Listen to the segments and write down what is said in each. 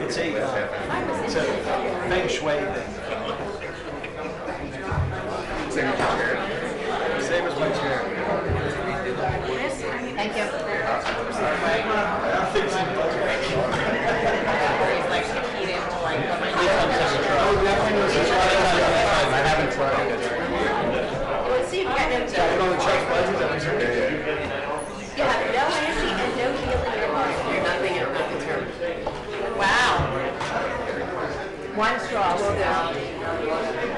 It's a feng shui thing. Same as my chair. Thank you. I haven't tried it. Let's see if you get into it. You have no energy and no feeling in your body. Nothing terrible. Wow. One straw will do. What is it?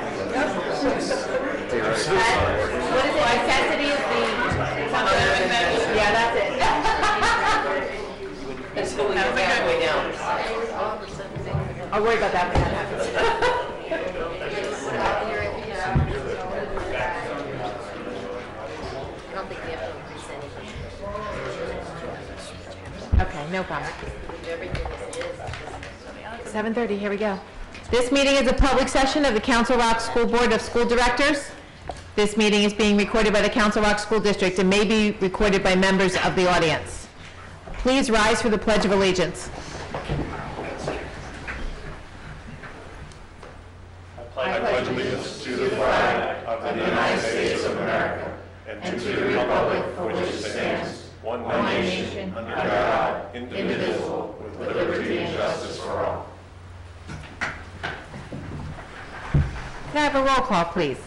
Necessity is the something. Yeah, that's it. It's going way down. I'll worry about that when that happens. Okay, no problem. 7:30, here we go. This meeting is a public session of the Council Rock School Board of School Directors. This meeting is being recorded by the Council Rock School District and may be recorded by members of the audience. Please rise for the Pledge of Allegiance. I pledge allegiance to the flag of the United States of America and to the republic for which it stands, one nation, under God, indivisible, with liberty and justice for all. Can I have a roll call, please?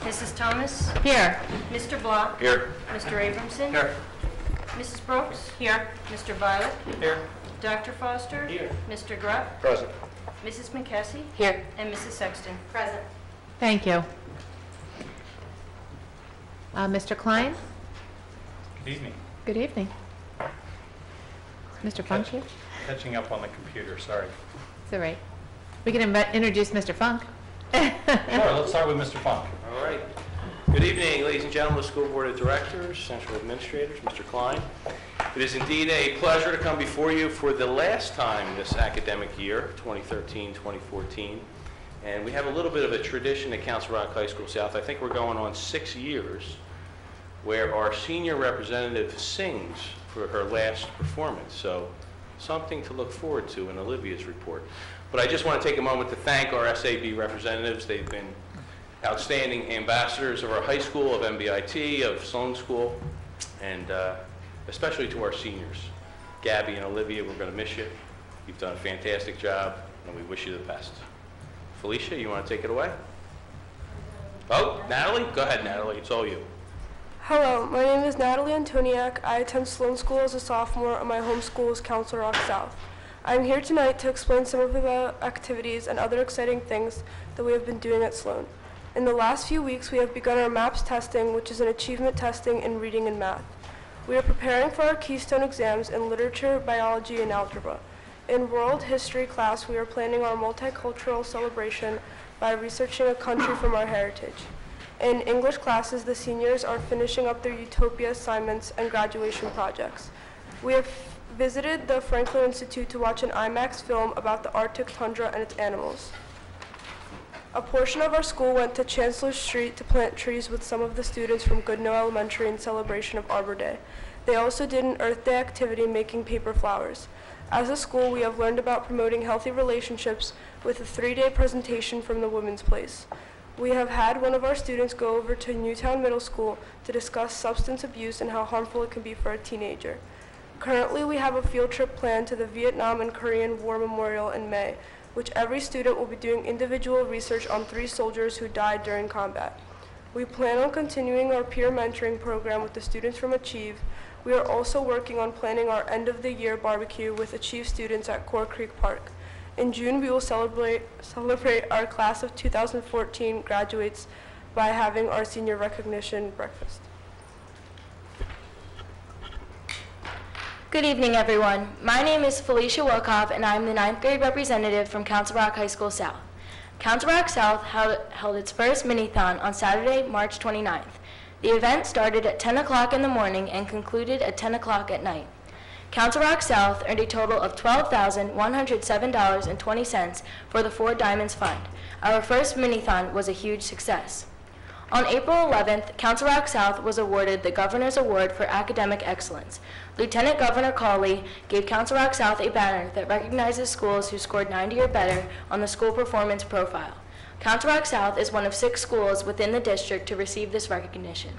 Mrs. Thomas? Here. Mr. Block? Here. Mr. Abramson? Here. Mrs. Brooks? Here. Mr. Violet? Here. Dr. Foster? Here. Mr. Grupp? Present. Mrs. McKessie? Here. And Mrs. Sexton? Present. Thank you. Mr. Klein? Good evening. Good evening. Mr. Funk here? Catching up on the computer, sorry. It's all right. We can introduce Mr. Funk. Sure, let's start with Mr. Funk. All right. Good evening, ladies and gentlemen, the School Board of Directors, Central Administrators, Mr. Klein. It is indeed a pleasure to come before you for the last time this academic year, 2013-2014. And we have a little bit of a tradition at Council Rock High School South. I think we're going on 6 years where our senior representative sings for her last performance. So something to look forward to in Olivia's report. But I just want to take a moment to thank our SAB representatives. They've been outstanding ambassadors of our high school, of MBIT, of Sloan School, and especially to our seniors. Gabby and Olivia, we're going to miss you. You've done a fantastic job, and we wish you the best. Felicia, you want to take it away? Oh, Natalie? Go ahead, Natalie. It's all you. Hello, my name is Natalie Antoniak. I attend Sloan School as a sophomore, and my home school is Council Rock South. I'm here tonight to explain some of the activities and other exciting things that we have been doing at Sloan. In the last few weeks, we have begun our MAPS testing, which is an achievement testing in reading and math. We are preparing for our Keystone exams in literature, biology, and algebra. In world history class, we are planning our multicultural celebration by researching a country from our heritage. In English classes, the seniors are finishing up their Utopia assignments and graduation projects. We have visited the Franklin Institute to watch an IMAX film about the Arctic tundra and its animals. A portion of our school went to Chancellor Street to plant trees with some of the students from Goodnow Elementary in celebration of Arbor Day. They also did an Earth Day activity making paper flowers. As a school, we have learned about promoting healthy relationships with a 3-day presentation from the Women's Place. We have had one of our students go over to Newtown Middle School to discuss substance abuse and how harmful it can be for a teenager. Currently, we have a field trip planned to the Vietnam and Korean War Memorial in May, which every student will be doing individual research on 3 soldiers who died during combat. We plan on continuing our peer mentoring program with the students from Achieve. We are also working on planning our end-of-the-year barbecue with Achieve students at Core Creek Park. In June, we will celebrate our class of 2014 graduates by having our senior recognition breakfast. Good evening, everyone. My name is Felicia Wilkoff, and I'm the 9th grade representative from Council Rock High School South. Council Rock South held its first mini-thon on Saturday, March 29th. The event started at 10 o'clock in the morning and concluded at 10 o'clock at night. Council Rock South earned a total of $12,107.20 for the 4 Diamonds Fund. Our first mini-thon was a huge success. On April 11th, Council Rock South was awarded the Governor's Award for Academic Excellence. Lieutenant Governor Cawley gave Council Rock South a banner that recognizes schools who scored 90 or better on the school performance profile. Council Rock South is one of 6 schools within the district to receive this recognition.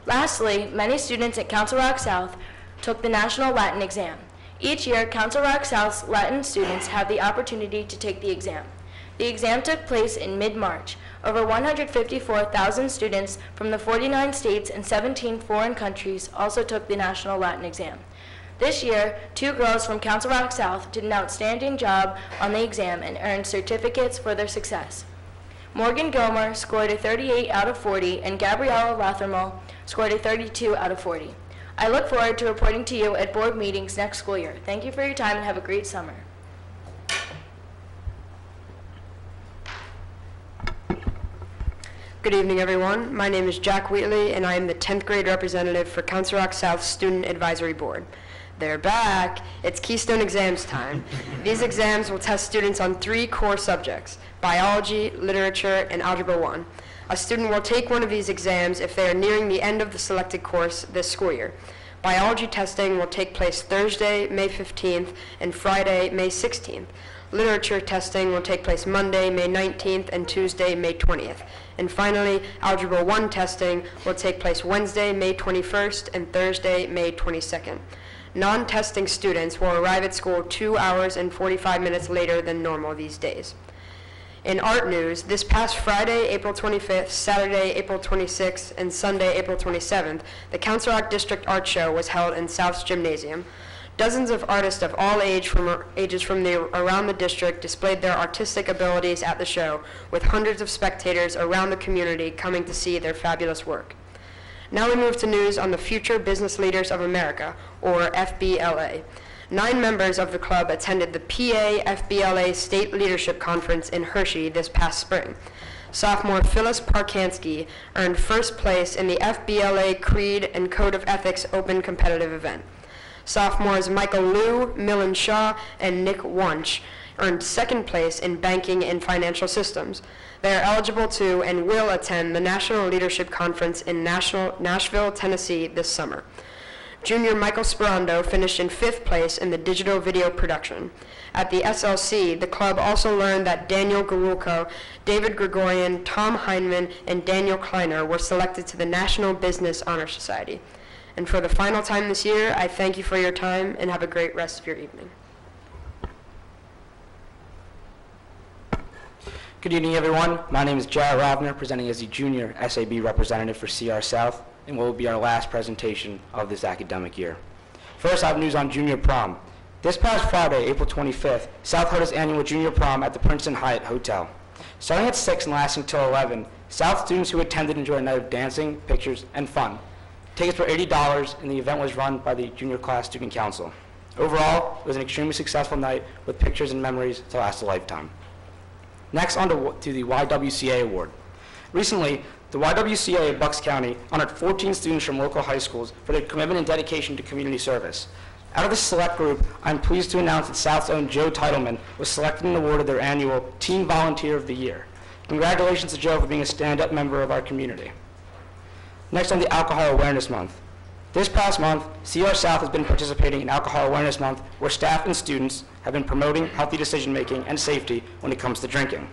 Lastly, many students at Council Rock South took the National Latin exam. Each year, Council Rock South's Latin students have the opportunity to take the exam. The exam took place in mid-March. Over 154,000 students from the 49 states and 17 foreign countries also took the National Latin exam. This year, 2 girls from Council Rock South did an outstanding job on the exam and earned certificates for their success. Morgan Gilmer scored a 38 out of 40, and Gabriella Rothermel scored a 32 out of 40. I look forward to reporting to you at board meetings next school year. Thank you for your time and have a great summer. Good evening, everyone. My name is Jack Wheatley, and I am the 10th grade representative for Council Rock South Student Advisory Board. They're back. It's Keystone exams time. These exams will test students on 3 core subjects: biology, literature, and Algebra 1. A student will take one of these exams if they are nearing the end of the selected course this school year. Biology testing will take place Thursday, May 15th, and Friday, May 16th. Literature testing will take place Monday, May 19th, and Tuesday, May 20th. And finally, Algebra 1 testing will take place Wednesday, May 21st, and Thursday, May 22nd. Non-testing students will arrive at school 2 hours and 45 minutes later than normal these days. In art news, this past Friday, April 25th, Saturday, April 26th, and Sunday, April 27th, the Council Rock District Art Show was held in South's Gymnasium. Dozens of artists of all ages from around the district displayed their artistic abilities at the show, with hundreds of spectators around the community coming to see their fabulous work. Now we move to news on the Future Business Leaders of America, or FBLA. 9 members of the club attended the PA FBLA State Leadership Conference in Hershey this past spring. Sophomore Phyllis Parkansky earned first place in the FBLA Creed and Code of Ethics Open Competitive event. Sophomores Michael Liu, Millen Shaw, and Nick Wunsch earned second place in banking and financial systems. They are eligible to and will attend the National Leadership Conference in Nashville, Tennessee this summer. Junior Michael Sperando finished in 5th place in the digital video production. At the SLC, the club also learned that Daniel Garulko, David Gregorian, Tom Heineman, and Daniel Kleiner were selected to the National Business Honor Society. And for the final time this year, I thank you for your time and have a great rest of your evening. Good evening, everyone. My name is Jared Rovner, presenting as the Junior SAB representative for CR South, and what will be our last presentation of this academic year. First, I have news on Junior Prom. This past Friday, April 25th, South held its annual Junior Prom at the Princeton Hyatt Hotel. Starting at 6 and lasting till 11, South students who attended enjoyed a night of dancing, pictures, and fun. Tickets were $80, and the event was run by the Junior Class Student Council. Overall, it was an extremely successful night with pictures and memories to last a lifetime. Next, on to the YWCA Award. Recently, the YWCA of Bucks County honored 14 students from local high schools for their commitment and dedication to community service. Out of this select group, I'm pleased to announce that South's own Joe Titleman was selected and awarded their annual Teen Volunteer of the Year. Congratulations to Joe for being a stand-up member of our community. Next, on the Alcohol Awareness Month. This past month, CR South has been participating in Alcohol Awareness Month, where staff and students have been promoting healthy decision-making and safety when it comes to drinking.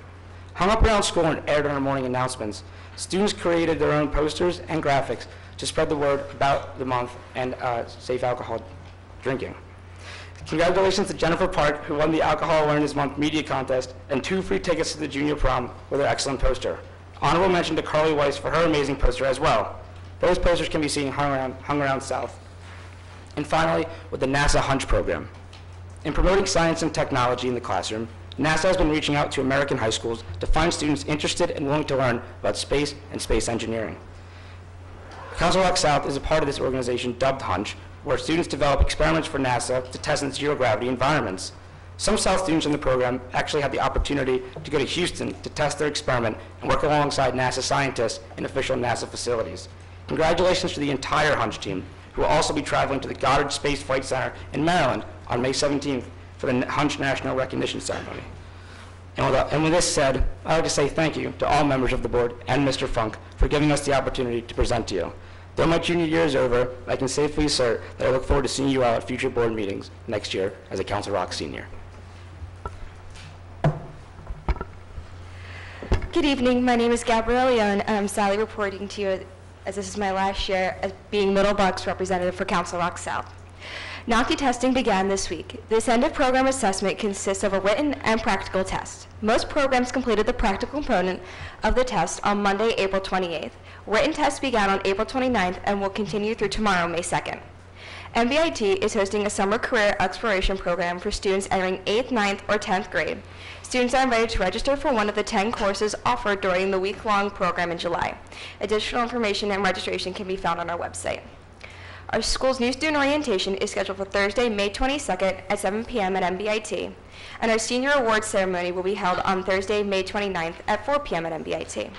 Hung up around school and aired on our morning announcements, students created their own posters and graphics to spread the word about the month and safe alcohol drinking. Congratulations to Jennifer Park, who won the Alcohol Awareness Month media contest, and 2 free tickets to the Junior Prom with her excellent poster. Honorable mention to Carly Weiss for her amazing poster as well. Those posters can be seen hung around South. And finally, with the NASA Hunch program. In promoting science and technology in the classroom, NASA has been reaching out to American high schools to find students interested and willing to learn about space and space engineering. Council Rock South is a part of this organization dubbed Hunch, where students develop experiments for NASA to test in zero-gravity environments. Some South students in the program actually had the opportunity to go to Houston to test their experiment and work alongside NASA scientists in official NASA facilities. Congratulations to the entire Hunch team, who will also be traveling to the Goddard Space Flight Center in Maryland on May 17th for the Hunch National Recognition Ceremony. And with this said, I'd like to say thank you to all members of the board and Mr. Funk for giving us the opportunity to present to you. Though my junior year is over, I can safely assert that I look forward to seeing you all at future board meetings next year as a Council Rock senior. Good evening. My name is Gabrielle Leone, and I'm sadly reporting to you as this is my last year as being Middle Bucks representative for Council Rock South. NOCTI testing began this week. This end-of-program assessment consists of a written and practical test. Most programs completed the practical component of the test on Monday, April 28th. Written tests began on April 29th and will continue through tomorrow, May 2nd. MBIT is hosting a summer career exploration program for students entering 8th, 9th, or 10th grade. Students are invited to register for one of the 10 courses offered during the week-long program in July. Additional information and registration can be found on our website. Our school's new student orientation is scheduled for Thursday, May 22nd at 7 p.m. at MBIT, and our senior awards ceremony will be held on Thursday, May 29th at 4 p.m. at MBIT.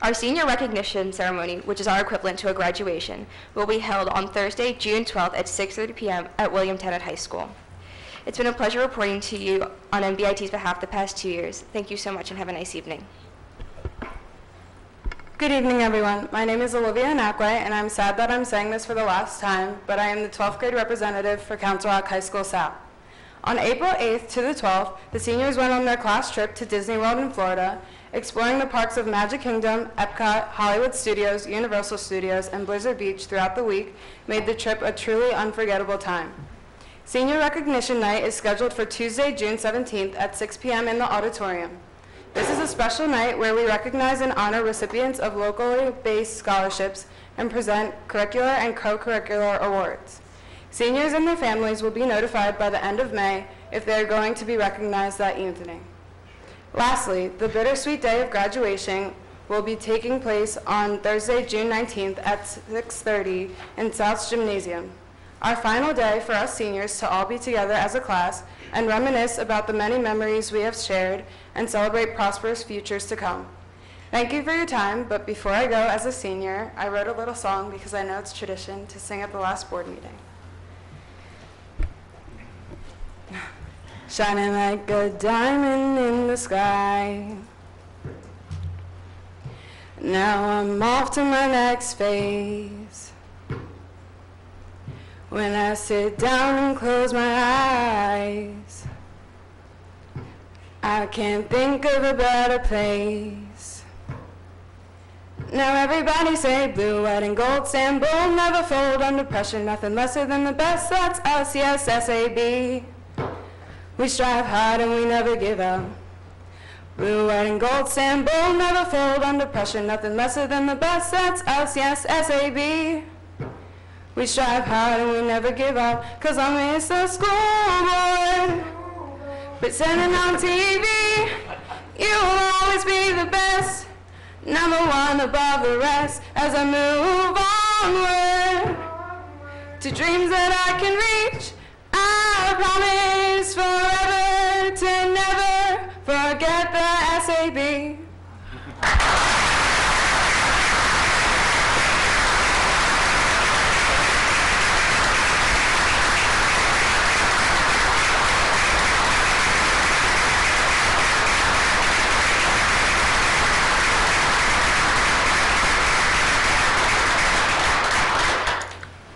Our senior recognition ceremony, which is our equivalent to a graduation, will be held on Thursday, June 12th at 6:30 p.m. at William Tennant High School. It's been a pleasure reporting to you on MBIT's behalf the past 2 years. Thank you so much and have a nice evening. Good evening, everyone. My name is Olivia Anakwe, and I'm sad that I'm saying this for the last time, but I am the 12th grade representative for Council Rock High School South. On April 8th to the 12th, the seniors went on their class trip to Disney World in Florida, exploring the parks of Magic Kingdom, Epcot, Hollywood Studios, Universal Studios, and Blizzard Beach throughout the week made the trip a truly unforgettable time. Senior recognition night is scheduled for Tuesday, June 17th at 6 p.m. in the auditorium. This is a special night where we recognize and honor recipients of locally based scholarships and present curricular and co-curricular awards. Seniors and their families will be notified by the end of May if they are going to be recognized that evening. Lastly, the bittersweet day of graduation will be taking place on Thursday, June 19th at 6:30 in South's Gymnasium. Our final day for us seniors to all be together as a class and reminisce about the many memories we have shared and celebrate prosperous futures to come. Thank you for your time, but before I go as a senior, I wrote a little song because I know it's tradition to sing at the last board meeting. Shining like a diamond in the sky. Now I'm off to my next phase. When I sit down and close my eyes, I can't think of a better place. Now everybody say blue, white, and gold, sand, bold, never fold under pressure, nothing lesser than the best, that's us, yes, SAB. We strive hard and we never give up. Blue, white, and gold, sand, bold, never fold under pressure, nothing lesser than the best, that's us, yes, SAB. We strive hard and we never give up, 'cause I miss the school board. Presenting on TV, you will always be the best, number one above the rest, as I move onward to dreams that I can reach. I promise forever to never forget the SAB.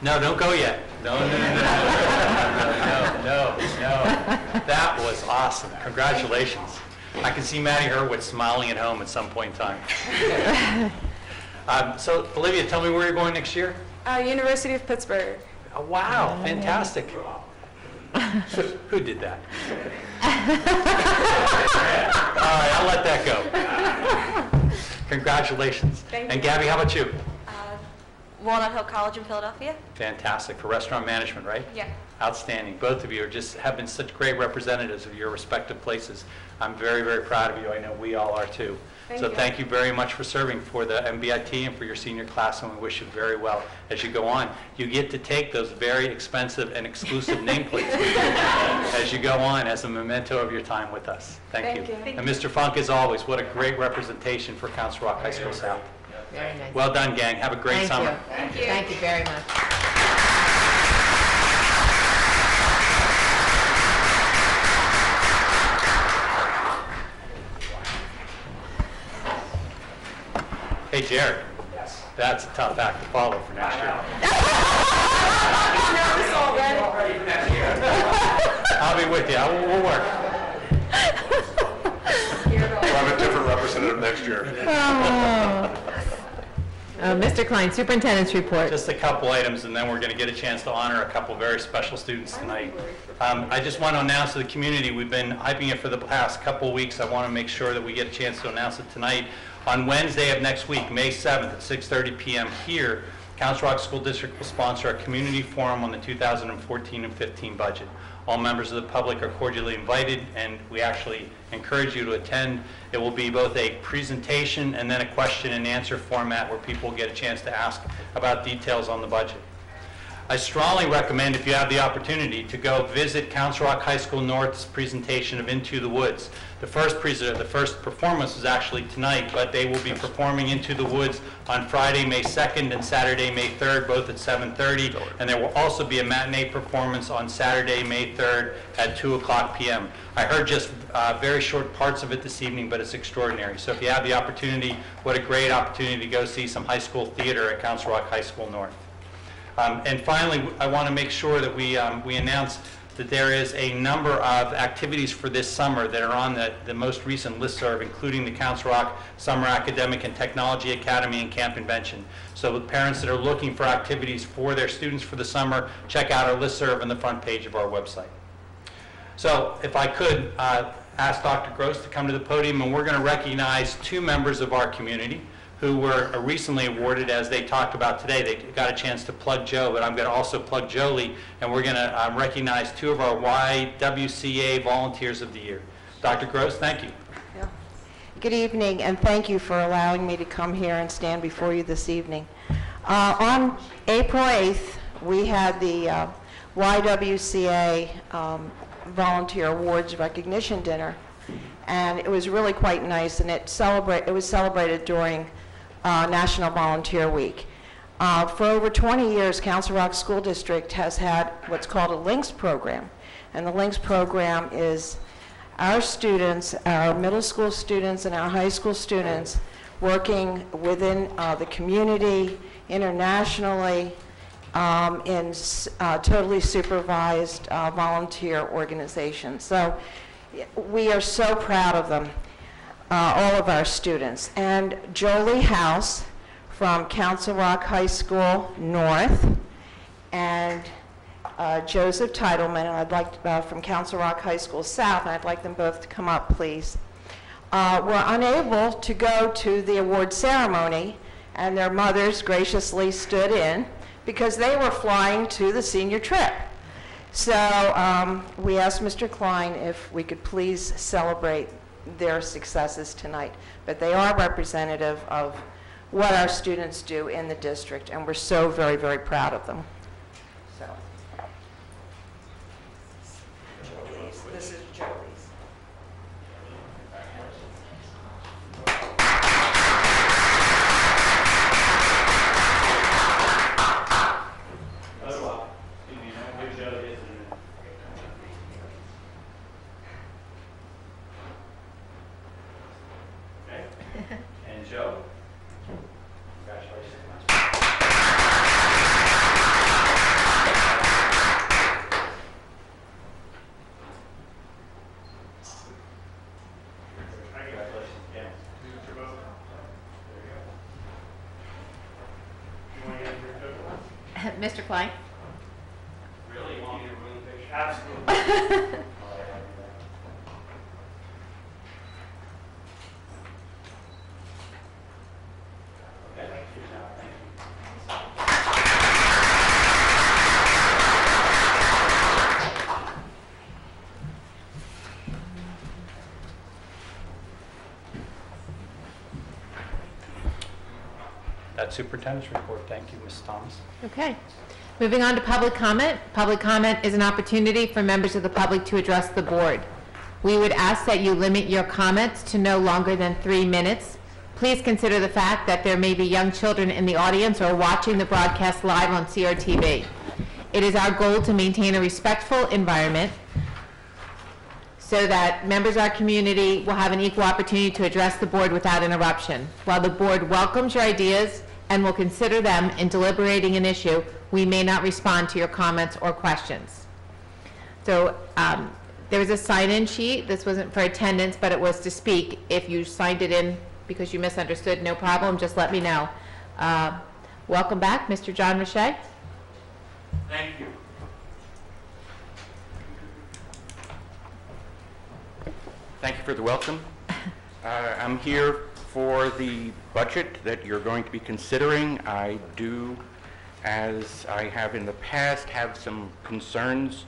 No, don't go yet. No. That was awesome. Congratulations. I can see Maddie Hurwitz smiling at home at some point in time. So, Olivia, tell me where you're going next year? University of Pittsburgh. Oh, wow, fantastic. Who did that? All right, I'll let that go. Congratulations. Thank you. And Gabby, how about you? Walnut Hill College in Philadelphia? Fantastic. For restaurant management, right? Yeah. Outstanding. Both of you have been such great representatives of your respective places. I'm very, very proud of you. I know we all are too. Thank you very much for serving for the MBIT and for your senior class, and we wish you very well as you go on. You get to take those very expensive and exclusive nameplates with you as you go on as a memento of your time with us. Thank you. And Mr. Funk, as always, what a great representation for Council Rock High School South. Very nice. Well done, gang. Have a great summer. Thank you. Thank you very much. Hey, Jared. Yes. That's a tough act to follow for next year. I'll be with you. We'll work. We'll have a different representative next year. Mr. Klein, Superintendent's report. Just a couple items, and then we're going to get a chance to honor a couple very special students tonight. I just want to announce to the community, we've been hyping it for the past couple of weeks. I want to make sure that we get a chance to announce it tonight. On Wednesday of next week, May 7th at 6:30 p.m. here, Council Rock School District will sponsor a community forum on the 2014 and 15 budget. All members of the public are cordially invited, and we actually encourage you to attend. It will be both a presentation and then a question and answer format where people will get a chance to ask about details on the budget. I strongly recommend, if you have the opportunity, to go visit Council Rock High School North's presentation of Into the Woods. The first performance is actually tonight, but they will be performing Into the Woods on Friday, May 2nd and Saturday, May 3rd, both at 7:30. And there will also be a matinee performance on Saturday, May 3rd at 2:00 p.m. I heard just very short parts of it this evening, but it's extraordinary. So if you have the opportunity, what a great opportunity to go see some high school theater at Council Rock High School North. And finally, I want to make sure that we announce that there is a number of activities for this summer that are on the most recent listserv, including the Council Rock Summer Academic and Technology Academy and Camp Invention. So with parents that are looking for activities for their students for the summer, check out our listserv on the front page of our website. So if I could ask Dr. Gross to come to the podium, and we're going to recognize two members of our community who were recently awarded, as they talked about today. They got a chance to plug Joe, but I'm going to also plug Jolie, and we're going to recognize two of our YWCA Volunteers of the Year. Dr. Gross, thank you. Yeah. Good evening, and thank you for allowing me to come here and stand before you this evening. On April 8th, we had the YWCA Volunteer Awards Recognition Dinner, and it was really quite nice, and it was celebrated during National Volunteer Week. For over 20 years, Council Rock School District has had what's called a LINKS program, and the LINKS program is our students, our middle school students and our high school students working within the community, internationally, in totally supervised volunteer organizations. So we are so proud of them, all of our students. And Jolie House from Council Rock High School North, and Joseph Titleman, and I'd like from Council Rock High School South, and I'd like them both to come up, please, were unable to go to the award ceremony, and their mothers graciously stood in because they were flying to the senior trip. So we asked Mr. Klein if we could please celebrate their successes tonight. But they are representative of what our students do in the district, and we're so very, very proud of them. So, this is Jolie's. And Joe, congratulations. Congratulations again. Mr. Klein? Really? You want me to ruin the picture? Absolutely. That's Superintendent's report. Thank you, Ms. Thomas. Okay. Moving on to public comment. Public comment is an opportunity for members of the public to address the board. We would ask that you limit your comments to no longer than 3 minutes. Please consider the fact that there may be young children in the audience or watching the broadcast live on CRTV. It is our goal to maintain a respectful environment. so that members of our community will have an equal opportunity to address the board without interruption. While the board welcomes your ideas and will consider them in deliberating an issue, we may not respond to your comments or questions. So there was a sign-in sheet. This wasn't for attendance, but it was to speak. If you signed it in because you misunderstood, no problem, just let me know. Welcome back, Mr. John Richey. Thank you. Thank you for the welcome. I'm here for the budget that you're going to be considering. I do, as I have in the past, have some concerns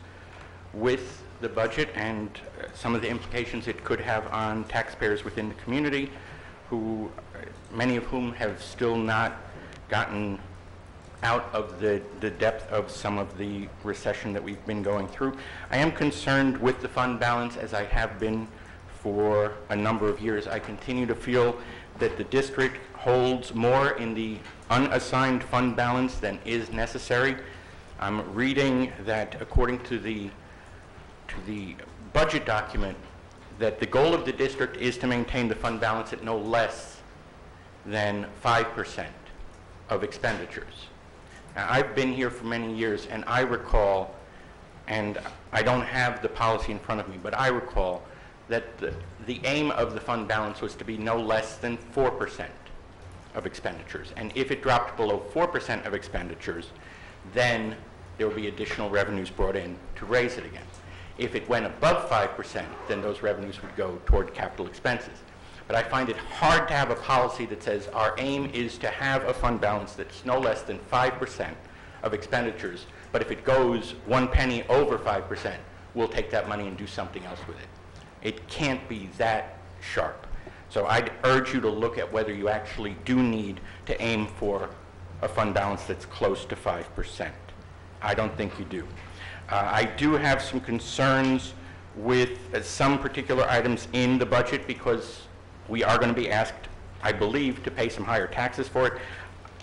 with the budget and some of the implications it could have on taxpayers within the community, who, many of whom have still not gotten out of the depth of some of the recession that we've been going through. I am concerned with the fund balance, as I have been for a number of years. I continue to feel that the district holds more in the unassigned fund balance than is necessary. I'm reading that according to the budget document, that the goal of the district is to maintain the fund balance at no less than 5% of expenditures. Now, I've been here for many years, and I recall, and I don't have the policy in front of me, but I recall that the aim of the fund balance was to be no less than 4% of expenditures. And if it dropped below 4% of expenditures, then there will be additional revenues brought in to raise it again. If it went above 5%, then those revenues would go toward capital expenses. But I find it hard to have a policy that says our aim is to have a fund balance that's no less than 5% of expenditures, but if it goes 1 penny over 5%, we'll take that money and do something else with it. It can't be that sharp. So I'd urge you to look at whether you actually do need to aim for a fund balance that's close to 5%. I don't think you do. I do have some concerns with some particular items in the budget because we are going to be asked, I believe, to pay some higher taxes for it.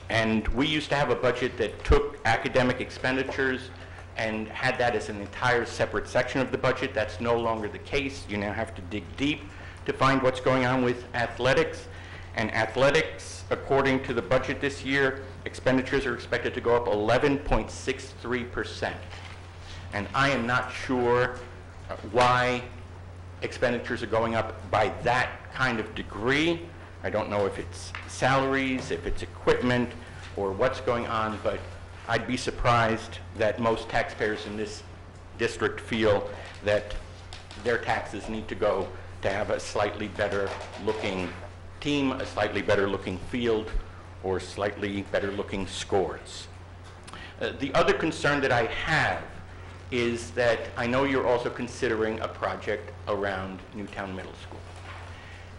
And we used to have a budget that took academic expenditures and had that as an entire separate section of the budget. That's no longer the case. You now have to dig deep to find what's going on with athletics. And athletics, according to the budget this year, expenditures are expected to go up 11.63%. And I am not sure why expenditures are going up by that kind of degree. I don't know if it's salaries, if it's equipment, or what's going on, but I'd be surprised that most taxpayers in this district feel that their taxes need to go to have a slightly better looking team, a slightly better looking field, or slightly better looking scores. The other concern that I have is that I know you're also considering a project around Newtown Middle School.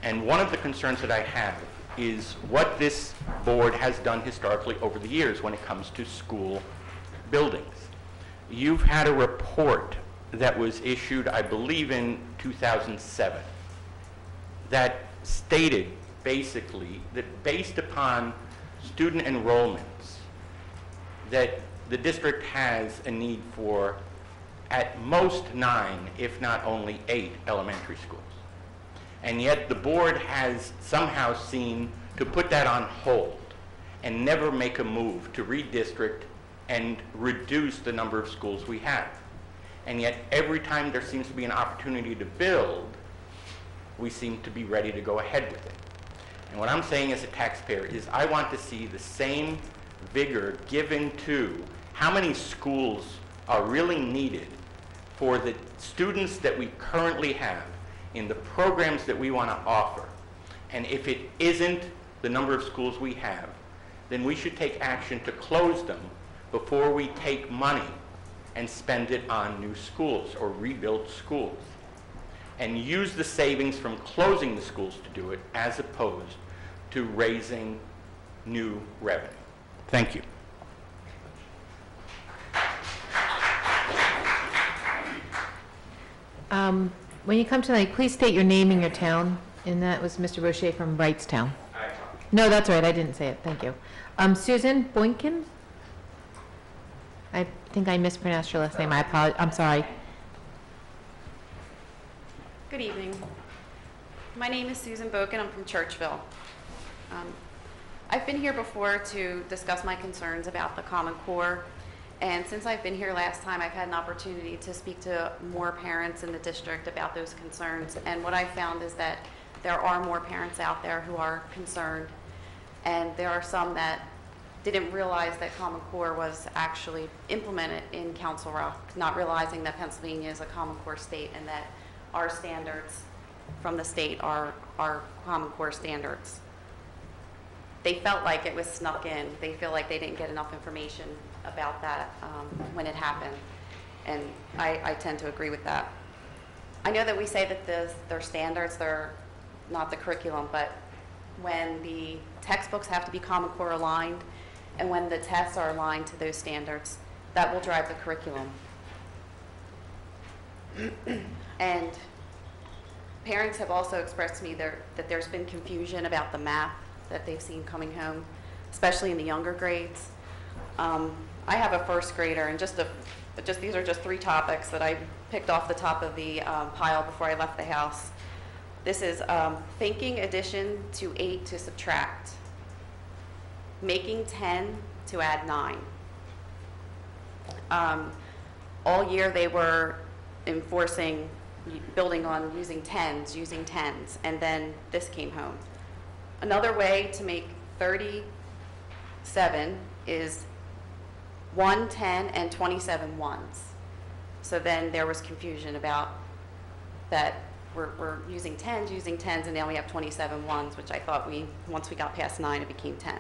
And one of the concerns that I have is what this board has done historically over the years when it comes to school buildings. You've had a report that was issued, I believe, in 2007 that stated basically that based upon student enrollments that the district has a need for at most 9, if not only 8 elementary schools. And yet the board has somehow seemed to put that on hold and never make a move to redistrict and reduce the number of schools we have. And yet every time there seems to be an opportunity to build, we seem to be ready to go ahead with it. And what I'm saying as a taxpayer is I want to see the same vigor given to how many schools are really needed for the students that we currently have in the programs that we want to offer. And if it isn't the number of schools we have, then we should take action to close them before we take money and spend it on new schools or rebuild schools. And use the savings from closing the schools to do it as opposed to raising new revenue. Thank you. When you come tonight, please state your name and your town. And that was Mr. Rocher from Wrightstown. No, that's all right. I didn't say it. Thank you. Susan Boynkin? I think I mispronounced your last name. I apologize. I'm sorry. Good evening. My name is Susan Boken. I'm from Churchville. I've been here before to discuss my concerns about the Common Core, and since I've been here last time, I've had an opportunity to speak to more parents in the district about those concerns, and what I found is that there are more parents out there who are concerned, and there are some that didn't realize that Common Core was actually implemented in Council Rock, not realizing that Pennsylvania is a Common Core state and that our standards from the state are Common Core standards. They felt like it was snuck in. They feel like they didn't get enough information about that when it happened, and I tend to agree with that. I know that we say that they're standards, they're not the curriculum, but when the textbooks have to be Common Core aligned and when the tests are aligned to those standards, that will drive the curriculum. And parents have also expressed to me that there's been confusion about the math that they've seen coming home, especially in the younger grades. I have a first grader, and these are just 3 topics that I picked off the top of the pile before I left the house. This is thinking addition to 8 to subtract, making 10 to add 9. All year they were enforcing, building on using tens, and then this came home. Another way to make 37 is 1, 10, and 27 ones. So then there was confusion about that we're using tens, and now we have 27 ones, which I thought once we got past 9, it became 10.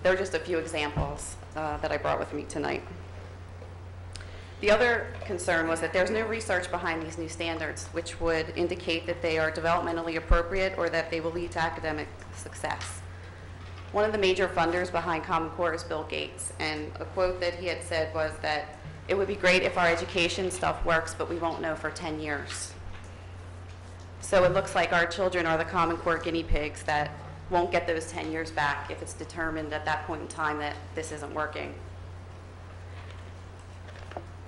There are just a few examples that I brought with me tonight. The other concern was that there's no research behind these new standards, which would indicate that they are developmentally appropriate or that they will lead to academic success. One of the major funders behind Common Core is Bill Gates, and a quote that he had said was that it would be great if our education stuff works, but we won't know for 10 years. So it looks like our children are the Common Core guinea pigs that won't get those 10 years back if it's determined at that point in time that this isn't working.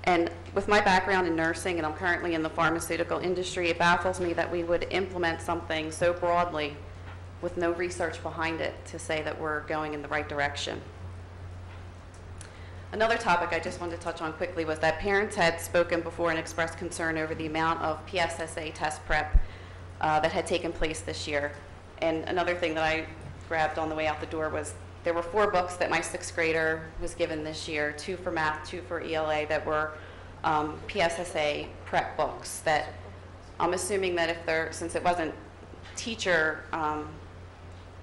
And with my background in nursing, and I'm currently in the pharmaceutical industry, it baffles me that we would implement something so broadly with no research behind it to say that we're going in the right direction. Another topic I just wanted to touch on quickly was that parents had spoken before and expressed concern over the amount of PSSA test prep that had taken place this year. And another thing that I grabbed on the way out the door was there were 4 books that my 6th grader was given this year, 2 for math, 2 for ELA, that were PSSA prep books that I'm assuming that since it wasn't teacher,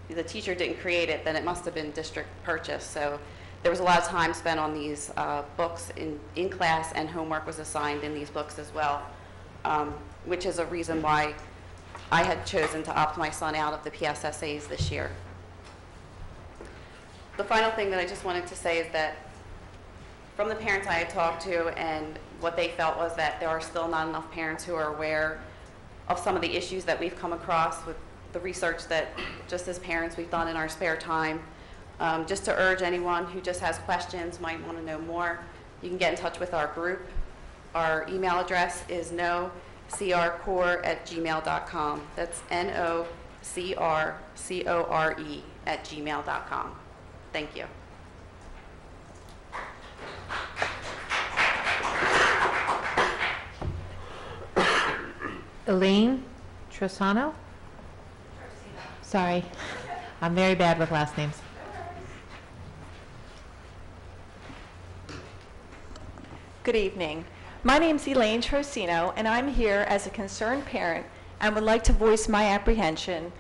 the teacher didn't create it, then it must have been district purchase. So there was a lot of time spent on these books in class, and homework was assigned in these books as well, which is a reason why I had chosen to opt my son out of the PSSAs this year. The final thing that I just wanted to say is that from the parents I had talked to, and what they felt was that there are still not enough parents who are aware of some of the issues that we've come across with the research that just as parents we've done in our spare time. Just to urge anyone who just has questions, might want to know more, you can get in touch with our group. Our email address is nocrcore@gmail.com. That's nocrcore@gmail.com. Thank you. Elaine Trosano? Sorry, I'm very bad with last names. Good evening. My name's Elaine Trosino, and I'm here as a concerned parent and would like to voice my apprehension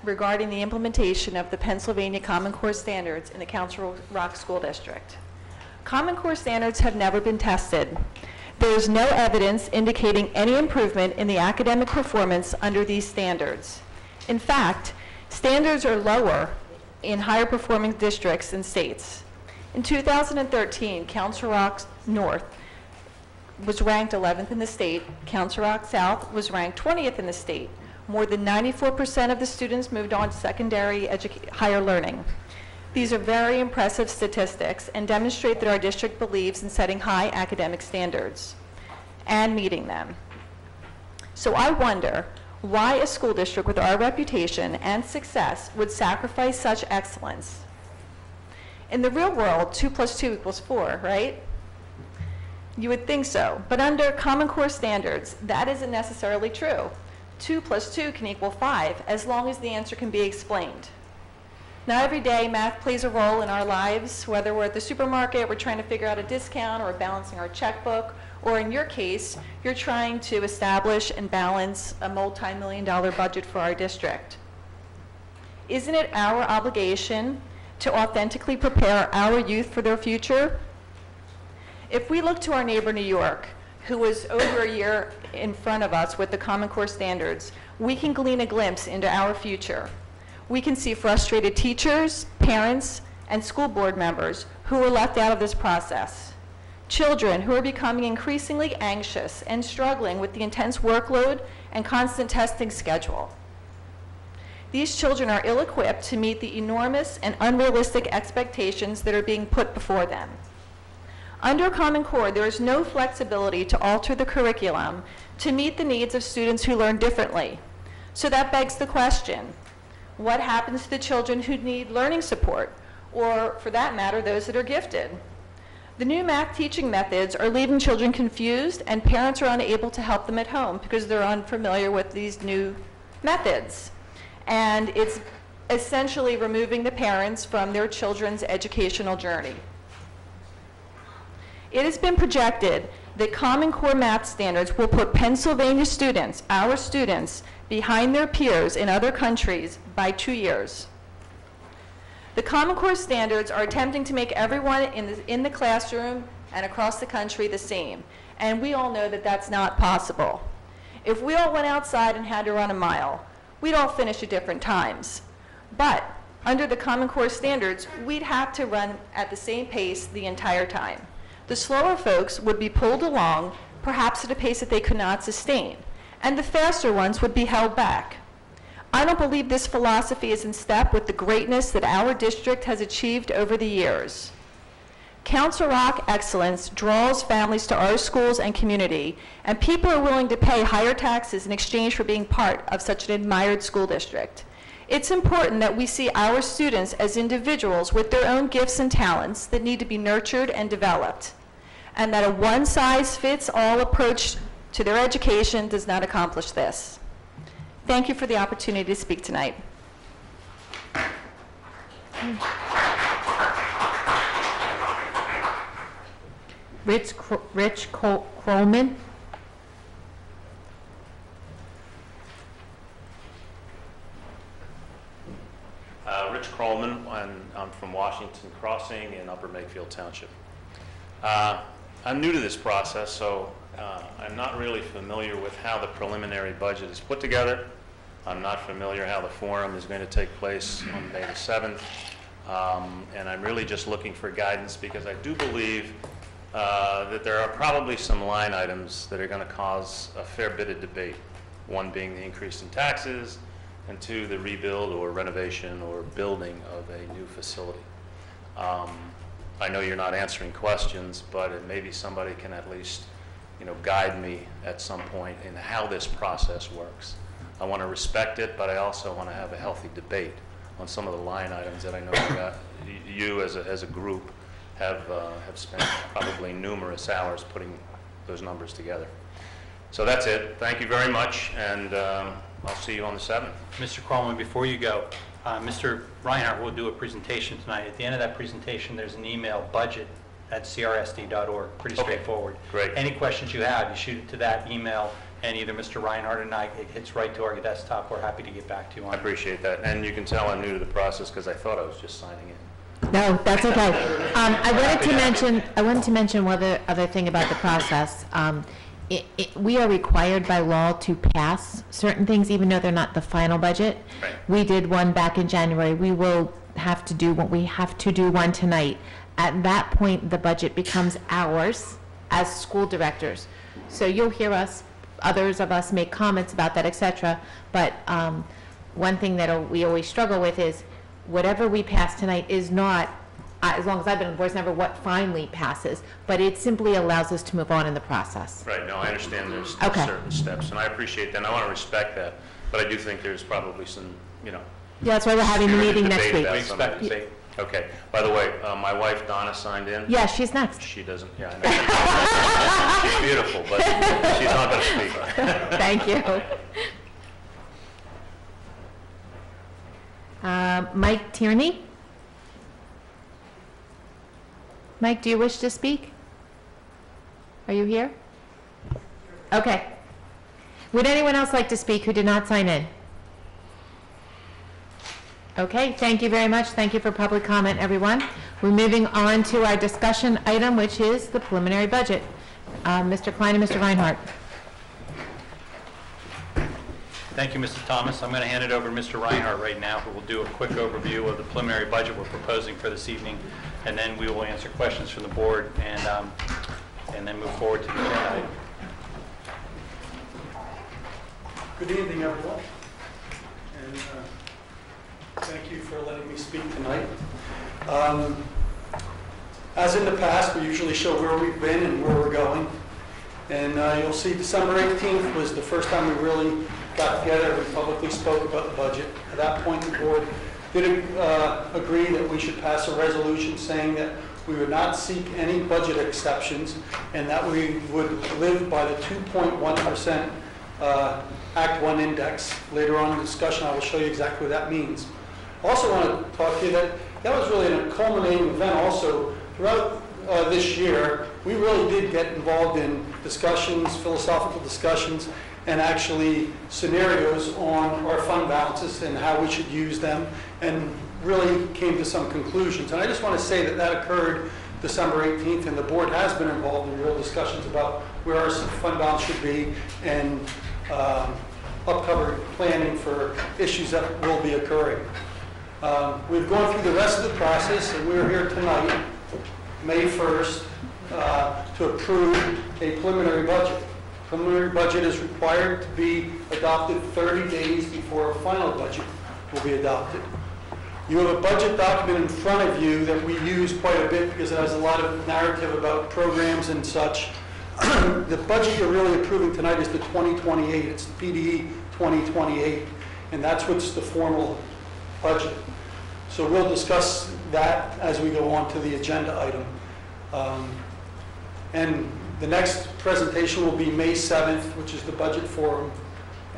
regarding the implementation of the Pennsylvania Common Core standards in the Council Rock School District. Common Core standards have never been tested. There is no evidence indicating any improvement in the academic performance under these standards. In fact, standards are lower in higher performing districts and states. In 2013, Council Rock North was ranked 11th in the state. Council Rock South was ranked 20th in the state. More than 94% of the students moved on to secondary higher learning. These are very impressive statistics and demonstrate that our district believes in setting high academic standards and meeting them. So I wonder why a school district with our reputation and success would sacrifice such excellence. In the real world, 2 + 2 = 4, right? You would think so, but under Common Core standards, that isn't necessarily true. 2 + 2 can equal 5, as long as the answer can be explained. Now, every day, math plays a role in our lives, whether we're at the supermarket, we're trying to figure out a discount, or balancing our checkbook, or in your case, you're trying to establish and balance a multi-million-dollar budget for our district. Isn't it our obligation to authentically prepare our youth for their future? If we look to our neighbor, New York, who was over a year in front of us with the Common Core standards, we can glean a glimpse into our future. We can see frustrated teachers, parents, and school board members who were left out of this process. Children who are becoming increasingly anxious and struggling with the intense workload and constant testing schedule. These children are ill-equipped to meet the enormous and unrealistic expectations that are being put before them. Under Common Core, there is no flexibility to alter the curriculum to meet the needs of students who learn differently. So that begs the question, what happens to the children who need learning support, or for that matter, those that are gifted? The new math teaching methods are leaving children confused, and parents are unable to help them at home because they're unfamiliar with these new methods. And it's essentially removing the parents from their children's educational journey. It has been projected that Common Core math standards will put Pennsylvania students, our students, behind their peers in other countries by 2 years. The Common Core standards are attempting to make everyone in the classroom and across the country the same, and we all know that that's not possible. If we all went outside and had to run a mile, we'd all finish at different times. But under the Common Core standards, we'd have to run at the same pace the entire time. The slower folks would be pulled along, perhaps at a pace that they could not sustain, and the faster ones would be held back. I don't believe this philosophy is in step with the greatness that our district has achieved over the years. Council Rock excellence draws families to our schools and community, and people are willing to pay higher taxes in exchange for being part of such an admired school district. It's important that we see our students as individuals with their own gifts and talents that need to be nurtured and developed, and that a one-size-fits-all approach to their education does not accomplish this. Thank you for the opportunity to speak tonight. Rich Krollman. Rich Krollman, and I'm from Washington Crossing in Upper Makefield Township. I'm new to this process, so I'm not really familiar with how the preliminary budget is put together. I'm not familiar how the forum is going to take place on May the 7th, and I'm really just looking for guidance because I do believe that there are probably some line items that are going to cause a fair bit of debate, one being the increase in taxes, and two, the rebuild or renovation or building of a new facility. I know you're not answering questions, but maybe somebody can at least, guide me at some point in how this process works. I want to respect it, but I also want to have a healthy debate on some of the line items that I know you as a group have spent probably numerous hours putting those numbers together. So that's it. Thank you very much, and I'll see you on the 7th. Mr. Krollman, before you go, Mr. Reinhardt will do a presentation tonight. At the end of that presentation, there's an email, budget@crsd.org. Pretty straightforward. Great. Any questions you have, you shoot it to that email, and either Mr. Reinhardt and I, it hits right to our desktop. We're happy to get back to you on I it. appreciate that. And you can tell I'm new to the process because I thought I was just signing in. No, that's okay. I wanted to mention one other thing about the process. We are required by law to pass certain things, even though they're not the final budget. Right. We did one back in January. We will have to do one tonight. At that point, the budget becomes ours as school directors. So you'll hear us, others of us make comments about that, etc. But one thing that we always struggle with is whatever we pass tonight is not as long as I've been on the board, it's never what finally passes, but it simply allows us to move on in the process. Right, no, I understand there's Okay. certain steps, and I appreciate that, and I want to respect that, but I do think there's probably some, Yeah, that's why we're having the meeting next debate week. about We some of expect these. Okay, by the way, my wife Donna signed in. Yeah, she's next. She doesn't, yeah, I know. She's beautiful, but she's not going to speak. Thank you. Mike Tierney? Mike, do you wish to speak? Are you here? Okay. Would anyone else like to speak who did not sign in? Okay, thank you very much. Thank you for public comment, everyone. We're moving on to our discussion item, which is the preliminary budget. Mr. Klein and Mr. Reinhardt. Thank you, Mr. Thomas. I'm going to hand it over to Mr. Reinhardt right now, who will do a quick overview of the preliminary budget we're proposing for this evening, and then we will answer questions from the board and then move forward to the agenda item. Good evening, everyone, and thank you for letting me speak tonight. As in the past, we usually show where we've been and where we're going, and you'll see December 18th was the first time we really got together and publicly spoke about the budget. At that point, the board did agree that we should pass a resolution saying that we would not seek any budget exceptions and that we would live by the 2.1% Act 1 index. Later on in the discussion, I will show you exactly what that means. I also want to talk to you that was really a culminating event also. Throughout this year, we really did get involved in discussions, philosophical discussions, and actually scenarios on our fund balances and how we should use them, and really came to some conclusions. And I just want to say that that occurred December 18th, and the board has been involved in real discussions about where our fund balance should be and upcoming planning for issues that will be occurring. We've gone through the rest of the process, and we're here tonight, May 1st, to approve a preliminary budget. Preliminary budget is required to be adopted 30 days before a final budget will be adopted. You have a budget document in front of you that we use quite a bit because it has a lot of narrative about programs and such. The budget you're really approving tonight is the 2028. It's the PDE 2028, and that's what's the formal budget. So we'll discuss that as we go on to the agenda item. And the next presentation will be May 7th, which is the budget forum,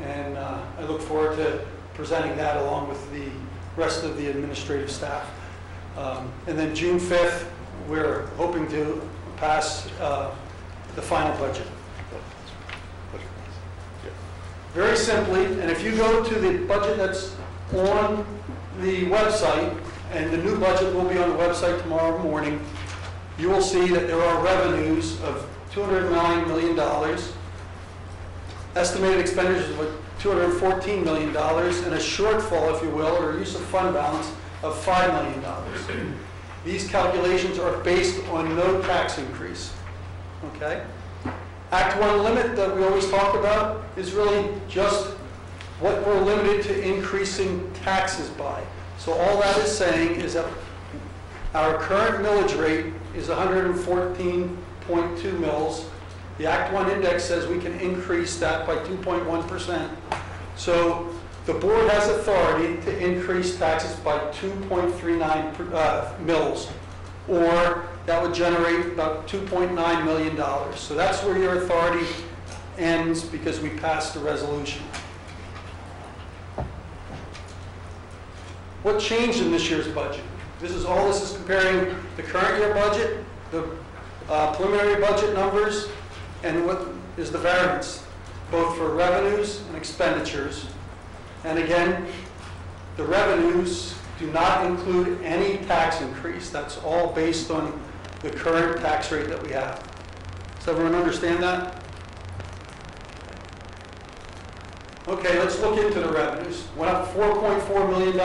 and I look forward to presenting that along with the rest of the administrative staff. And then June 5th, we're hoping to pass the final budget. Very simply, and if you go to the budget that's on the website, and the new budget will be on the website tomorrow morning, you will see that there are revenues of $209 million, estimated expenditures of $214 million, and a shortfall, if you will, or use of fund balance of $5 million. These calculations are based on no tax increase. Okay? Act 1 limit that we always talk about is really just what we're limited to increasing taxes by. So all that is saying is that our current millage rate is 114.2 mils. The Act 1 index says we can increase that by 2.1%. So the board has authority to increase taxes by 2.39 mils, or that would generate about $2.9 million. So that's where your authority ends because we passed the resolution. What changed in this year's budget? This is comparing the current year budget, the preliminary budget numbers, and what is the variance, both for revenues and expenditures. And again, the revenues do not include any tax increase. That's all based on the current tax rate that we have. Does everyone understand that? Okay, let's look into the revenues. Went up $4.4 million.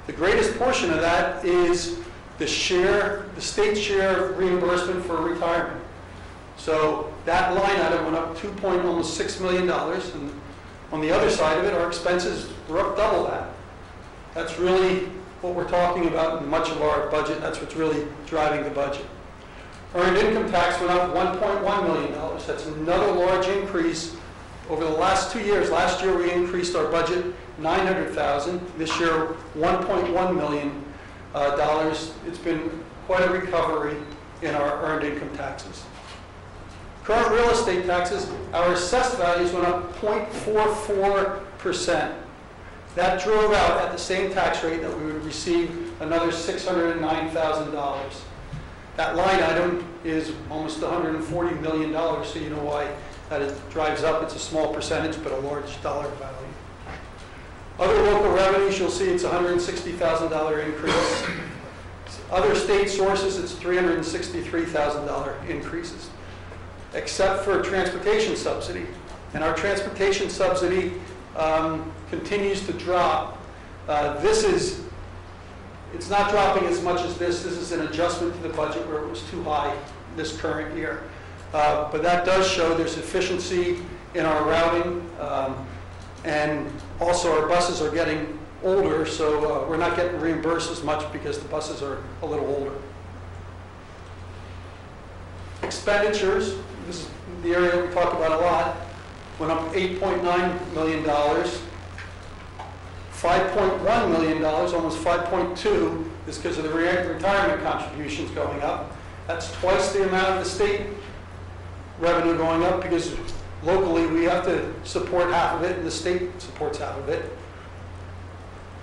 The greatest portion of that is the state share of reimbursement for retirement. So that line item went up almost $6 million. And on the other side of it, our expenses were up double that. That's really what we're talking about in much of our budget. That's what's really driving the budget. Earned income tax went up $1.1 million. That's another large increase over the last 2 years. Last year we increased our budget $900,000. This year $1.1 million. It's been quite a recovery in our earned income taxes. Current real estate taxes, our assessed values went up 0.44%. That drove out at the same tax rate that we would receive another $609,000. That line item is almost $140 million, so you know why that drives up. It's a small percentage, but a large dollar value. Other local revenues, you'll see it's a $160,000 increase. Other state sources, it's $363,000 increases, except for transportation subsidy. And our transportation subsidy continues to drop. It's not dropping as much as this. This is an adjustment to the budget where it was too high this current year. But that does show there's efficiency in our routing, and also our buses are getting older, so we're not getting reimbursed as much because the buses are a little older. Expenditures, this is the area we talk about a lot, went up $8.9 million. $5.1 million, almost 5.2, is because of the retirement contributions going up. That's twice the amount of the state revenue going up, because locally we have to support half of it and the state supports half of it.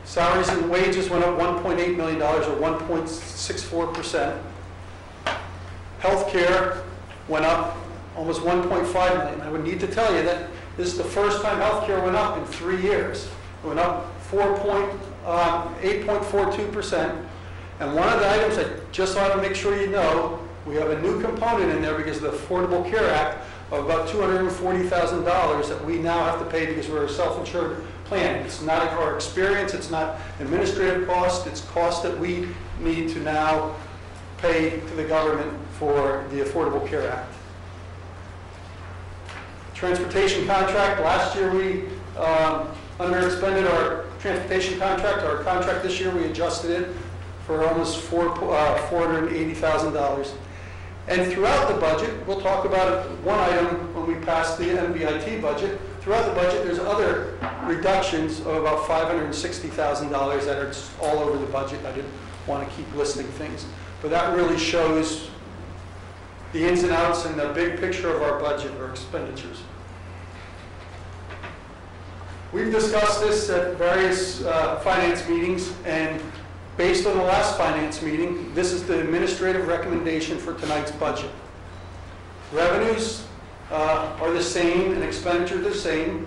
Salaries and wages went up $1.8 million, or 1.64%. Healthcare went up almost $1.5 million. I would need to tell you that this is the first time healthcare went up in 3 years. It went up 8.42%. And one of the items I just want to make sure you know, we have a new component in there because of the Affordable Care Act of about $240,000 that we now have to pay because we're a self-insured plan. It's not our experience, it's not administrative cost, it's cost that we need to now pay to the government for the Affordable Care Act. Transportation contract, last year we underexpended our transportation contract. Our contract this year, we adjusted it for almost $480,000. And throughout the budget, we'll talk about one item when we pass the MBIT budget. Throughout the budget, there's other reductions of about $560,000 that are all over the budget. I didn't want to keep listing things. But that really shows the ins and outs and the big picture of our budget, our expenditures. We've discussed this at various finance meetings, and based on the last finance meeting, this is the administrative recommendation for tonight's budget. Revenues are the same and expenditures the same.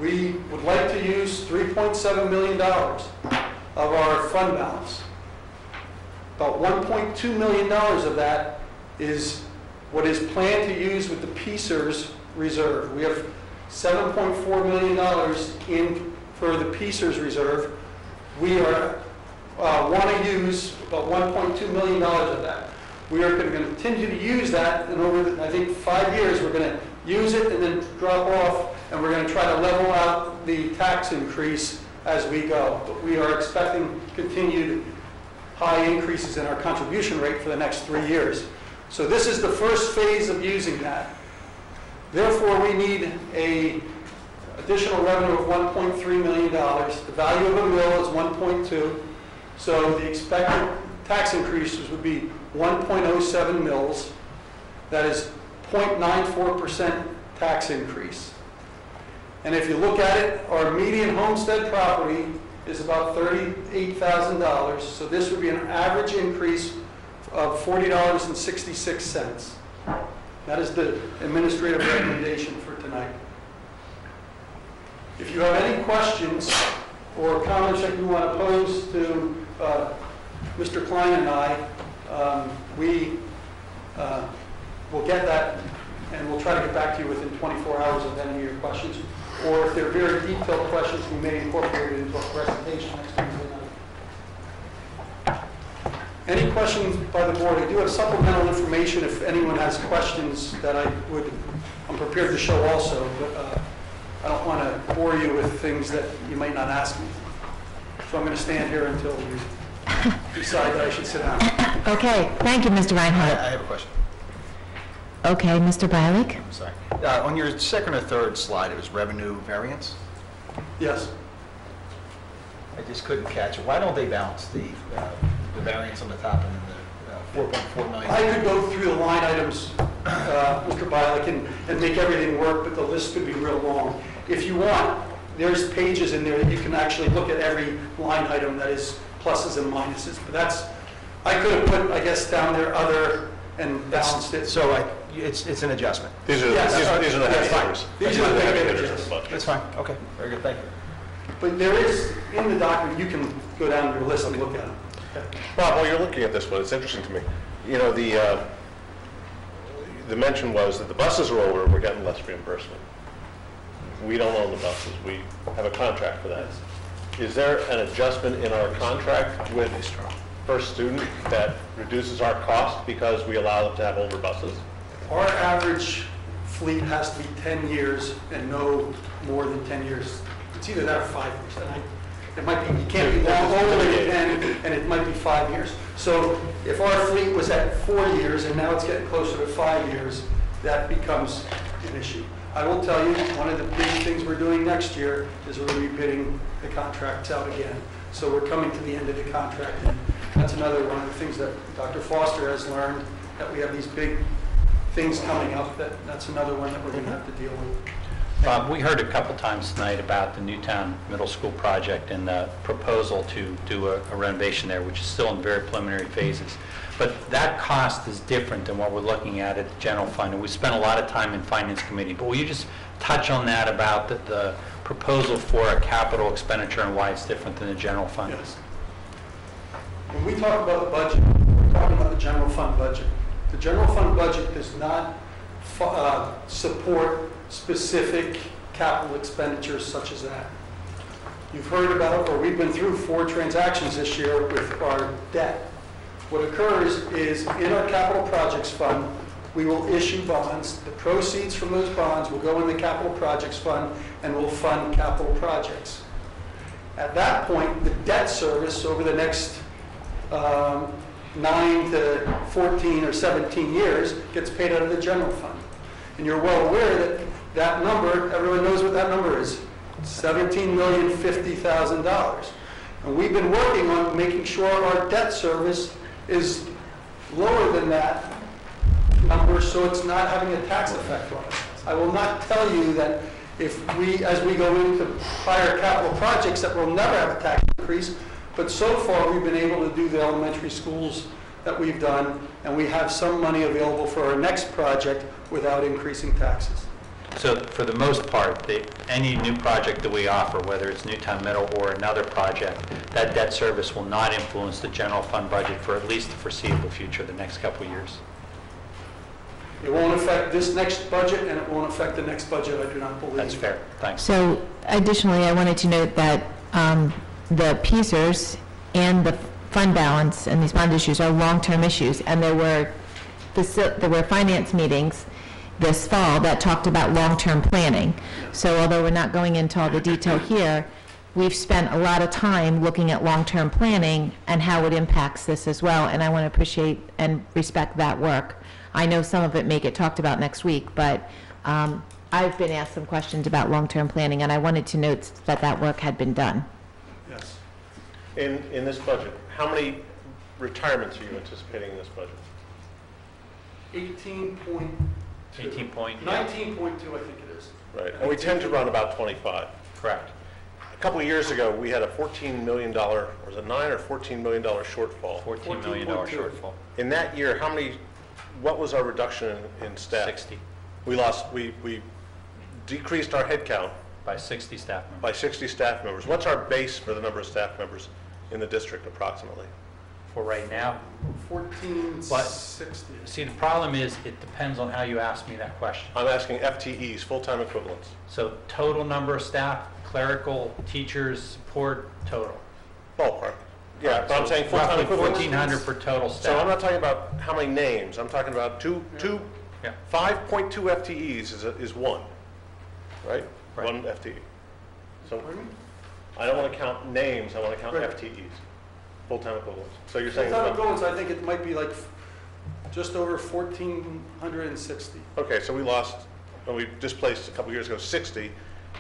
We would like to use $3.7 million of our fund balance. About $1.2 million of that is what is planned to use with the PSERS reserve. We have $7.4 million in for the PSERS reserve. We want to use about $1.2 million of that. We are going to continue to use that, and over, I think, 5 years, we're going to use it and then drop off, and we're going to try to level out the tax increase as we go. But we are expecting continued high increases in our contribution rate for the next 3 years. So this is the first phase of using that. Therefore, we need an additional revenue of $1.3 million. The value of a mill is 1.2. So the expected tax increases would be 1.07 mils. That is 0.94% tax increase. And if you look at it, our median homestead property is about $38,000. So this would be an average increase of $40.66. That is the administrative recommendation for tonight. If you have any questions or comments that you want to pose to Mr. Klein and I, we will get that, and we'll try to get back to you within 24 hours of any of your questions. Or if they're very detailed questions, we may incorporate it into a presentation next Tuesday night. Any questions by the board? I do have supplemental information if anyone has questions that I'm prepared to show also, but I don't want to bore you with things that you might not ask me. So I'm going to stand here until you decide that I should sit down. Okay, thank you, Mr. I Reinhardt. have a question. Okay, Mr. Bialik? I'm sorry. On your second or third slide, it was revenue variance. Yes. I just couldn't catch it. Why don't they balance the variance on the top and then the 4.4 million? I could go through the line items, Mr. Bialik, and make everything work, but the list could be real long. If you want, there's pages in there that you can actually look at every line item that is pluses and minuses. But that's, I could have put, I guess, down there other and balanced it. So it's an adjustment. These are Yes. these are the Yes. heavy hitters. These are the heavy big hitters hitters. of the budget. That's fine. Okay, very good, thank you. But there is, in the document, you can go down your list and look at them. Bob, while you're looking at this one, it's interesting to me. You know, the mention was that the buses are older and we're getting less reimbursement. We don't own the buses. We have a contract for that. Is there an adjustment in our contract with First Student that reduces our cost because we allow them to have older buses? Our average fleet has to be 10 years and no more than 10 years. It's either that or 5 years. And it might be, you can't be long older than 10, and it might be 5 years. So if our fleet was at 4 years and now it's getting closer to 5 years, that becomes an issue. I will tell you, one of the big things we're doing next year is we're rebidding the contracts out again. So we're coming to the end of the contract. And that's another one of the things that Dr. Foster has learned, that we have these big things coming up, that's another one that we're going to have to deal with. Bob, we heard a couple times tonight about the Newtown Middle School project and the proposal to do a renovation there, which is still in very preliminary phases. But that cost is different than what we're looking at the general fund. And we spent a lot of time in Finance Committee. But will you just touch on that about the proposal for a capital expenditure and why it's different than the general fund? Yes. When we talk about the budget, we're talking about the general fund budget. The general fund budget does not support specific capital expenditures such as that. You've heard about, or we've been through 4 transactions this year with our debt. What occurs is in our capital projects fund, we will issue bonds. The proceeds from those bonds will go in the capital projects fund and will fund capital projects. At that point, the debt service over the next 9 to 14 or 17 years gets paid out of the general fund. And you're well aware that that number, everyone knows what that number is, $17,050,000. And we've been working on making sure our debt service is lower than that number so it's not having a tax effect on us. I will not tell you that if we, as we go into higher capital projects, that we'll never have a tax increase, but so far we've been able to do the elementary schools that we've done, and we have some money available for our next project without increasing taxes. So for the most part, any new project that we offer, whether it's Newtown Middle or another project, that debt service will not influence the general fund budget for at least the foreseeable future, the next couple of years. It won't affect this next budget, and it won't affect the next budget, I do not believe. That's fair. Thanks. So additionally, I wanted to note that the PSERS and the fund balance and these bond issues are long-term issues, and there were finance meetings this fall that talked about long-term planning. So although we're not going into all the detail here, we've spent a lot of time looking at long-term planning and how it impacts this as well, and I want to appreciate and respect that work. I know some of it may get talked about next week, but I've been asked some questions about long-term planning, and I wanted to note that that work had been done. Yes. In this budget, how many retirements are you anticipating in this budget? 19.2, I think it is. Right, and we tend to run about 25. Correct. A couple of years ago, we had a $14 million, or was it $9 or $14 million shortfall? $14 million shortfall. In that year, what was our reduction in staff? 60. We decreased our head count By 60 staff members. by 60 staff members. What's our base for the number of staff members in the district approximately? For right now. 1460. See, the problem is, it depends on how you ask me that question. I'm asking FTEs, full-time equivalents. So total number of staff, clerical, teachers, support, total. Ballpark. Yeah, but I'm saying full-time Roughly equivalents. 1,400 per total staff. So I'm not talking about how many names. I'm talking about 5.2 FTEs is one, right? Right. One FTE. So I don't want to count names, I want to count Right. FTEs, full-time equivalents. So you're saying, Full-time equivalents, I think it might be like just over 1,460. okay, so we lost, well, we displaced a couple years ago 60,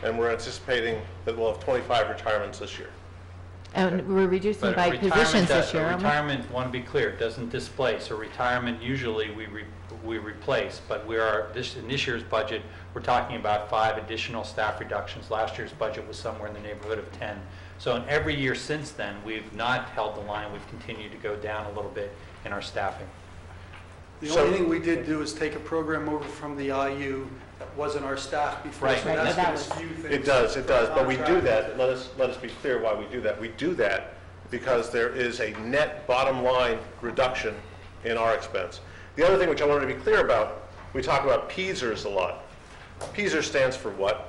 and we're anticipating that we'll have 25 retirements this year. And we're reducing But by retirement positions does- this year, aren't we? Retirement, want to be clear, doesn't displace. A retirement, usually we replace, but in this year's budget, we're talking about 5 additional staff reductions. Last year's budget was somewhere in the neighborhood of 10. So in every year since then, we've not held the line. We've continued to go down a little bit in our staffing. The only thing we did do is take a program over from the IU that wasn't our staff before. Right. So Right, that's that gonna was- skew things. It does, but we do Contract. that, let us be clear why we do that. We do that because there is a net bottom line reduction in our expense. The other thing which I wanted to be clear about, we talk about PSERS a lot. PSERS stands for what?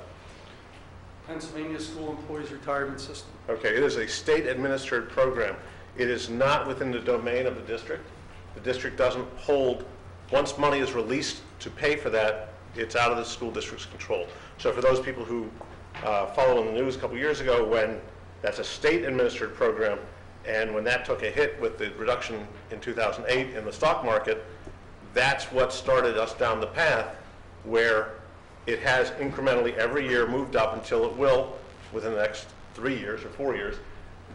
Pennsylvania School Employees Retirement System. Okay, it is a state-administered program. It is not within the domain of the district. The district doesn't hold, once money is released to pay for that, it's out of the school district's control. So for those people who followed in the news a couple years ago, when that's a state-administered program, and when that took a hit with the reduction in 2008 in the stock market, that's what started us down the path where it has incrementally every year moved up until it will, within the next 3 years or 4 years,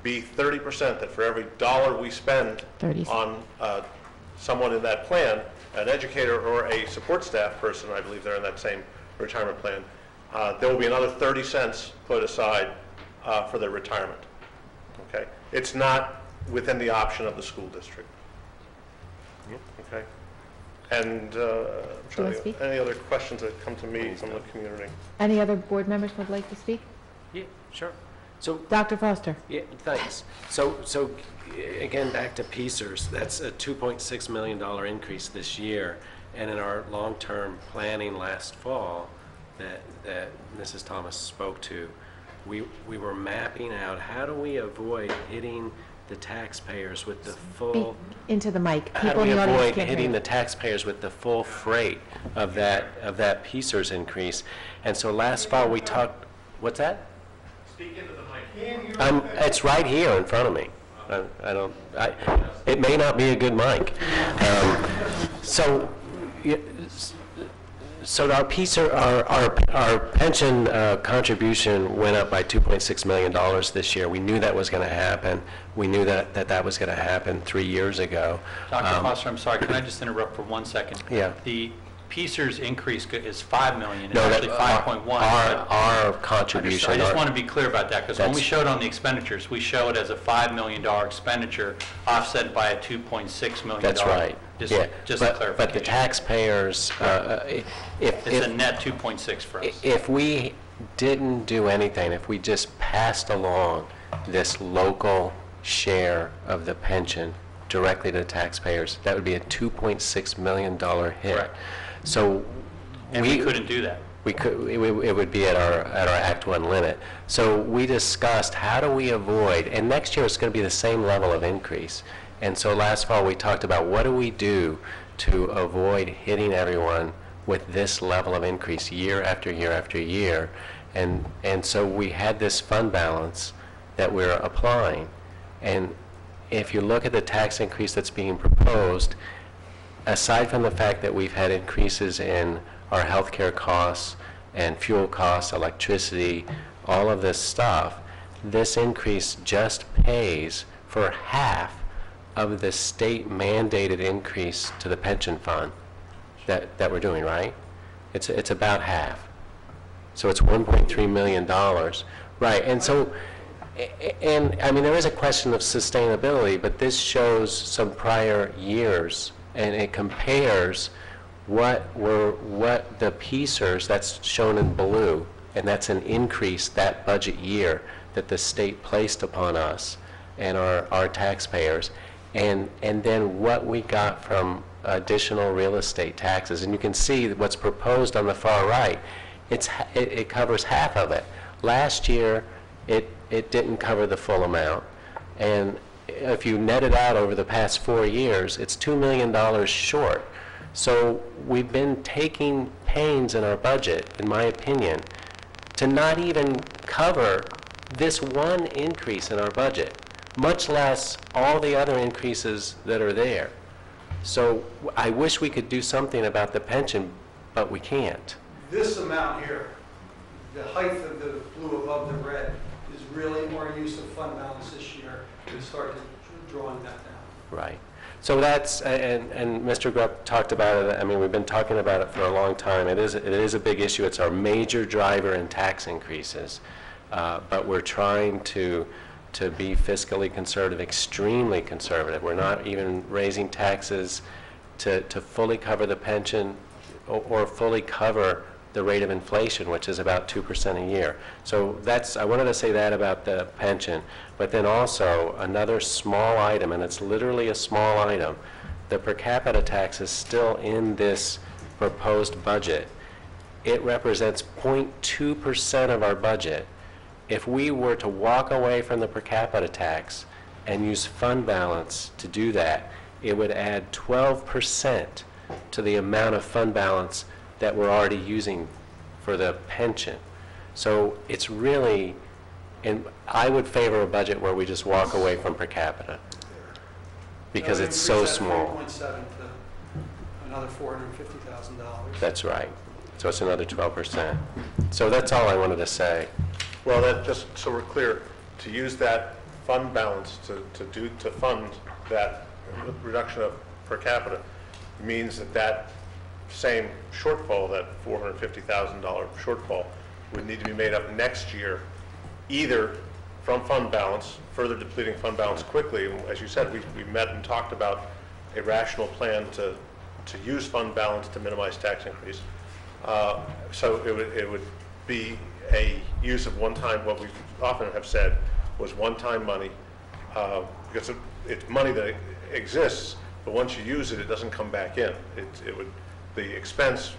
be 30%, that for every dollar we spend 30. on someone in that plan, an educator or a support staff person, I believe they're in that same retirement plan, there will be another 30 cents put aside for their retirement. Okay? It's not within the option of the school district. Okay? And I'm trying to think, any other questions that come to me from the community? Any other board members would like to speak? Yeah, sure. So, Dr. Foster? yeah, thanks. So again, back to PSERS, that's a $2.6 million increase this year. And in our long-term planning last fall that Mrs. Thomas spoke to, we were mapping out how do we avoid hitting the taxpayers with the full... Speak into the mic. How do People we in the audience avoid can't hear hitting you. the taxpayers with the full freight of that PSERS increase? And so last fall, we talked... What's that? Speak into the mic. It's right here in front of me. It may not be a good mic. So our our pension contribution went up by $2.6 million this year. We knew that was going to happen. We knew that was going to happen 3 years ago. Dr. Foster, I'm sorry, can I just interrupt for 1 second? Yeah. The PSERS increase is $5 million, it's No, actually 5.1. Our contribution. I just want to be clear about that, because when we showed on the expenditures, we show it as a $5 million expenditure offset by a $2.6 million. That's right. Just Yeah. a clarification. But the taxpayers, It's a net 2.6 for us. if we didn't do anything, if we just passed along this local share of the pension directly to the taxpayers, that would be a $2.6 million hit. Correct. So And we couldn't do that. it would be at our Act 1 limit. So we discussed how do we avoid, and next year it's going to be the same level of increase. And so last fall we talked about what do we do to avoid hitting everyone with this level of increase year after year after year. And so we had this fund balance that we're applying. And if you look at the tax increase that's being proposed, aside from the fact that we've had increases in our healthcare costs and fuel costs, electricity, all of this stuff, this increase just pays for half of the state mandated increase to the pension fund that we're doing, right? It's about half. So it's $1.3 million. Right, and so, and I mean, there is a question of sustainability, but this shows some prior years, and it compares what the PSERS, that's shown in blue, and that's an increase that budget year that the state placed upon us and our taxpayers, and then what we got from additional real estate taxes. And you can see what's proposed on the far right. It covers half of it. Last year, it didn't cover the full amount. And if you net it out over the past 4 years, it's $2 million short. So we've been taking pains in our budget, in my opinion, to not even cover this one increase in our budget, much less all the other increases that are there. So I wish we could do something about the pension, but we can't. This amount here, the height of the blue above the red, is really more use of fund balance this year to start drawing that down. Right. So that's, and Mr. Grupp talked about it, I mean, we've been talking about it for a long time. It is a big issue. It's our major driver in tax increases. But we're trying to be fiscally conservative, extremely conservative. We're not even raising taxes to fully cover the pension or fully cover the rate of inflation, which is about 2% a year. So I wanted to say that about the pension. But then also another small item, and it's literally a small item, the per capita tax is still in this proposed budget. It represents 0.2% of our budget. If we were to walk away from the per capita tax and use fund balance to do that, it would add 12% to the amount of fund balance that we're already using for the pension. So it's really, and I would favor a budget where we just walk away from per capita because it's so small. 3.7 to another $450,000. That's right. So it's another 12%. So that's all I wanted to say. Well, that, just so we're clear, to use that fund balance to fund that reduction of per capita means that same shortfall, that $450,000 shortfall, would need to be made up next year, either from fund balance, further depleting fund balance quickly. As you said, we met and talked about a rational plan to use fund balance to minimize tax increase. So it would be a use of one-time, what we often have said was one-time money, because it's money that exists, but once you use it, it doesn't come back in. The expense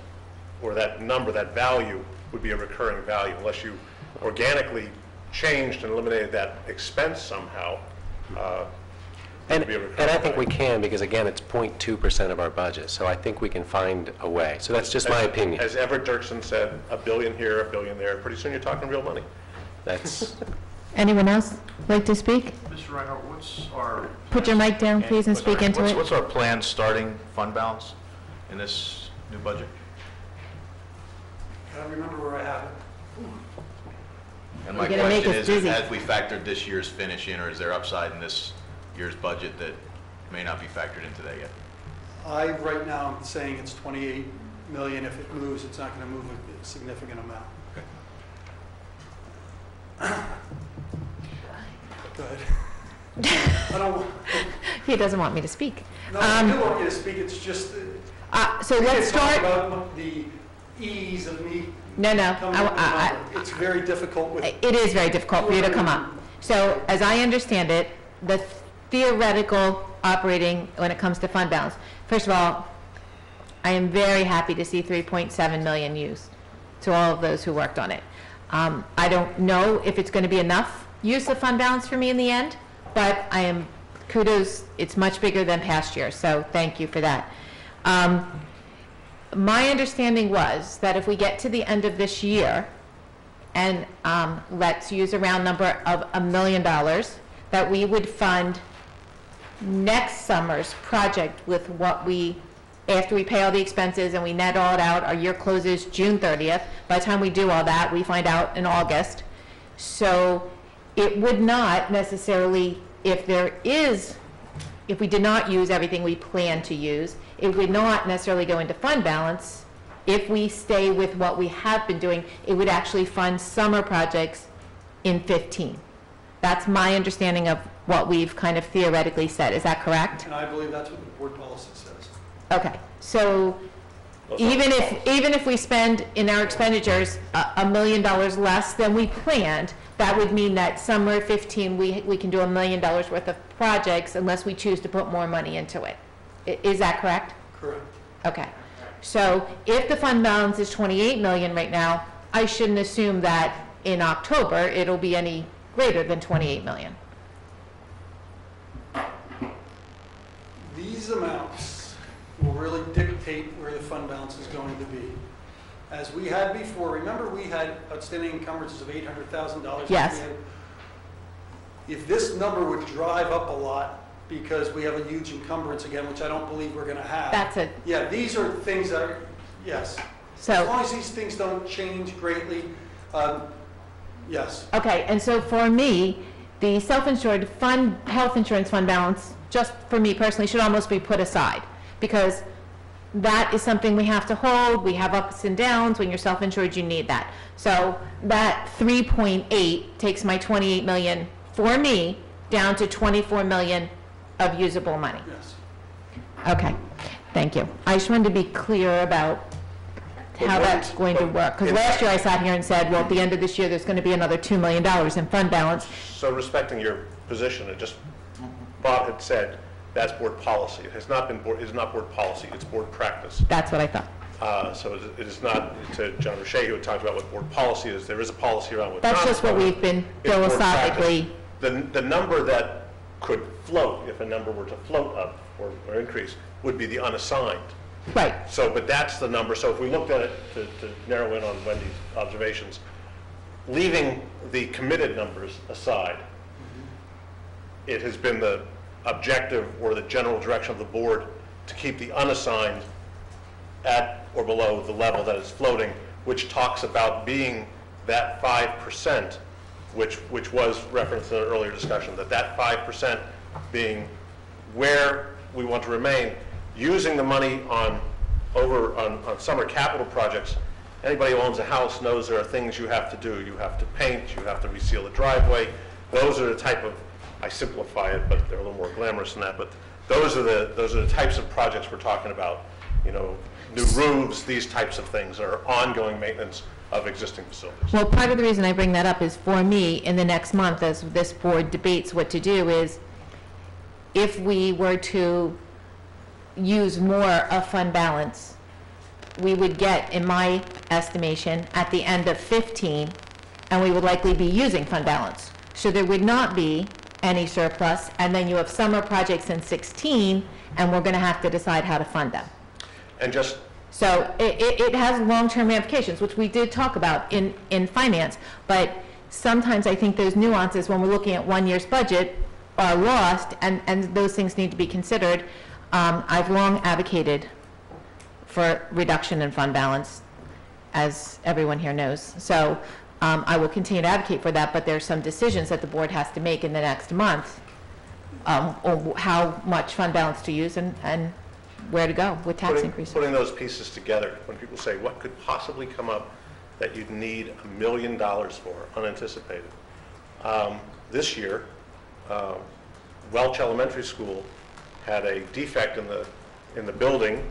or that number, that value, would be a recurring value unless you organically changed and eliminated that expense somehow. And I think we can, because again, it's 0.2% of our budget, so I think we can find a way. So that's just my opinion. As Everett Dirksen said, $1 billion here, $1 billion there. Pretty soon you're talking real money. That's. Anyone else like to speak? Mr. Reinhardt, what's our... Put your mic down, please, and speak into it. What's our planned starting fund balance in this new budget? I don't remember where I have it. And my You're gonna make question us is, busy. have we factored this year's finish in, or is there upside in this year's budget that may not be factored into that yet? Right now, I'm saying it's 28 million. If it moves, it's not going to move a significant amount. Okay. Go ahead. I don't. He doesn't want me to speak. No, I do want you to speak. It's just. So let's start. About the ease of me. No. coming up with a number. It's very difficult with. It is very difficult for you to come up. So as I understand it, the theoretical operating when it comes to fund balance, first of all, I am very happy to see 3.7 million used to all of those who worked on it. I don't know if it's going to be enough use of fund balance for me in the end, but I am kudos. It's much bigger than past years, so thank you for that. My understanding was that if we get to the end of this year, and let's use a round number of $1 million, that we would fund next summer's project with what we, after we pay all the expenses and we net all it out, our year closes June 30th. By the time we do all that, we find out in August. So it would not necessarily, if we did not use everything we plan to use, it would not necessarily go into fund balance. If we stay with what we have been doing, it would actually fund summer projects in 15. That's my understanding of what we've kind of theoretically said. Is that correct? And I believe that's what the board policy says. Okay, so even if we spend in our expenditures $1 million less than we planned, that would mean that summer 15 we can do $1 million worth of projects unless we choose to put more money into it. Is that correct? Correct. Okay. So if the fund balance is 28 million right now, I shouldn't assume that in October it'll be any greater than 28 million. These amounts will really dictate where the fund balance is going to be. As we had before, remember we had outstanding encumbrances of $800,000. Yes. We had If this number would drive up a lot because we have a huge encumbrance again, which I don't believe we're going to have. That's it. Yeah, these are things that are, yes. So- As long as these things don't change greatly, yes. Okay, and so for me, the self-insured fund, health insurance fund balance, just for me personally, should almost be put aside, because that is something we have to hold. We have ups and downs. When you're self-insured, you need that. So that 3.8 takes my 28 million for me down to 24 million of usable money. Yes. Okay, thank you. I just wanted to be clear about how that's going to work. Because last year I sat here and said, well, at the end of this year, there's going to be another $2 million in fund balance. So respecting your position, it just, Bob had said, that's board policy. It has not been board, it is not board policy, it's board practice. That's what I thought. So it is not, to John Rashay, who had talked about what board policy is, there is a policy around what That's just what we've been philosophically. The number that could float, if a number were to float up or increase, would be the unassigned. Right. So, but that's the number. So if we looked at it, to narrow in on Wendy's observations, leaving the committed numbers aside, it has been the objective or the general direction of the board to keep the unassigned at or below the level that is floating, which talks about being that 5%, which was referenced in an earlier discussion, that 5% being where we want to remain, using the money on summer capital projects. Anybody who owns a house knows there are things you have to do. You have to paint, you have to reseal the driveway. Those are the type of, I simplify it, but they're a little more glamorous than that, but those are the types of projects we're talking about. You know, new roofs, these types of things are ongoing maintenance of existing facilities. Well, part of the reason I bring that up is for me, in the next month, as this board debates what to do, is if we were to use more of fund balance, we would get, in my estimation, at the end of 15, and we would likely be using fund balance. So there would not be any surplus, and then you have summer projects in 16, and we're going to have to decide how to fund them. And just So it has long-term ramifications, which we did talk about in finance, but sometimes I think those nuances, when we're looking at one year's budget, are lost, and those things need to be considered. I've long advocated for reduction in fund balance, as everyone here knows. So I will continue to advocate for that, but there are some decisions that the board has to make in the next month on how much fund balance to use and where to go with tax increases. Putting those pieces together, when people say, what could possibly come up that you'd need $1 million for, unanticipated? This year, Welch Elementary School had a defect in the building,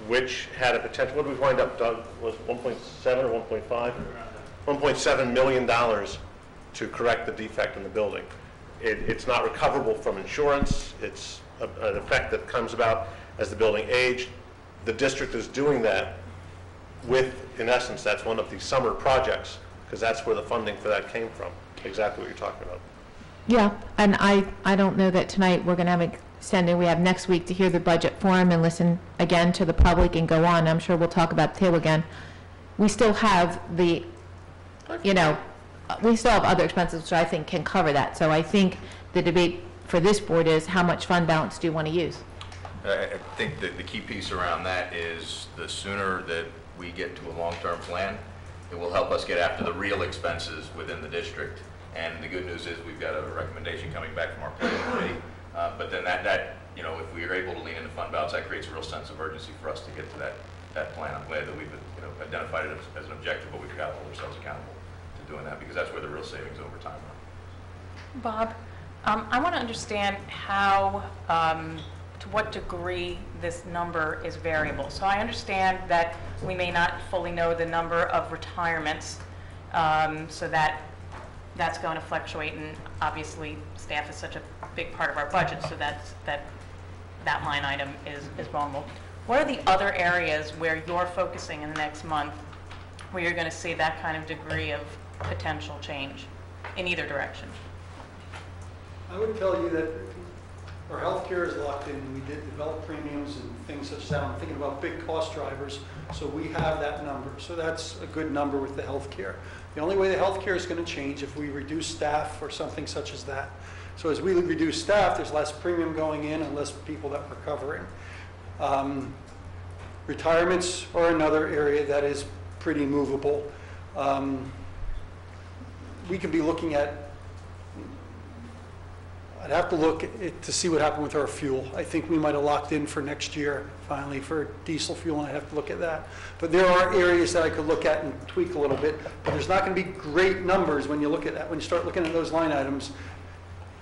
which had a potential, what did we wind up, Doug, was 1.7 or 1.5? $1.7 million to correct the defect in the building. It's not recoverable from insurance. It's an effect that comes about as the building aged. The district is doing that with, in essence, that's one of the summer projects, because that's where the funding for that came from, exactly what you're talking about. Yeah, and I don't know that tonight we're going to have extended. We have next week to hear the budget forum and listen again to the public and go on. I'm sure we'll talk about the table again. We still have the, we still have other expenses which I think can cover that. So I think the debate for this board is how much fund balance do you want to use? I think that the key piece around that is the sooner that we get to a long-term plan, it will help us get after the real expenses within the district. And the good news is we've got a recommendation coming back from our planning committee. But then that, if we are able to lean into fund balance, that creates a real sense of urgency for us to get to that plan. I'm glad that we've identified it as an objective, but we've got to hold ourselves accountable to doing that, because that's where the real savings over time are. Bob, I want to understand how, to what degree this number is variable. So I understand that we may not fully know the number of retirements, so that's going to fluctuate, and obviously staff is such a big part of our budget, so that line item is vulnerable. What are the other areas where you're focusing in the next month where you're going to see that kind of degree of potential change in either direction? I would tell you that Our healthcare is locked in. We did develop premiums and things such as that. I'm thinking about big cost drivers, so we have that number. So that's a good number with the healthcare. The only way the healthcare is going to change if we reduce staff or something such as that. So as we reduce staff, there's less premium going in and less people that we're covering. Retirements are another area that is pretty movable. We could be looking at, I'd have to look to see what happened with our fuel. I think we might have locked in for next year, finally, for diesel fuel, and I'd have to look at that. But there are areas that I could look at and tweak a little bit, but there's not going to be great numbers when you look at that. When you start looking at those line items,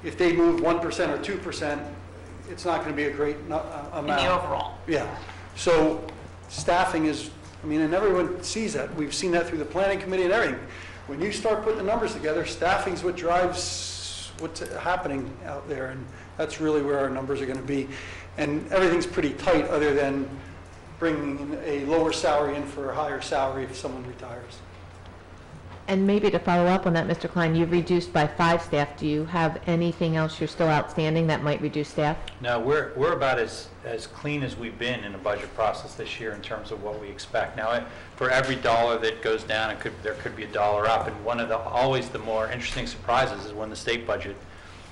if they move 1% or 2%, it's not going to be a great amount. In the overall. Yeah. So staffing is, I mean, and everyone sees that. We've seen that through the planning committee and everything. When you start putting the numbers together, staffing's what drives what's happening out there, and that's really where our numbers are going to be. And everything's pretty tight other than bringing in a lower salary in for a higher salary if someone retires. And maybe to follow up on that, Mr. Klein, you've reduced by 5 staff. Do you have anything else you're still outstanding that might reduce staff? No, we're about as clean as we've been in the budget process this year in terms of what we expect. Now, for every dollar that goes down, there could be a dollar up. And one of the always the more interesting surprises is when the state budget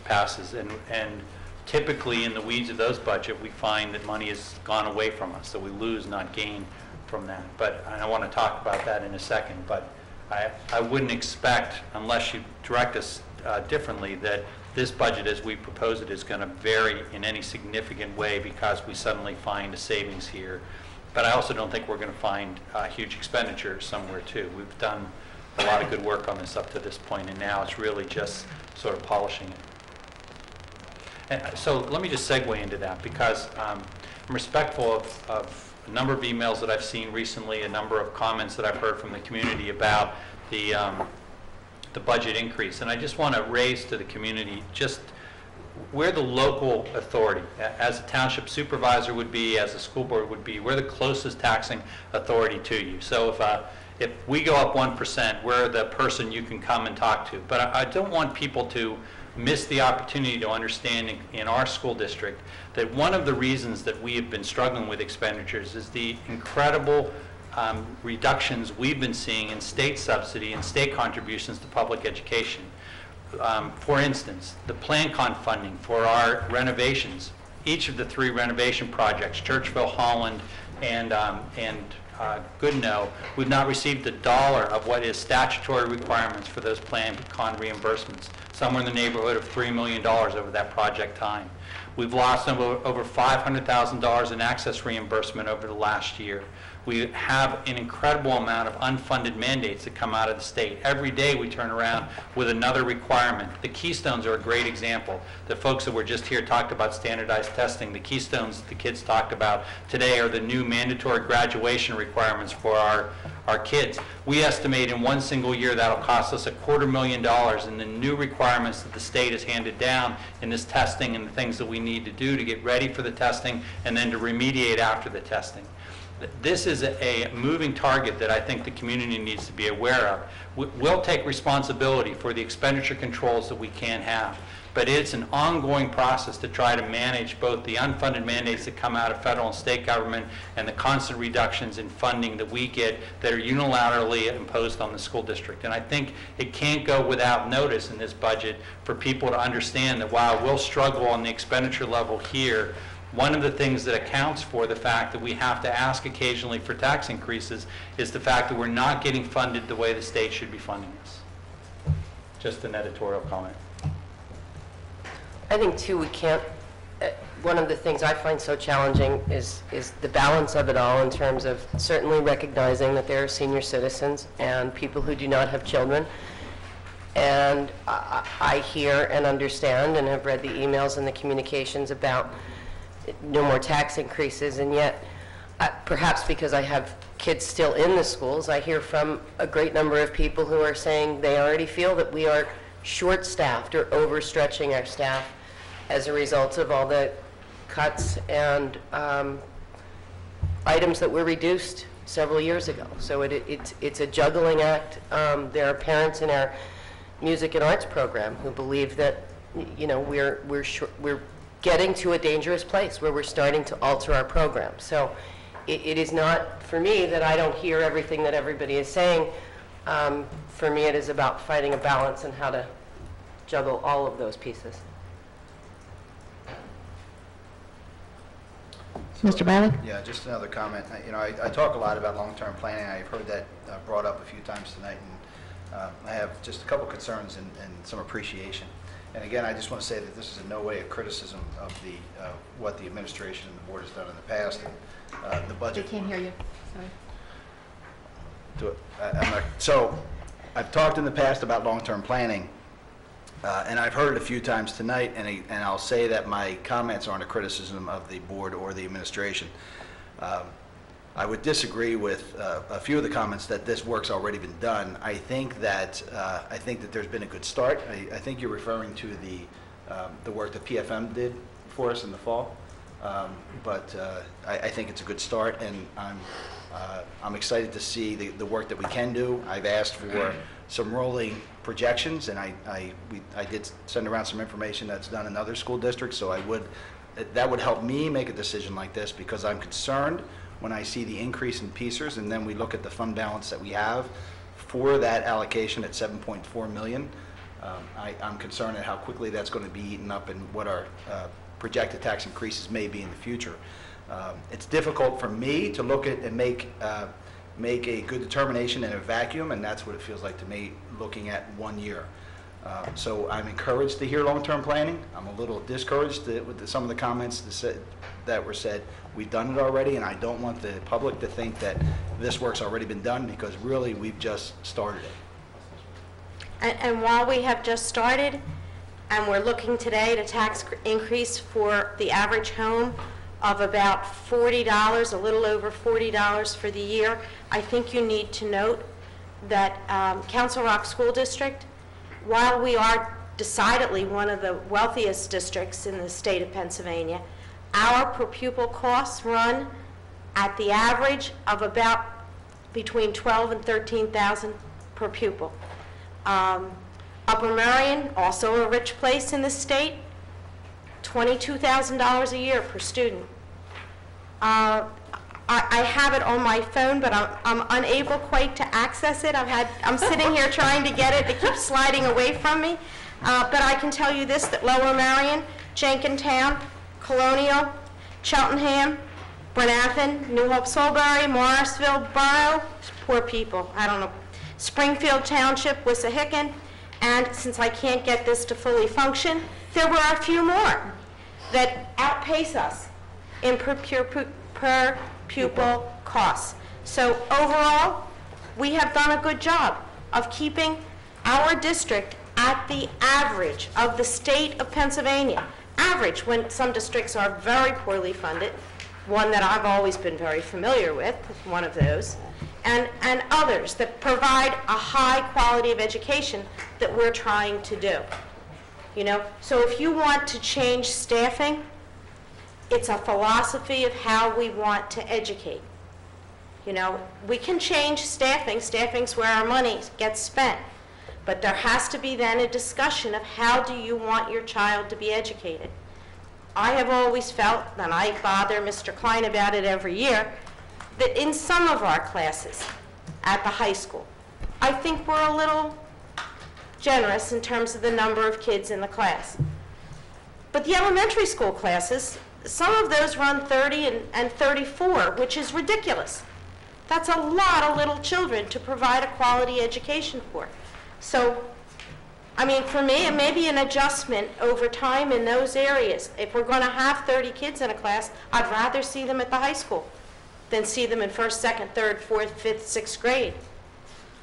passes. And typically in the weeds of those budget, we find that money has gone away from us, so we lose, not gain from that. But I want to talk about that in a second. But I wouldn't expect, unless you direct us differently, that this budget as we propose it is going to vary in any significant way because we suddenly find a savings here. But I also don't think we're going to find huge expenditure somewhere too. We've done a lot of good work on this up to this point, and now it's really just sort of polishing it. And so let me just segue into that because I'm respectful of a number of emails that I've seen recently, a number of comments that I've heard from the community about the budget increase. And I just want to raise to the community just we're the local authority. As a township supervisor would be, as a school board would be, we're the closest taxing authority to you. So if we go up 1%, we're the person you can come and talk to. But I don't want people to miss the opportunity to understand in our school district that one of the reasons that we have been struggling with expenditures is the incredible reductions we've been seeing in state subsidy and state contributions to public education. For instance, the PlanCon funding for our renovations, each of the 3 renovation projects, Churchville, Holland, and Goodnow, we've not received $1 of what is statutory requirements for those PlanCon reimbursements, somewhere in the neighborhood of $3 million over that project time. We've lost over $500,000 in access reimbursement over the last year. We have an incredible amount of unfunded mandates that come out of the state. Every day we turn around with another requirement. The Keystones are a great example. The folks that were just here talked about standardized testing. The Keystones the kids talked about today are the new mandatory graduation requirements for our kids. We estimate in one single year that'll cost us $250,000 in the new requirements that the state has handed down in this testing and the things that we need to do to get ready for the testing and then to remediate after the testing. This is a moving target that I think the community needs to be aware of. We'll take responsibility for the expenditure controls that we can have, but it's an ongoing process to try to manage both the unfunded mandates that come out of federal and state government and the constant reductions in funding that we get that are unilaterally imposed on the school district. And I think it can't go without notice in this budget for people to understand that while we'll struggle on the expenditure level here, one of the things that accounts for the fact that we have to ask occasionally for tax increases is the fact that we're not getting funded the way the state should be funding us. Just an editorial comment. I think, too, we can't, one of the things I find so challenging is the balance of it all in terms of certainly recognizing that there are senior citizens and people who do not have children. And I hear and understand and have read the emails and the communications about no more tax increases, and yet, perhaps because I have kids still in the schools, I hear from a great number of people who are saying they already feel that we are short-staffed or overstretching our staff as a result of all the cuts and items that were reduced several years ago. So it's a juggling act. There are parents in our music and arts program who believe that, you know, we're getting to a dangerous place where we're starting to alter our program. So it is not, for me, that I don't hear everything that everybody is saying. For me, it is about finding a balance and how to juggle all of those pieces. Mr. Bradley? Yeah, just another comment. I talk a lot about long-term planning. I've heard that brought up a few times tonight, and I have just a couple concerns and some appreciation. And again, I just want to say that this is in no way a criticism of what the administration and the board has done in the past. And, the budget. They can't hear you. Sorry. So, I've talked in the past about long-term planning, and I've heard it a few times tonight, and I'll say that my comments aren't a criticism of the board or the administration. I would disagree with a few of the comments that this work's already been done. I think that there's been a good start. I think you're referring to the work that PFM did for us in the fall, but I think it's a good start, and I'm excited to see the work that we can do. I've asked for some rolling projections, and I did send around some information that's done in other school districts, so that would help me make a decision like this, because I'm concerned when I see the increase in PSERs, and then we look at the fund balance that we have for that allocation at $7.4 million. I'm concerned at how quickly that's going to be eaten up and what our projected tax increases may be in the future. It's difficult for me to look at and make a good determination in a vacuum, and that's what it feels like to me looking at 1 year. So I'm encouraged to hear long-term planning. I'm a little discouraged with some of the comments that were said. We've done it already, and I don't want the public to think that this work's already been done, because really we've just started it. And while we have just started, and we're looking today at a tax increase for the average home of about $40, a little over $40 for the year, I think you need to note that Council Rock School District, while we are decidedly one of the wealthiest districts in the state of Pennsylvania, our per pupil costs run at the average of about between $12,000 and $13,000 per pupil. Upper Merion, also a rich place in the state, $22,000 a year per student. I have it on my phone, but I'm unable quite to access it. I'm sitting here trying to get it. It keeps sliding away from me. But I can tell you this, that Lower Merion, Jenkintown, Colonial, Cheltenham, Bernathen, New Hope, Solbury, Morrisville, Borough, poor people, I don't know, Springfield Township, Wissahickon, and since I can't get this to fully function, there were a few more that outpace us in per pupil costs. So overall, we have done a good job of keeping our district at the average of the state of Pennsylvania. Average, when some districts are very poorly funded, one that I've always been very familiar with, one of those, and others that provide a high quality of education that we're trying to do. So if you want to change staffing, it's a philosophy of how we want to educate. We can change staffing. Staffing's where our money gets spent. But there has to be then a discussion of how do you want your child to be educated. I have always felt, and I bother Mr. Klein about it every year, that in some of our classes at the high school, I think we're a little generous in terms of the number of kids in the class. But the elementary school classes, some of those run 30 and 34, which is ridiculous. That's a lot of little children to provide a quality education for. So, for me, it may be an adjustment over time in those areas. If we're going to have 30 kids in a class, I'd rather see them at the high school than see them in 1st, 2nd, 3rd, 4th, 5th, 6th grade.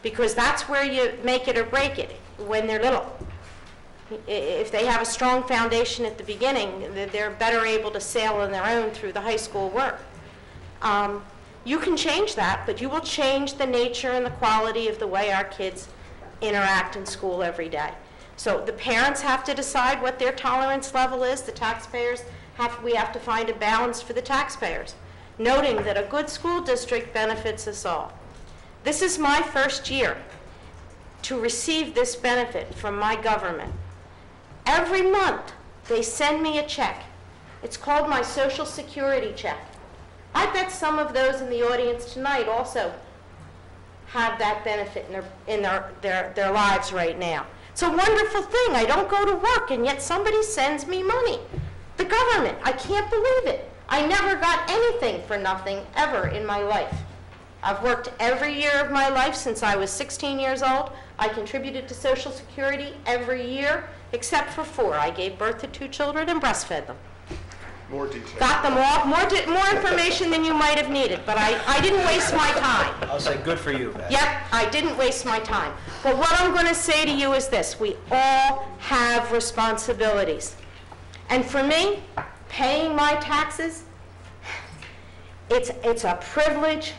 Because that's where you make it or break it when they're little. If they have a strong foundation at the beginning, they're better able to sail on their own through the high school work. You can change that, but you will change the nature and the quality of the way our kids interact in school every day. So the parents have to decide what their tolerance level is. The taxpayers we have to find a balance for the taxpayers, noting that a good school district benefits us all. This is my first year to receive this benefit from my government. Every month they send me a check It's called my Social Security check. I bet some of those in the audience tonight also have that benefit in their lives right now. It's a wonderful thing. I don't go to work, and yet somebody sends me money. The government, I can't believe it. I never got anything for nothing ever in my life. I've worked every year of my life since I was 16 years old. I contributed to Social Security every year, except for 4. I gave birth to 2 children and breastfed them. More detail. Got them all, more information than you might have needed, but I didn't waste my time. I'll say good for you, Beth. Yep, I didn't waste my time. But what I'm going to say to you is this: we all have responsibilities. And for me, paying my taxes, it's a privilege,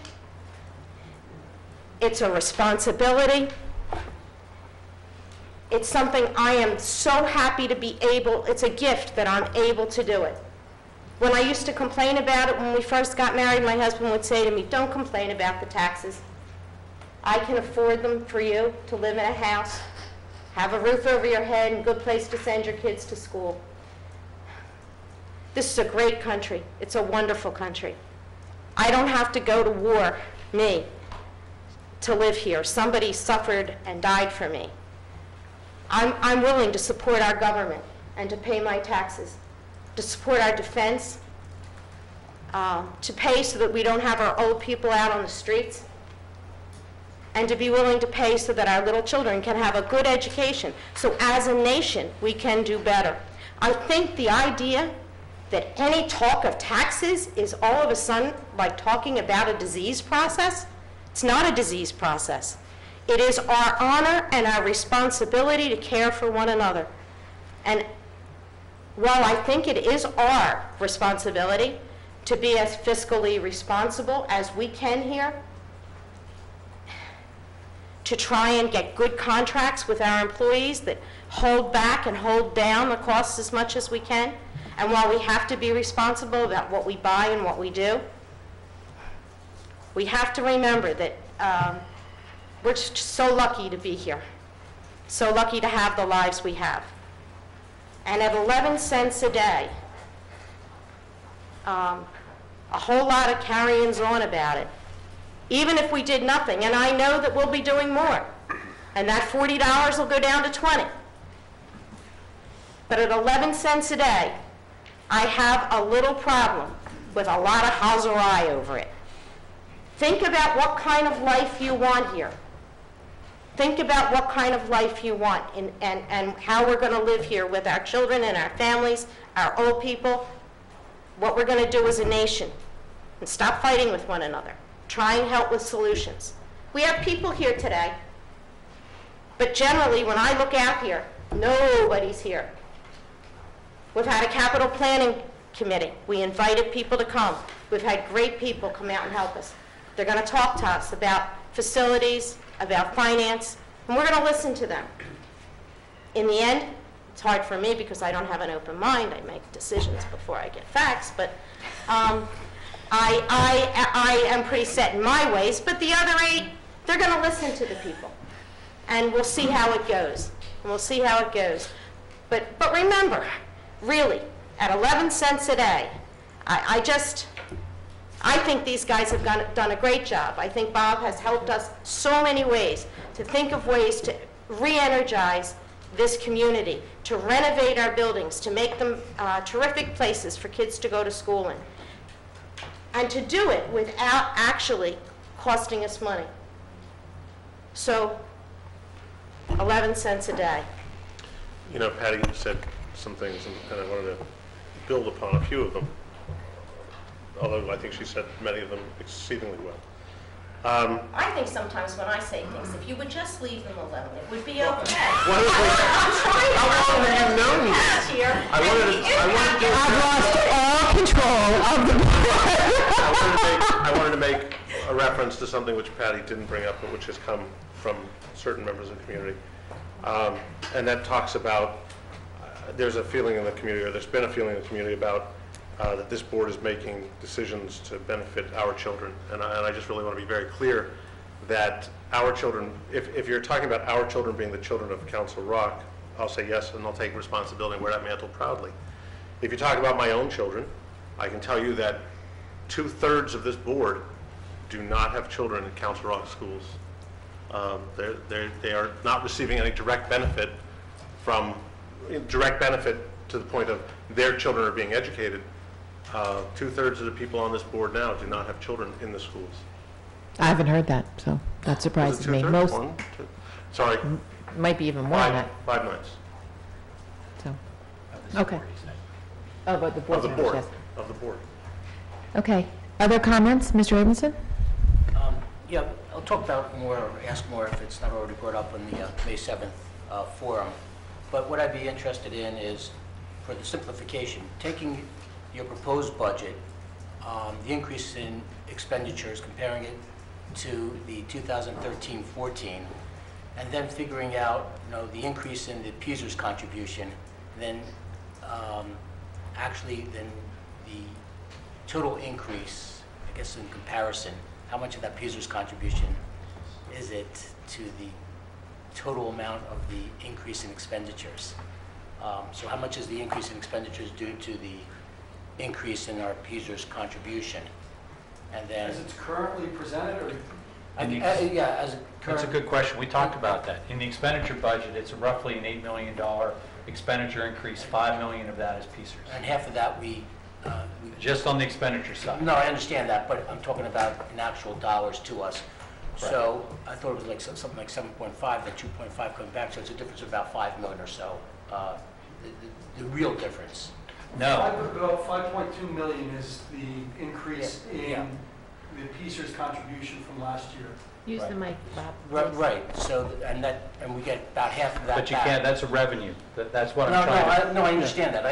it's a responsibility, it's something I am so happy to be able, it's a gift that I'm able to do it. When I used to complain about it when we first got married, my husband would say to me, "Don't complain about the taxes. I can afford them for you to live in a house, have a roof over your head, and a good place to send your kids to school." This is a great country. It's a wonderful country. I don't have to go to war, me, to live here. Somebody suffered and died for me. I'm willing to support our government and to pay my taxes, to support our defense, to pay so that we don't have our old people out on the streets, and to be willing to pay so that our little children can have a good education. So as a nation, we can do better. I think the idea that any talk of taxes is all of a sudden like talking about a disease process, it's not a disease process. It is our honor and our responsibility to care for one another. And while I think it is our responsibility to be as fiscally responsible as we can here, to try and get good contracts with our employees that hold back and hold down the costs as much as we can, and while we have to be responsible about what we buy and what we do, we have to remember that we're just so lucky to be here, so lucky to have the lives we have. And at 11 cents a day, a whole lot of carryings on about it, even if we did nothing, and I know that we'll be doing more, and that $40 will go down to 20. But at 11 cents a day, I have a little problem with a lot of hauserai over it. Think about what kind of life you want here. Think about what kind of life you want and how we're going to live here with our children and our families, our old people, what we're going to do as a nation. And stop fighting with one another. Try and help with solutions. We have people here today, but generally when I look out here, nobody's here. We've had a capital planning committee. We invited people to come. We've had great people come out and help us. They're going to talk to us about facilities, about finance, and we're going to listen to them. In the end, it's hard for me because I don't have an open mind. I make decisions before I get facts, but I am pretty set in my ways, but the other 8, they're going to listen to the people, and we'll see how it goes. And we'll see how it goes. But remember, really, at 11 cents a day, I think these guys have done a great job. I think Bob has helped us so many ways to think of ways to re-energize this community, to renovate our buildings, to make them terrific places for kids to go to school in, and to do it without actually costing us money. So, 11 cents a day. You know, Patty said some things, and I wanted to build upon a few of them, although I think she said many of them exceedingly well. I think sometimes when I say things, if you would just leave them alone, it would be okay. How long have you known me? I've lost all control of the board. I wanted to make a reference to something which Patty didn't bring up, but which has come from certain members of the community. And that talks about, there's a feeling in the community, or there's been a feeling in the community about that this board is making decisions to benefit our children. And I just really want to be very clear that our children, if you're talking about our children being the children of Council Rock, I'll say yes, and I'll take responsibility and wear that mantle proudly. If you talk about my own children, I can tell you that 2/3 of this board do not have children in Council Rock schools. They are not receiving any direct benefit to the point of their children are being educated. 2/3 of the people on this board now do not have children in the schools. I haven't heard that, so that surprises me. Most, One, two, sorry. might be even more than that, 5 nights. so, okay. Oh, but the board Of the members, board, yes. of the board. Okay. Other comments, Mr. Abramson? Yeah, I'll talk about more, or ask more if it's not already brought up in the May 7th forum. But what I'd be interested in is, for the simplification, taking your proposed budget, the increase in expenditures, comparing it to the 2013-14, and then figuring out, the increase in the PSERS contribution, then actually then the total increase, I guess in comparison, how much of that PSERS contribution is it to the total amount of the increase in expenditures? So how much is the increase in expenditures due to the increase in our PSERS contribution? And then, As it's currently presented, or? yeah, as That's a good question. We talked about that. In the expenditure budget, it's roughly an $8 million expenditure increase. $5 million of that is PSERS. And half of that we Just on the expenditure side. No, I understand that, but I'm talking about in actual dollars to us. So I thought it was like something like 7.5, then 2.5 coming back, so it's a difference of about 5 million or so. The real difference. No. About 5.2 million is the increase in the PSERS contribution from last year. Use the mic, Bob. Right, so, and we get about half of that But you back. can't, that's a revenue. That's what No, I'm trying to... no, I understand that,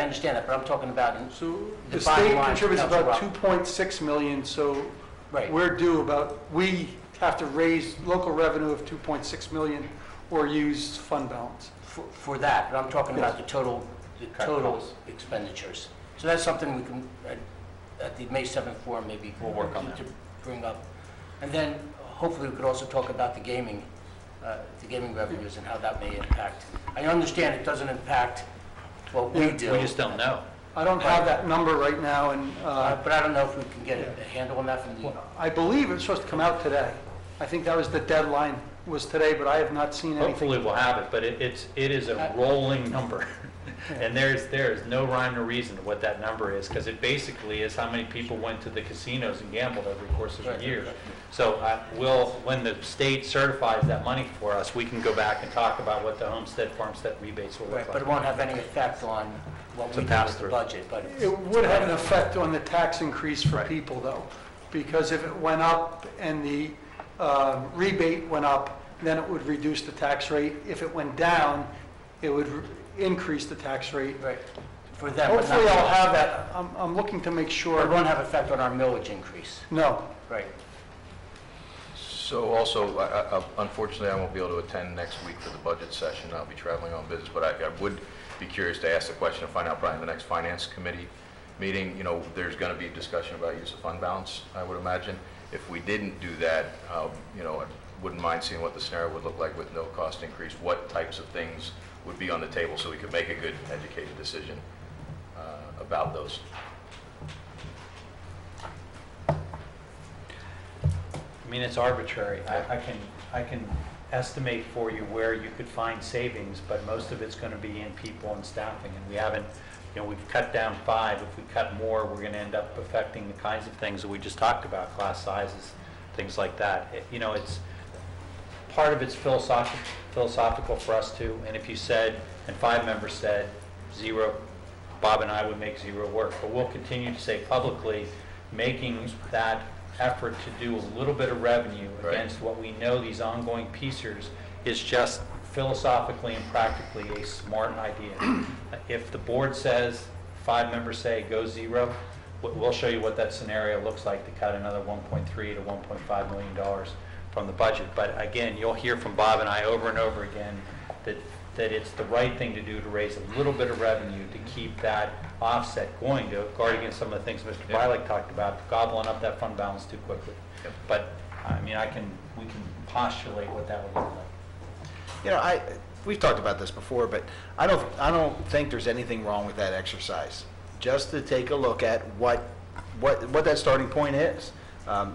but I'm talking about The the bottom state line. contributes Council about Rock. 2.6 million, so Right. we're due about, we have to raise local revenue of 2.6 million or use fund balance. For that, but I'm talking about the total costs. expenditures. So that's something we can, at the May 7th forum, maybe We'll work on that. to bring up. And then hopefully we could also talk about the gaming revenues and how that may impact. I understand it doesn't impact what we do. We just don't know. I don't have that number right now, and But I don't know if we can get a handle on that from the... I believe it's supposed to come out today. I think that was the deadline, was today, but I have not seen anything. Hopefully we'll have it, but it is a rolling number. And there's no rhyme or reason to what that number is, because it basically is how many people went to the casinos and gambled over the course of a year. So when the state certifies that money for us, we can go back and talk about what the homestead, farmstead rebates will look Right, like. but it won't have any effect on what It's we a do with the pass-through. budget, but... It would have an effect on the tax increase for people, though, because if it went up and the rebate went up, then it would reduce the tax rate. If it went down, it would increase the tax rate. Right. For them, but Hopefully not- I'll have that. I'm looking to make But sure. it won't have effect on our millage increase. No. Right. So also, unfortunately, I won't be able to attend next week for the budget session. I'll be traveling on business, but I would be curious to ask the question and find out probably in the next finance committee meeting. There's going to be discussion about use of fund balance, I would imagine. If we didn't do that, I wouldn't mind seeing what the scenario would look like with no cost increase, what types of things would be on the table so we could make a good educated decision about those. I mean, it's arbitrary. I can estimate for you where you could find savings, but most of it's going to be in people and staffing, and we haven't, we've cut down 5. If we cut more, we're going to end up affecting the kinds of things that we just talked about, class sizes, things like that. It's part of it's philosophical for us too, and if you said, and 5 members said 0, Bob and I would make 0 work, but we'll continue to say publicly, making that effort to do a little bit of revenue against what we know these ongoing PSERS is just philosophically and practically a smart idea. If the board says, 5 members say go 0, we'll show you what that scenario looks like to cut another $1.3 to $1.5 million from the budget. But again, you'll hear from Bob and I over and over again that it's the right thing to do to raise a little bit of revenue to keep that offset going, to guard against some of the things Mr. Bialik talked about, gobbling up that fund balance too quickly. But I mean, we can postulate what that would look like. We've talked about this before, but I don't think there's anything wrong with that exercise. just to take a look at what that starting point is.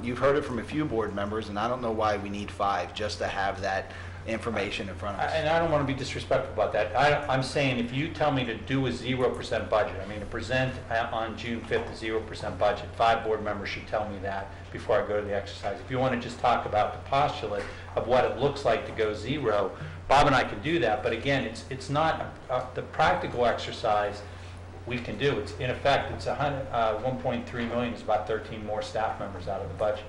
You've heard it from a few board members, and I don't know why we need 5 just to have that information in front of us. And I don't want to be disrespectful about that. I'm saying if you tell me to do a 0% budget, I mean to present on June 5th a 0% budget, 5 board members should tell me that before I go to the exercise. If you want to just talk about the postulate of what it looks like to go 0, Bob and I can do that, but again, it's not the practical exercise we can do. It's in effect, it's 1.3 million is about 13 more staff members out of the budget,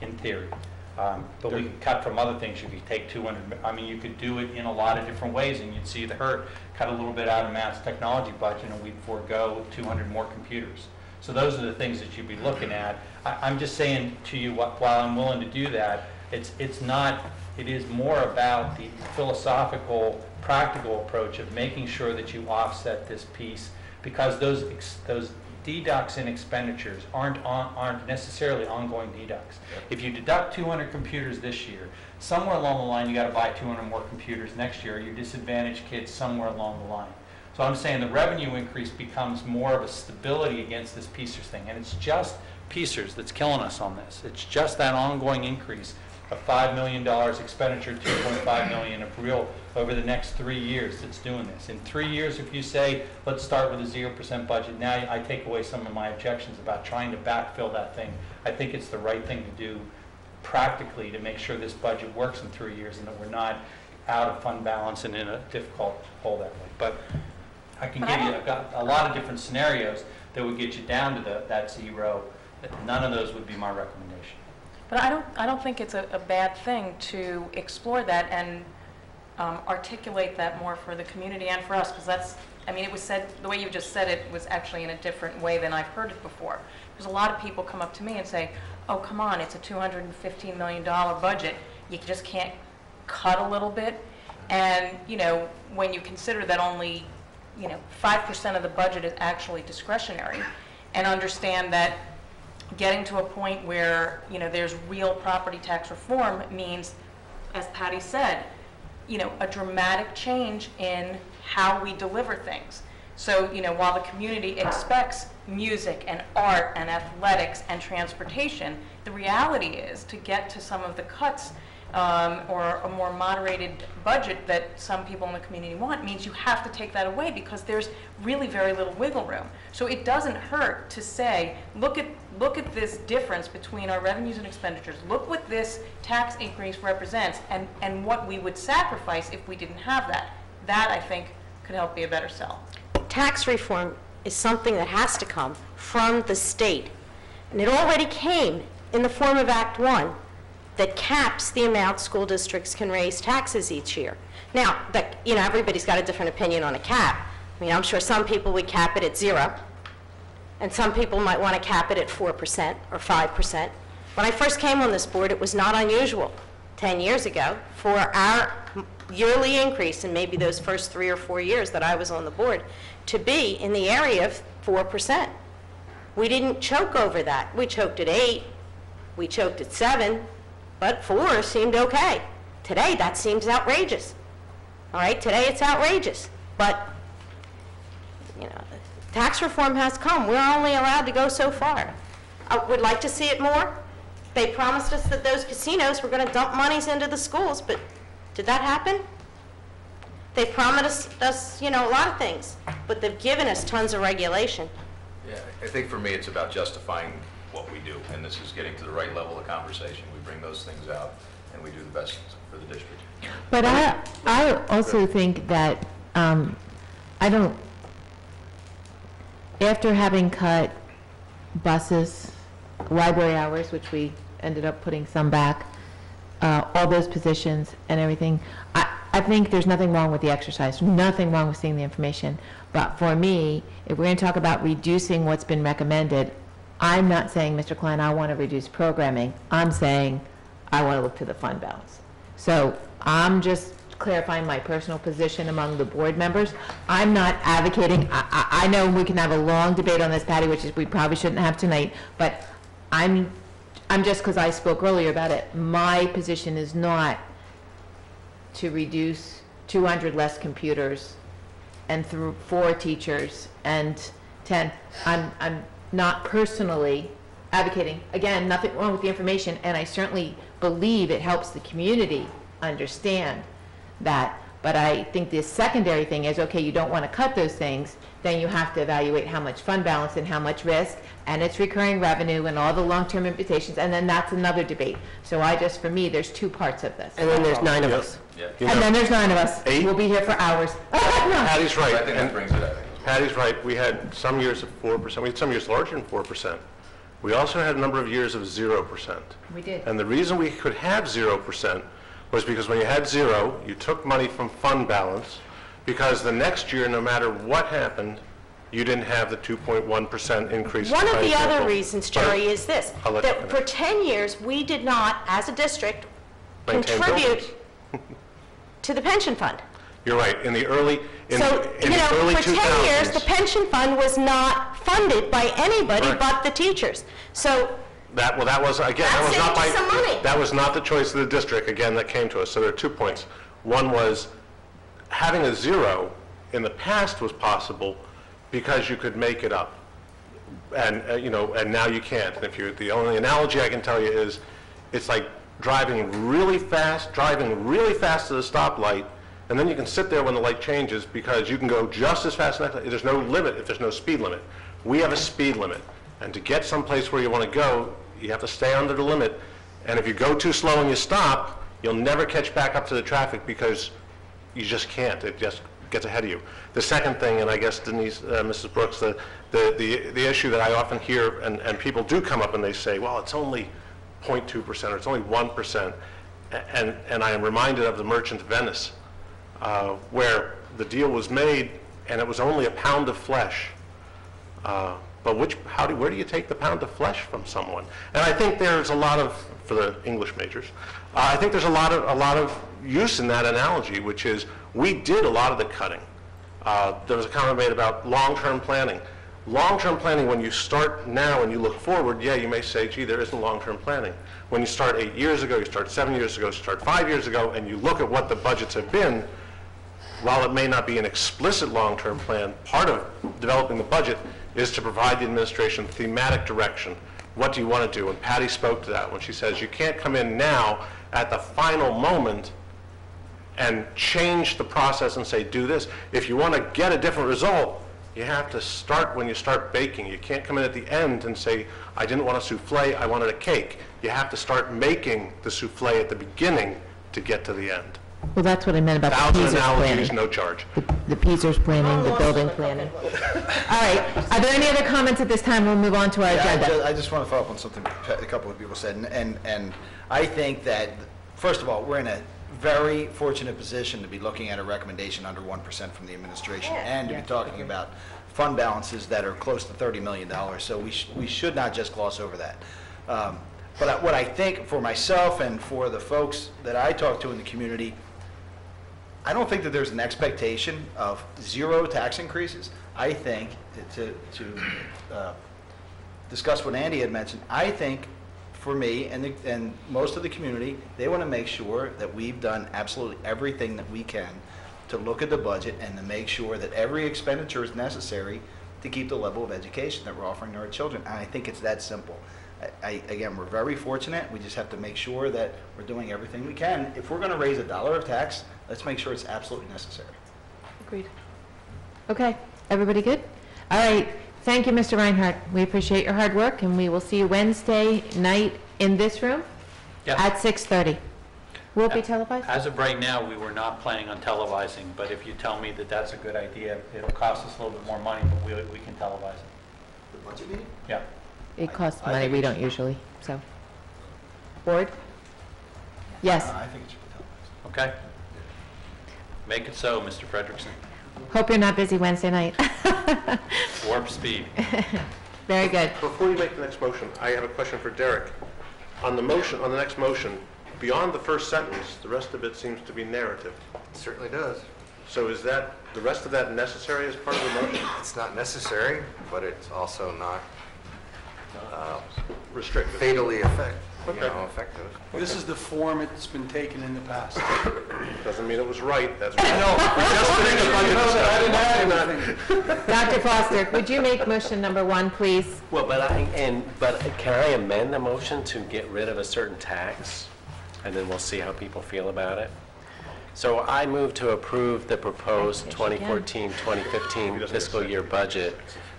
in theory. But we could cut from other things. You could take 200, I mean, you could do it in a lot of different ways, and you'd see the hurt. Cut a little bit out of Matt's technology budget, and we'd forego 200 more computers. So those are the things that you'd be looking at. I'm just saying to you, while I'm willing to do that, it's not, it is more about the philosophical, practical approach of making sure that you offset this piece, because those deducts in expenditures aren't necessarily ongoing deducts. If you deduct 200 computers this year, somewhere along the line you got to buy 200 more computers next year. You disadvantage kids somewhere along the line. So I'm saying the revenue increase becomes more of a stability against this PIECERS thing, and it's just PIECERS that's killing us on this. It's just that ongoing increase of $5 million expenditure, $2.5 million of real over the next 3 years that's doing this. In 3 years, if you say, let's start with a 0% budget, now I take away some of my objections about trying to backfill that thing. I think it's the right thing to do practically to make sure this budget works in 3 years and that we're not out of fund balance and in a difficult hole that way. But I can give you, I've got a lot of different scenarios that would get you down to that 0. None of those would be my recommendation. But I don't think it's a bad thing to explore that and articulate that more for the community and for us, because that's, I mean, it was said, the way you just said it was actually in a different way than I've heard it before. Because a lot of people come up to me and say, oh, come on, it's a $215 million budget. You just can't cut a little bit. And, you know, when you consider that only, 5% of the budget is actually discretionary, and understand that getting to a point where, there's real property tax reform means, as Patty said, a dramatic change in how we deliver things. So, while the community expects music and art and athletics and transportation, the reality is to get to some of the cuts or a more moderated budget that some people in the community want means you have to take that away, because there's really very little wiggle room. So it doesn't hurt to say, look at this difference between our revenues and expenditures. Look what this tax increase represents and what we would sacrifice if we didn't have that. That, I think, could help be a better sell. Tax reform is something that has to come from the state. And it already came in the form of Act 1 that caps the amount school districts can raise taxes each year. Now, everybody's got a different opinion on a cap. I mean, I'm sure some people would cap it at 0, and some people might want to cap it at 4% or 5%. When I first came on this board, it was not unusual 10 years ago for our yearly increase in maybe those first 3 or 4 years that I was on the board to be in the area of 4%. We didn't choke over that. We choked at 8, we choked at 7, but 4 seemed okay. Today, that seems outrageous. All right, today it's outrageous. But, tax reform has come. We're only allowed to go so far. I would like to see it more. They promised us that those casinos were going to dump monies into the schools, but did that happen? They promised us, a lot of things, but they've given us tons of regulation. Yeah, I think for me it's about justifying what we do, and this is getting to the right level of conversation. We bring those things out, and we do the best for the district. But I also think that after having cut buses, library hours, which we ended up putting some back, all those positions and everything, I think there's nothing wrong with the exercise, nothing wrong with seeing the information. But for me, if we're going to talk about reducing what's been recommended, I'm not saying, Mr. Klein, I want to reduce programming. I'm saying I want to look to the fund balance. So I'm just clarifying my personal position among the board members. I'm not advocating, I know we can have a long debate on this, Patty, which is we probably shouldn't have tonight, but I'm just, because I spoke earlier about it, my position is not to reduce 200 less computers and 4 teachers and 10. I'm not personally advocating. Again, nothing wrong with the information, and I certainly believe it helps the community understand that. But I think the secondary thing is, okay, you don't want to cut those things, then you have to evaluate how much fund balance and how much risk, and its recurring revenue and all the long-term implications, and then that's another debate. So for me, there's two parts of this. And then there's 9 of us. And then there's 9 of us. We'll be here for hours. Patty's right. I think that brings it up. Patty's right. We had some years of 4%. We had some years larger than 4%. We also had a number of years of 0%. We did. And the reason we could have 0% was because when you had 0, you took money from fund balance, because the next year, no matter what happened, you didn't have the 2.1% increase. One of the other reasons, Jerry, is this, I'll let you that for 10 years, we did not, as a district, Maintain contribute to the pension fund. You're right. In the early, in So, the early for 10 years, 2000s, the pension fund was not funded by anybody Right. but the teachers. So that was, again, That that was not saved us some money. that was not the choice of the district, again, that came to us. So there are 2 points. One was having a 0 in the past was possible because you could make it up. And, and now you can't. And the only analogy I can tell you is, it's like driving really fast to the stoplight, and then you can sit there when the light changes because you can go just as fast. There's no limit if there's no speed limit. We have a speed limit. And to get someplace where you want to go, you have to stay under the limit. And if you go too slow and you stop, you'll never catch back up to the traffic because you just can't. It just gets ahead of you. The second thing, and I guess Denise, Mrs. Brooks, the issue that I often hear, and people do come up and they say, well, it's only 0.2% or it's only 1%. And I am reminded of the Merchant of Venice, where the deal was made and it was only a pound of flesh. But where do you take the pound of flesh from someone? And I think there's a lot of, for the English majors, I think there's a lot of use in that analogy, which is we did a lot of the cutting. There was a comment made about long-term planning. Long-term planning, when you start now and you look forward, yeah, you may say, gee, there isn't long-term planning. When you start 8 years ago, you start 7 years ago, you start 5 years ago, and you look at what the budgets have been, while it may not be an explicit long-term plan, part of developing the budget is to provide the administration thematic direction. What do you want to do? And Patty spoke to that when she says you can't come in now at the final moment and change the process and say, do this. If you want to get a different result, you have to start when you start baking. You can't come in at the end and say, I didn't want a souffle, I wanted a cake. You have to start making the souffle at the beginning to get to the end. Well, that's what I meant about the 1,000 PSERS analogies, planning. no charge. The PSERS planning, the building planning. All right, are there any other comments at this time? We'll move on to our agenda. I just want to follow up on something a couple of people said, and I think that, first of all, we're in a very fortunate position to be looking at a recommendation under 1% from the administration, and to be talking about fund balances that are close to $30 million, so we should not just gloss over that. But what I think for myself and for the folks that I talk to in the community, I don't think that there's an expectation of 0 tax increases. I think, to discuss what Andy had mentioned, I think for me and most of the community, they want to make sure that we've done absolutely everything that we can to look at the budget and to make sure that every expenditure is necessary to keep the level of education that we're offering to our children. And I think it's that simple. Again, we're very fortunate. We just have to make sure that we're doing everything we can. If we're going to raise $1 of tax, let's make sure it's absolutely necessary. Agreed. Okay, everybody good? All right, thank you, Mr. Reinhardt. We appreciate your hard work, and we will see you Wednesday night in this room at 6:30. Will it be televised? As of right now, we were not planning on televising, but if you tell me that that's a good idea, it'll cost us a little bit more money, but we can televise it. The budget meeting? Yeah. It costs money, we don't usually, so. Board? Yes. I think it should be televised. Okay. Make it so, Mr. Frederickson. Hope you're not busy Wednesday night. Warp speed. Very good. Before you make the next motion, I have a question for Derek. On the next motion, beyond the first sentence, the rest of it seems to be narrative. It certainly does. So is that, the rest of that necessary as part of the motion? It's not necessary, but it's also not restrictive. Fatally effective. This is the form it's been taken in the past. Doesn't mean it was right, that's what I know. Just finished the budget discussion. Dr. Foster, would you make motion number 1, please? Well, but can I amend the motion to get rid of a certain tax? And then we'll see how people feel about it. So I move to approve the proposed 2014-2015 fiscal year budget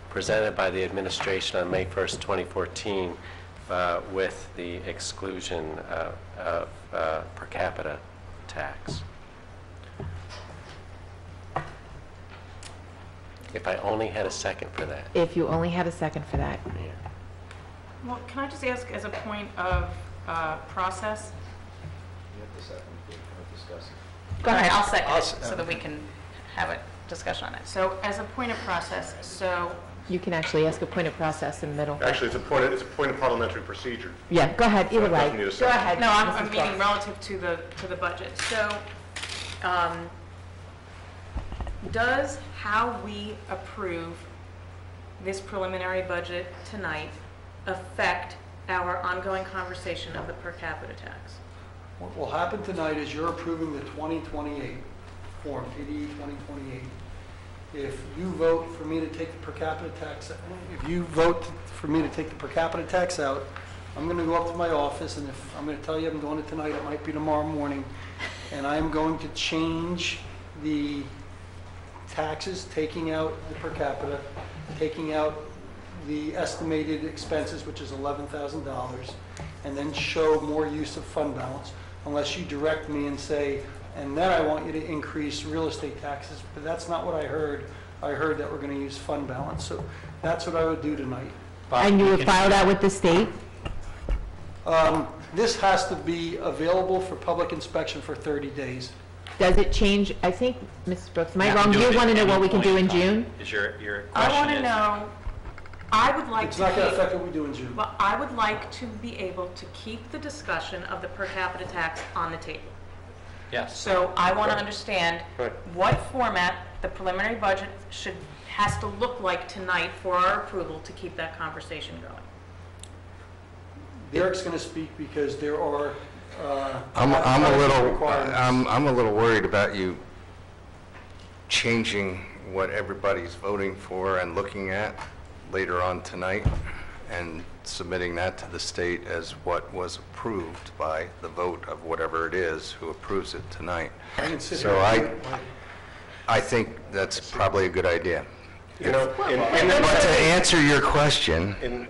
presented by the administration on May 1st, 2014, with the exclusion of per capita tax. If I only had a second for that. If you only had a second for that. Yeah. Well, can I just ask as a point of process? Go ahead. I'll second it so that we can have a discussion on it. So as a point of process, You can actually ask a point of process in the middle. Actually, it's a point of parliamentary procedure. Yeah, go ahead, either way. Doesn't need a Go second. ahead. No, I'm Mrs. meaning Fox. relative to the budget. So, does how we approve this preliminary budget tonight affect our ongoing conversation of the per capita tax? What will happen tonight is you're approving the 2028 form, PDE 2028. If you vote for me to take the per capita tax, out, I'm going to go up to my office, and if I'm going to tell you I'm doing it tonight, it might be tomorrow morning, and I'm going to change the taxes, taking out the per capita, taking out the estimated expenses, which is $11,000, and then show more use of fund balance, unless you direct me and say, and then I want you to increase real estate taxes, but that's not what I heard. I heard that we're going to use fund balance, so that's what I would do tonight. And you would file that with the state? This has to be available for public inspection for 30 days. Does it change, I think, Mrs. Brooks, am I You can wrong? do You it want to at know what any we can point do in time. June? Is your question I want to is- know, I would like It's to not going to keep, affect what we do in June. well, I would like to be able to keep the discussion of the per capita tax on the table. Yes. So I want to understand Right. what format the preliminary budget has to look like tonight for our approval to keep that conversation going. Derek's going to speak because there are I'm a requirements. little worried about you changing what everybody's voting for and looking at later on tonight and submitting that to the state as what was approved by the vote of whatever it is who approves it tonight. I can sit So here and I- do it. I think that's probably a good idea. You know, But to answer your question,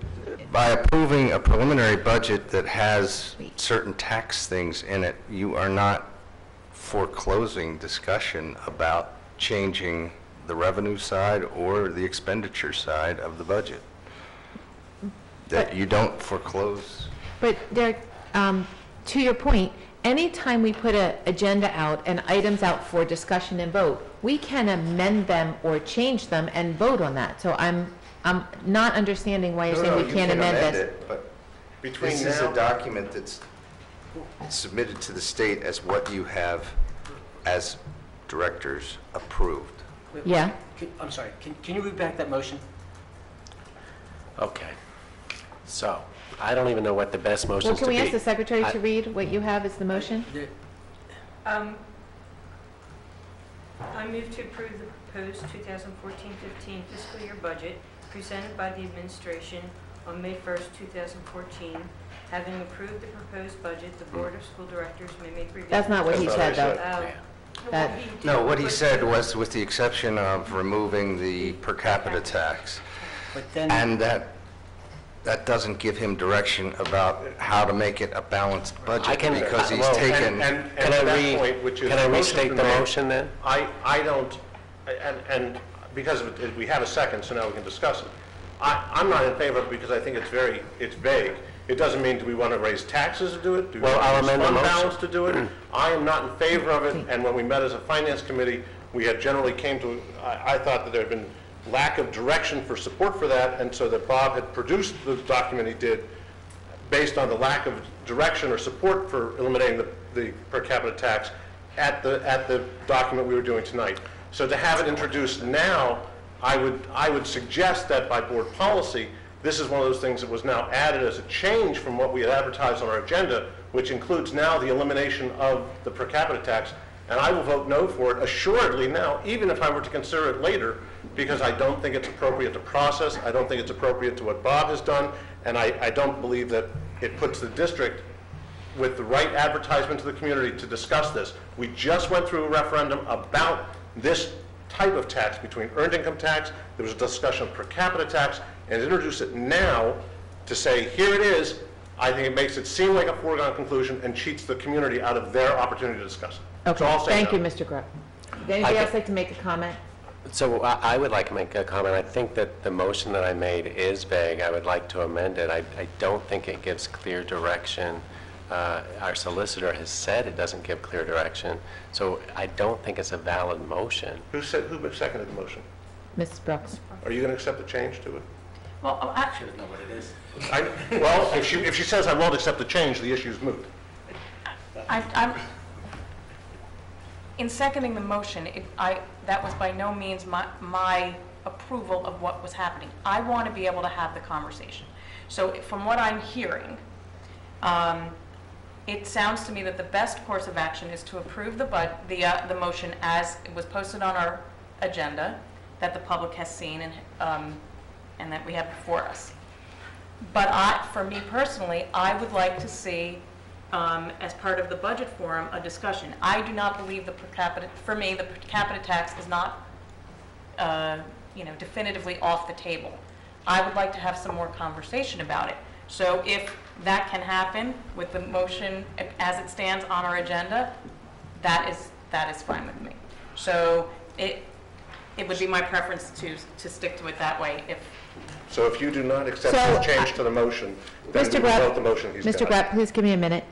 by approving a preliminary budget that has certain tax things in it, you are not foreclosing discussion about changing the revenue side or the expenditure side of the budget. That you don't foreclose. But Derek, to your point, anytime we put an agenda out and items out for discussion and vote, we can amend them or change them and vote on that. So I'm not understanding why you're saying we can't amend this. But Between this is now- a document that's submitted to the state as what you have as directors approved. Yeah. I'm sorry, can you read back that motion? Okay. So, I don't even know what the best motion Well, is to can be. we ask the secretary to read what you have as the motion? I move to approve the proposed 2014-15 fiscal year budget presented by the administration on May 1st, 2014. Having approved the proposed budget, the Board of School Directors may make revisions. That's not what he said, though. That- No, what he said was with the exception of removing the per capita tax. But then, And that doesn't give him direction about how to make it a balanced budget because he's well, taken. And Can to I that point, which is can I the motion's restate been the made, motion then? I don't, and because we have a second, so now we can discuss it. I'm not in favor of it because I think it's vague. It doesn't mean do we want to raise taxes to do it? Do we Well, want I'll to use amend the fund motion. balance to do it? I am not in favor of it, and when we met as a finance committee, we had generally came to, I thought that there had been lack of direction for support for that, and so that Bob had produced the document he did based on the lack of direction or support for eliminating the per capita tax at the document we were doing tonight. So to have it introduced now, I would suggest that by board policy, this is one of those things that was now added as a change from what we had advertised on our agenda, which includes now the elimination of the per capita tax And I will vote no for it assuredly now, even if I were to consider it later, because I don't think it's appropriate to process. I don't think it's appropriate to what Bob has done, and I don't believe that it puts the district with the right advertisement to the community to discuss this. We just went through a referendum about this type of tax between earned income tax. There was a discussion of per capita tax, and to introduce it now to say, here it is, I think it makes it seem like a foregone conclusion and cheats the community out of their opportunity to discuss it. So Okay, I'll say thank no. you, Mr. Grubb. Would anybody else like to make a comment? So I would like to make a comment. I think that the motion that I made is vague. I would like to amend it. I don't think it gives clear direction. Our solicitor has said it doesn't give clear direction, so I don't think it's a valid motion. Who seconded the motion? Mrs. Brooks. Are you going to accept the change to it? Well, I should know what it is. Well, if she says I won't accept the change, the issue's moot. I'm, in seconding the motion, that was by no means my approval of what was happening. I want to be able to have the conversation. So from what I'm hearing, it sounds to me that the best course of action is to approve the motion as it was posted on our agenda, that the public has seen and that we have before us. But for me personally, I would like to see, as part of the budget forum, a discussion. I do not believe for me, the per capita tax is not, definitively off the table. I would like to have some more conversation about it. So if that can happen with the motion as it stands on our agenda, that is fine with me. So it would be my preference to stick to it that way. So if you do not accept the change to the motion, then we will vote the motion he's got. Mr. Grapp, please give me a minute.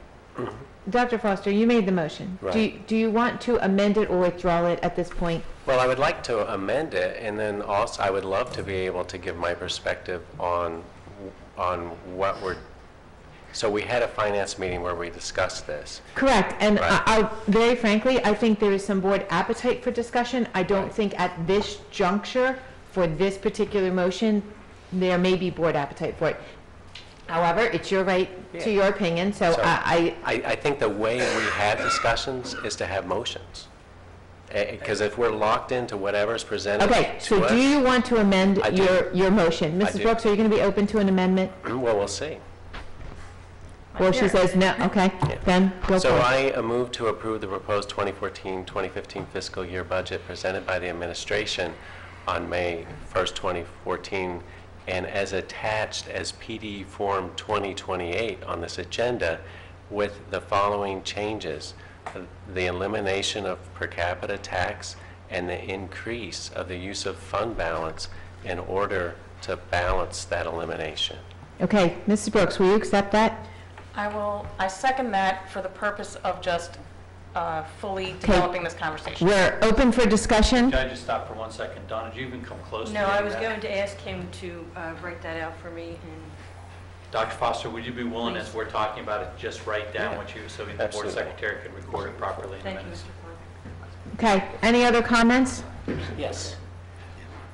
Dr. Foster, you made the motion. Right. Do you want to amend it or withdraw it at this point? Well, I would like to amend it, and then also I would love to be able to give my perspective on what we're. So we had a finance meeting where we discussed this. Correct, and Right. I very frankly, I think there is some board appetite for discussion. I don't think at this juncture, for this particular motion, there may be board appetite for it. However, it's your right to your opinion, so I think the way we have discussions is to have motions. Because if we're locked into whatever's presented to us. Okay, so do you want to amend your motion? I Mrs. do. Brooks, are you going to be open to an amendment? Well, we'll see. Or she says no, okay, then go for So it. I move to approve the proposed 2014-2015 fiscal year budget presented by the administration on May 1st, 2014, and as attached as PD Form 2028 on this agenda with the following changes: the elimination of per capita tax and the increase of the use of fund balance in order to balance that elimination. Okay, Mrs. Brooks, will you accept that? I second that for the purpose of just fully developing this conversation. We're open for discussion. Can I just stop for 1 second? Donna, did you even come close to No, getting I was that? going to ask him to write that out for me, and Dr. Foster, would you be willing, as we're talking about it, just write down what you, so the board Absolutely. secretary can record it properly in the thank you, minutes? Mr. Clark. Okay, any other comments? Yes.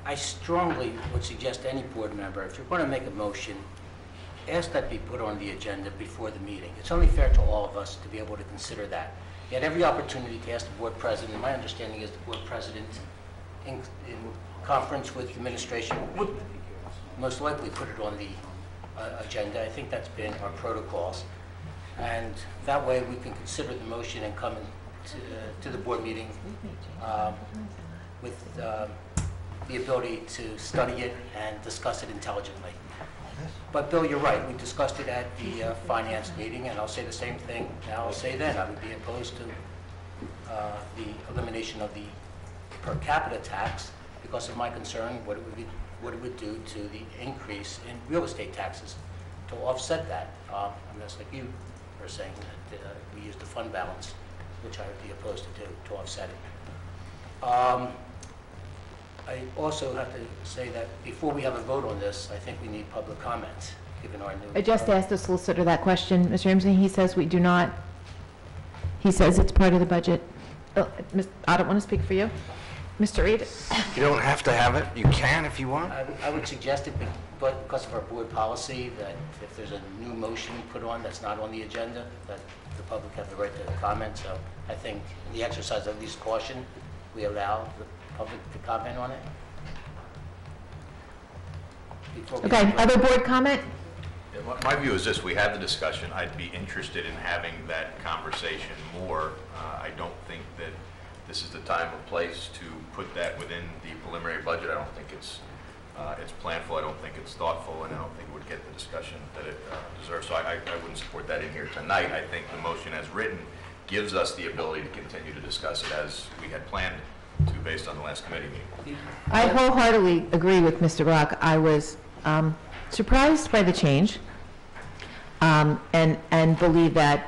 I strongly would suggest to any board member, if you're going to make a motion, ask that be put on the agenda before the meeting. It's only fair to all of us to be able to consider that. You had every opportunity to ask the board president, and my understanding is the board president, in conference with the administration, would most likely put it on the agenda. I think that's been our protocols. And that way we can consider the motion and come to the board meeting with the ability to study it and discuss it intelligently. But Bill, you're right. We discussed it at the finance meeting, and I'll say the same thing now I'll say then. I would be opposed to the elimination of the per capita tax because of my concern what it would do to the increase in real estate taxes to offset that. And that's like you were saying, that we use the fund balance, which I would be opposed to do to offset it. I also have to say that before we have a vote on this, I think we need public comments, given our new... I just asked the solicitor that question, Mr. Ramsey. He says we do not. He says it's part of the budget. Oh, I don't want to speak for you. Mr. Reed? You don't have to have it. You can if you want. I would suggest it, but because of our board policy, that if there's a new motion put on that's not on the agenda, that the public have the right to comment. So I think in the exercise of least caution, we allow the public to comment on it. Okay, other board comment? My view is this: we had the discussion. I'd be interested in having that conversation more. I don't think that this is the time or place to put that within the preliminary budget. I don't think it's planful. I don't think it's thoughtful, and I don't think it would get the discussion that it deserves. So I wouldn't support that in here tonight. I think the motion as written gives us the ability to continue to discuss it as we had planned to, based on the last committee meeting. I wholeheartedly agree with Mr. Rock. I was surprised by the change, and believe that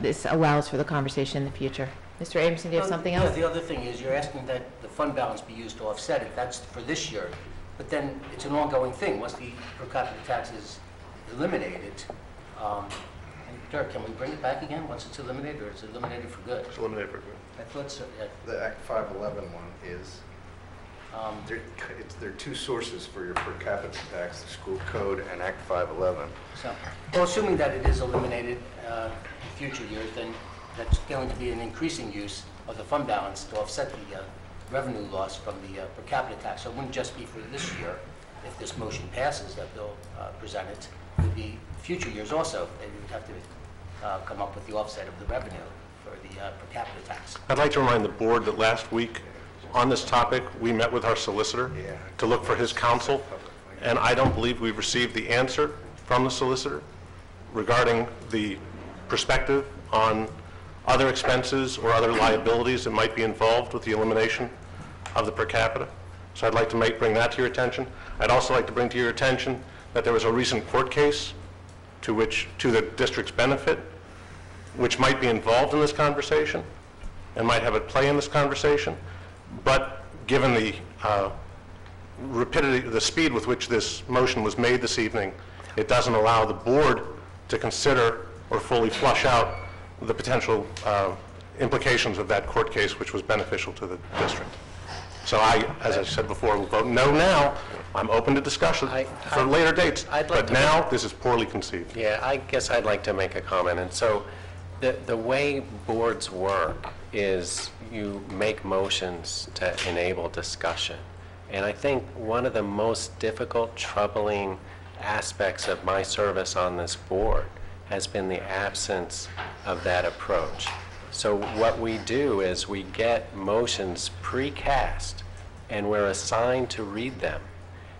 this allows for the conversation in the future. Mr. Abramson, do you have something else? Yeah, the other thing is you're asking that the fund balance be used to offset it. That's for this year. But then it's an ongoing thing. Once the per capita tax is eliminated, and Dirk, can we bring it back again once it's eliminated, or is it eliminated for good? It's eliminated for good. I thought so. Yeah. The Act 511 one is, there are two sources for your per capita tax, the school code and Act 511. So, well, assuming that it is eliminated in future years, then that's going to be an increasing use of the fund balance to offset the revenue loss from the per capita tax. So it wouldn't just be for this year. If this motion passes that Bill presented, it would be future years also. They would have to come up with the offset of the revenue for the per capita tax. I'd like to remind the board that last week on this topic, we met with our solicitor to look for his counsel, and I don't believe we've received the answer from the solicitor regarding the perspective on other expenses or other liabilities that might be involved with the elimination of the per capita. So I'd like to bring that to your attention. I'd also like to bring to your attention that there was a recent court case to the district's benefit, which might be involved in this conversation and might have a play in this conversation. But given the rapidity, the speed with which this motion was made this evening, it doesn't allow the board to consider or fully flush out the potential implications of that court case, which was beneficial to the district. So as I said before, will vote no now. I'm open to discussion for later dates, but now this is poorly conceived. Yeah, I guess I'd like to make a comment. And so the way boards work is you make motions to enable discussion. And I think one of the most difficult, troubling aspects of my service on this board has been the absence of that approach. So what we do is we get motions precast and we're assigned to read them.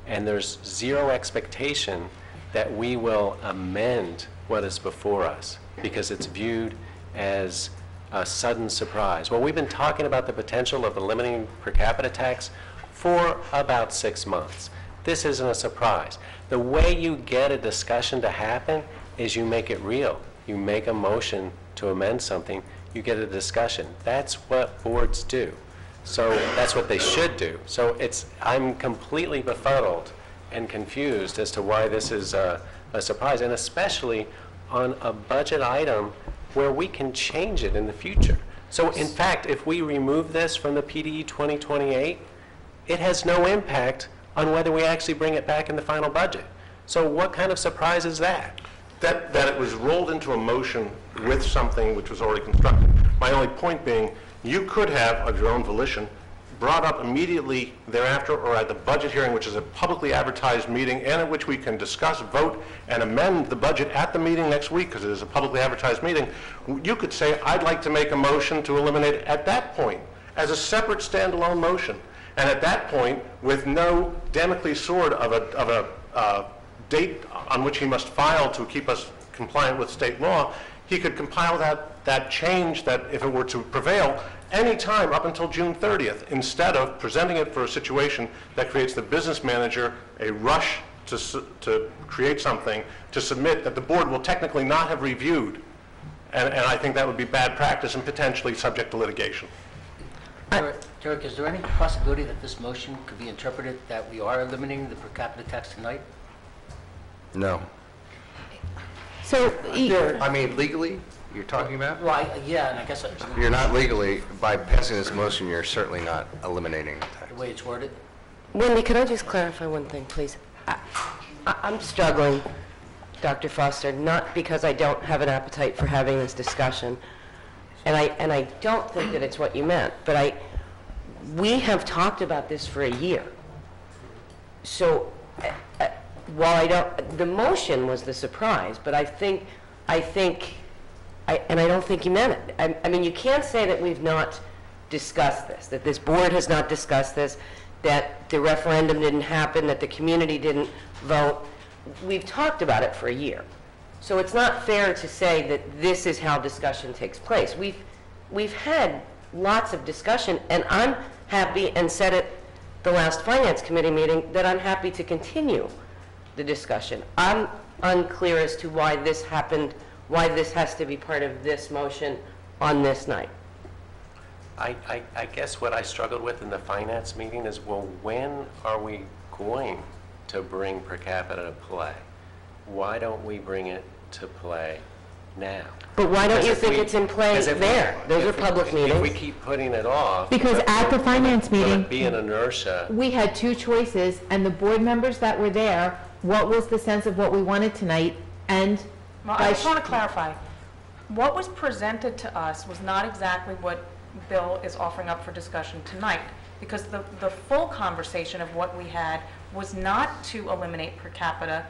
And there's zero expectation that we will amend what is before us because it's viewed as a sudden surprise. Well, we've been talking about the potential of eliminating per capita tax for about 6 months. This isn't a surprise. The way you get a discussion to happen is you make it real. You make a motion to amend something, you get a discussion. That's what boards do. So that's what they should do. So I'm completely befuddled and confused as to why this is a surprise, and especially on a budget item where we can change it in the future. So in fact, if we remove this from the PDE 2028, it has no impact on whether we actually bring it back in the final budget. So what kind of surprise is that? That it was rolled into a motion with something which was already constructed. My only point being, you could have, of your own volition, brought up immediately thereafter or at the budget hearing, which is a publicly advertised meeting and at which we can discuss, vote, and amend the budget at the meeting next week because it is a publicly advertised meeting. You could say, I'd like to make a motion to eliminate it at that point as a separate standalone motion. And at that point, with no Damocles sword of a date on which he must file to keep us compliant with state law, he could compile that change that, if it were to prevail, any time up until June 30th, instead of presenting it for a situation that creates the business manager a rush to create something to submit that the board will technically not have reviewed. And I think that would be bad practice and potentially subject to litigation. Derek, is there any possibility that this motion could be interpreted that we are eliminating the per capita tax tonight? No. So, I mean, legally, you're talking about? Well, yeah, and I guess You're not legally, by passing this motion, you're certainly not eliminating the tax. the way it's worded. Wendy, could I just clarify one thing, please? I'm struggling, Dr. Foster, not because I don't have an appetite for having this discussion, and I don't think that it's what you meant, but we have talked about this for a year. So while the motion was the surprise, but I don't think you meant it. I mean, you can't say that we've not discussed this, that this board has not discussed this, that the referendum didn't happen, that the community didn't vote. We've talked about it for a year. So it's not fair to say that this is how discussion takes place. We've had lots of discussion, and I'm happy, and said at the last Finance Committee meeting, that I'm happy to continue the discussion. I'm unclear as to why this happened, why this has to be part of this motion on this night. I guess what I struggled with in the finance meeting is, well, when are we going to bring per capita to play? Why don't we bring it to play now? But why don't you think it's in play there? Those are public meetings. If we keep putting it off. Because at the finance will meeting, it be an inertia? we had two choices, and the board members that were there, what was the sense of what we wanted tonight, and Well, I just want to clarify. What was presented to us was not exactly what Bill is offering up for discussion tonight, because the full conversation of what we had was not to eliminate per capita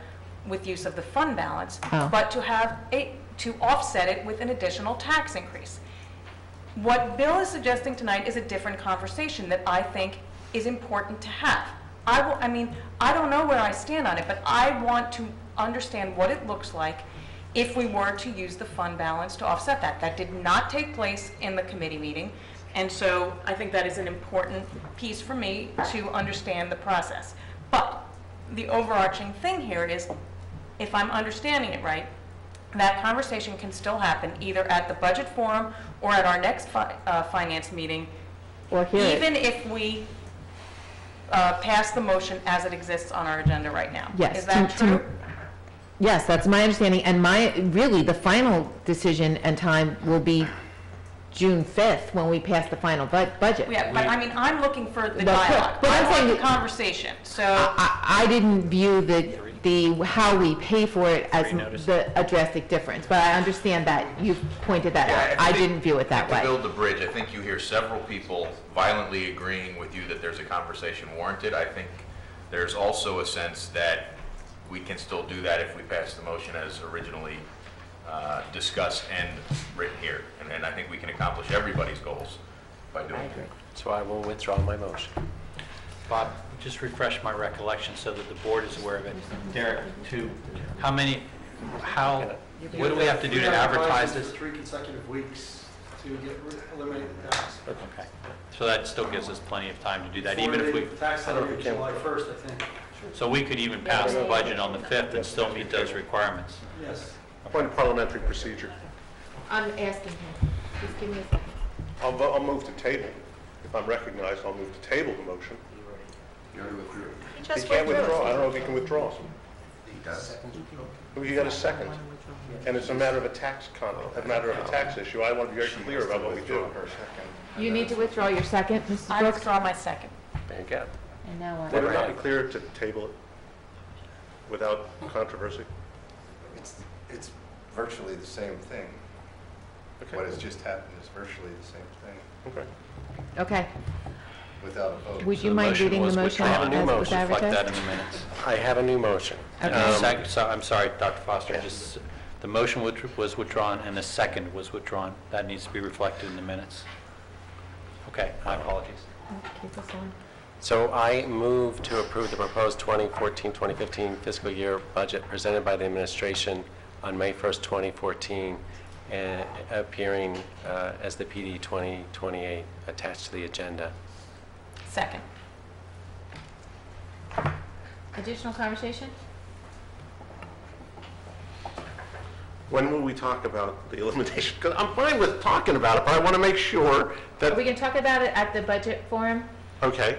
with use of the fund balance, but to offset it with an additional tax increase. What Bill is suggesting tonight is a different conversation that I think is important to have. I mean, I don't know where I stand on it, but I want to understand what it looks like if we were to use the fund balance to offset that. That did not take place in the committee meeting, and so I think that is an important piece for me to understand the process. But the overarching thing here is, if I'm understanding it right, that conversation can still happen either at the budget forum or at our next finance meeting, or here. even if we pass the motion as it exists on our agenda right now. Yes. Is that true? Yes, that's my understanding, and really, the final decision and time will be June 5th, when we pass the final budget. Yeah, but I mean, I'm looking for the But- dialogue. but I'm I want saying the that- conversation, so. I didn't view the how we pay for it as a drastic difference, but I understand that you've pointed that out. I didn't view it that way. To build the bridge, I think you hear several people violently agreeing with you that there's a conversation warranted. I think there's also a sense that we can still do that if we pass the motion as originally discussed and written here. And I think we can accomplish everybody's goals by doing that. So I will withdraw my motion. Bob, just refresh my recollection so that the board is aware of it. Derek, what do we have to do to advertise this? 3 consecutive weeks to eliminate the tax. Okay, so that still gives us plenty of time to do that, Before even if we, the tax levy is July 1st, I think. so we could even pass the budget on the 5th and still meet those requirements. Yes. Point of parliamentary procedure. I'm asking him. Just give me a second. I'll move to table. If I'm recognized, I'll move to table the motion. He can't withdraw. I don't know if he can withdraw. He does. He got a second. And it's a matter of a tax issue. I want to be very clear about what we do. You need to withdraw your second, Mrs. I Brooks? withdraw my second. There you go. And now what? Would it not be clear to table it without controversy? It's virtually the same thing. Okay. What has just happened is virtually the same thing, Okay. Okay. without a vote. Would you mind reading the motion I have a new as was motion. Reflect that advertised? in the minutes. I have a new motion. And the second, so, I'm sorry, Dr. Foster, just, the motion was withdrawn and the second was withdrawn. That needs to be reflected in the minutes. Okay, my apologies. Keep this on. So I move to approve the proposed 2014-2015 fiscal year budget presented by the administration on May 1st, 2014, appearing as the PD 2028 attached to the agenda. Second. Additional conversation? When will we talk about the elimination? Because I'm fine with talking about it, but I want to make sure Are that, we going to talk about it at the budget forum? okay,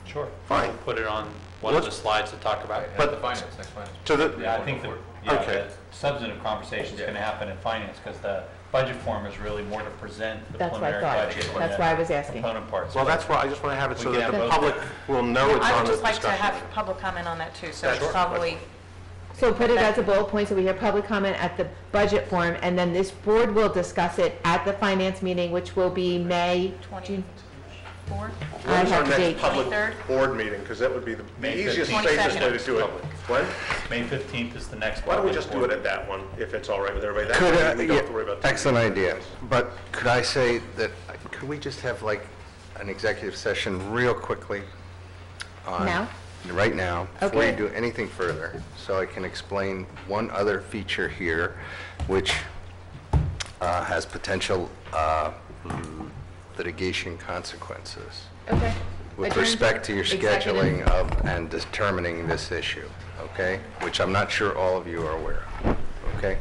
Sure. fine. Put it on one of the slides to talk about. At the finance, next finance. To the, Yeah, I think Okay. the substantive conversation is going to happen in finance because the budget form is really more to present the That's what I preliminary thought. budget. That's why I was asking. Component parts. Well, that's why I just want to have it so We that can the have public both. will know it's I on would this just like to discussion. have public comment on that too, so Sure. it's probably, So put it as a bullet point, so we hear public comment at the budget forum, and then this board will discuss it at the finance meeting, which will be May, June. 24th? I When's our have the date. next public 23rd? board meeting? Because that would be the May easiest, 15th. safest way to 22nd. do it. When? May 15th is the next. Why don't we public just do board. it at that one, if it's all right with everybody? That Could, way we don't have to worry about. excellent idea. But could I say that, could we just have like an executive session real quickly? Now? Right now, before you Okay. do anything further, so I can explain one other feature here, which has potential litigation consequences Okay. with Adjourn respect to your executive. scheduling of and determining this issue, okay? Which I'm not sure all of you are aware of, okay?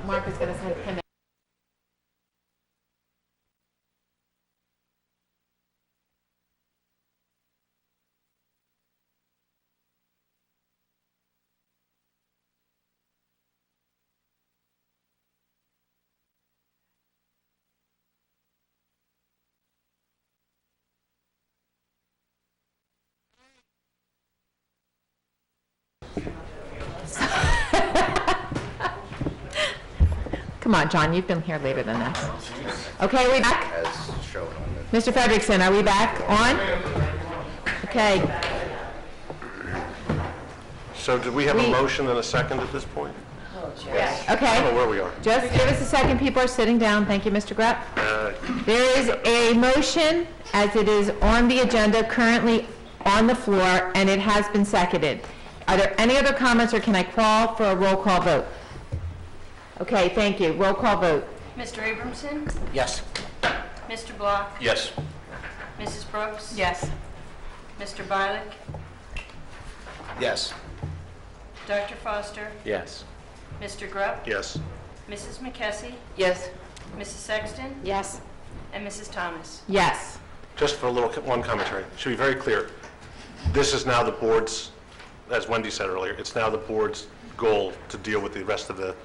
Mark is going to send him. Come on, John, you've been here later than this. Okay, are we back? As shown on the... Mr. Frederickson, are we back on? Okay. So did we have a motion and a second at this point? Yes. I don't know Okay. where we are. Just give us a second. People are sitting down. Thank you, Mr. Grepp. There is a motion, as it is on the agenda, currently on the floor, and it has been seconded. Are there any other comments, or can I call for a roll call vote? Okay, thank you. Roll call vote. Mr. Abramson? Yes. Mr. Block? Yes. Mrs. Brooks? Yes. Mr. Bialik? Yes. Dr. Foster? Yes. Mr. Grupp? Yes. Mrs. McKessie? Yes. Mrs. Sexton? Yes. And Mrs. Thomas? Yes. Just for one commentary, should be very clear. This is now the board's, as Wendy said earlier, it's now the board's goal to deal with the rest of the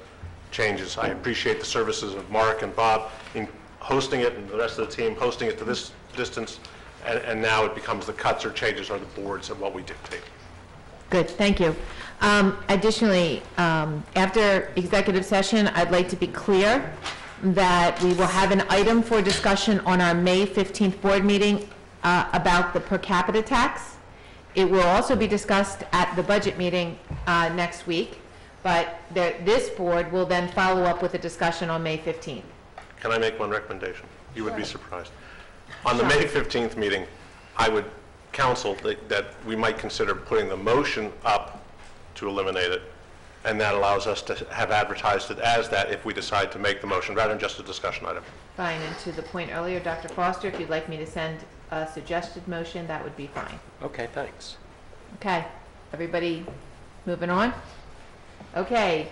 changes. I appreciate the services of Mark and Bob in hosting it, and the rest of the team hosting it to this distance, and now it becomes the cuts or changes are the boards and what we dictate. Good, thank you. Additionally, after executive session, I'd like to be clear that we will have an item for discussion on our May 15th board meeting about the per capita tax. It will also be discussed at the budget meeting next week, but this board will then follow up with a discussion on May 15th. Can I make one recommendation? You would be surprised. On the May 15th meeting, I would counsel that we might consider putting the motion up to eliminate it, and that allows us to have advertised it as that if we decide to make the motion, rather than just a discussion item. Fine, and to the point earlier, Dr. Foster, if you'd like me to send a suggested motion, that would be fine. Okay, thanks. Okay, everybody moving on? Okay,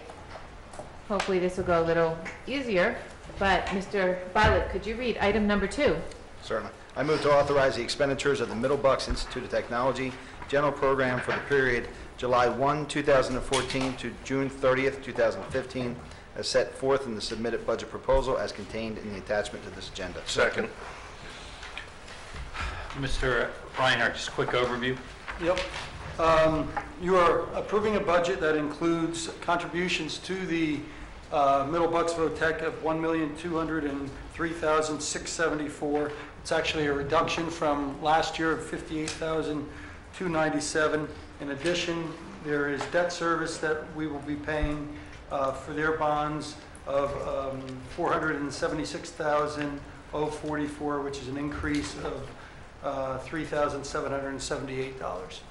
hopefully this will go a little easier, but Mr. Bialik, could you read item number 2? Certainly. I move to authorize the expenditures of the Middle Bucks Institute of Technology General Program for the period July 1, 2014 to June 30th, 2015, as set forth in the submitted budget proposal as contained in the attachment to this agenda. Second. Mr. Reinhardt, just a quick overview. Yep. You are approving a budget that includes contributions to the Middle Bucksville Tech of $1,203,674. It's actually a reduction from last year of $58,297. In addition, there is debt service that we will be paying for their bonds of $476,044, which is an increase of $3,778.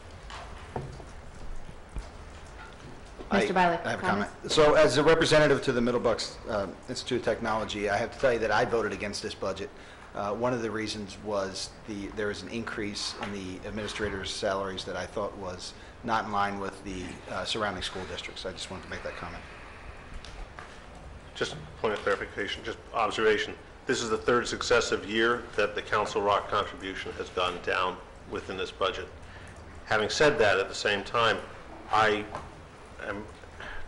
Mr. Bialik, I have a comments? comment. So as a representative to the Middle Bucks Institute of Technology, I have to tell you that I voted against this budget. One of the reasons was there is an increase in the administrators' salaries that I thought was not in line with the surrounding school districts. I just wanted to make that comment. Just a point of clarification, just observation. This is the third successive year that the Council Rock contribution has gone down within this budget. Having said that, at the same time, I am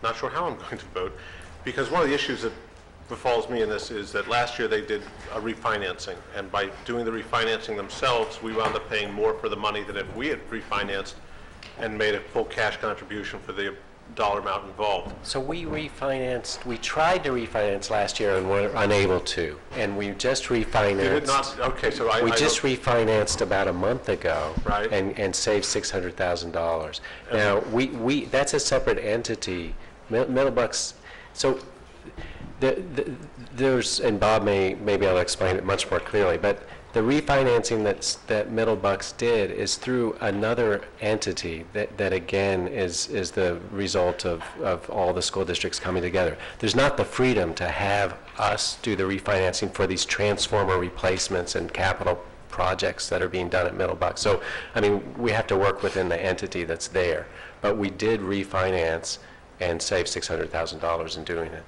not sure how I'm going to vote, because one of the issues that befalls me in this is that last year they did a refinancing, and by doing the refinancing themselves, we wound up paying more for the money than if we had refinanced and made a full cash contribution for the dollar amount involved. So we tried to refinance last year and were unable to, and we just refinanced. You did not, okay, so We just refinanced about a month ago. Right. And saved $600,000. Now, that's a separate entity. Middle Bucks, so there's, and Bob maybe I'll explain it much more clearly, but the refinancing that Middle Bucks did is through another entity that again is the result of all the school districts coming together. There's not the freedom to have us do the refinancing for these transformer replacements and capital projects that are being done at Middle Bucks. So, I mean, we have to work within the entity that's there. But we did refinance and save $600,000 in doing it.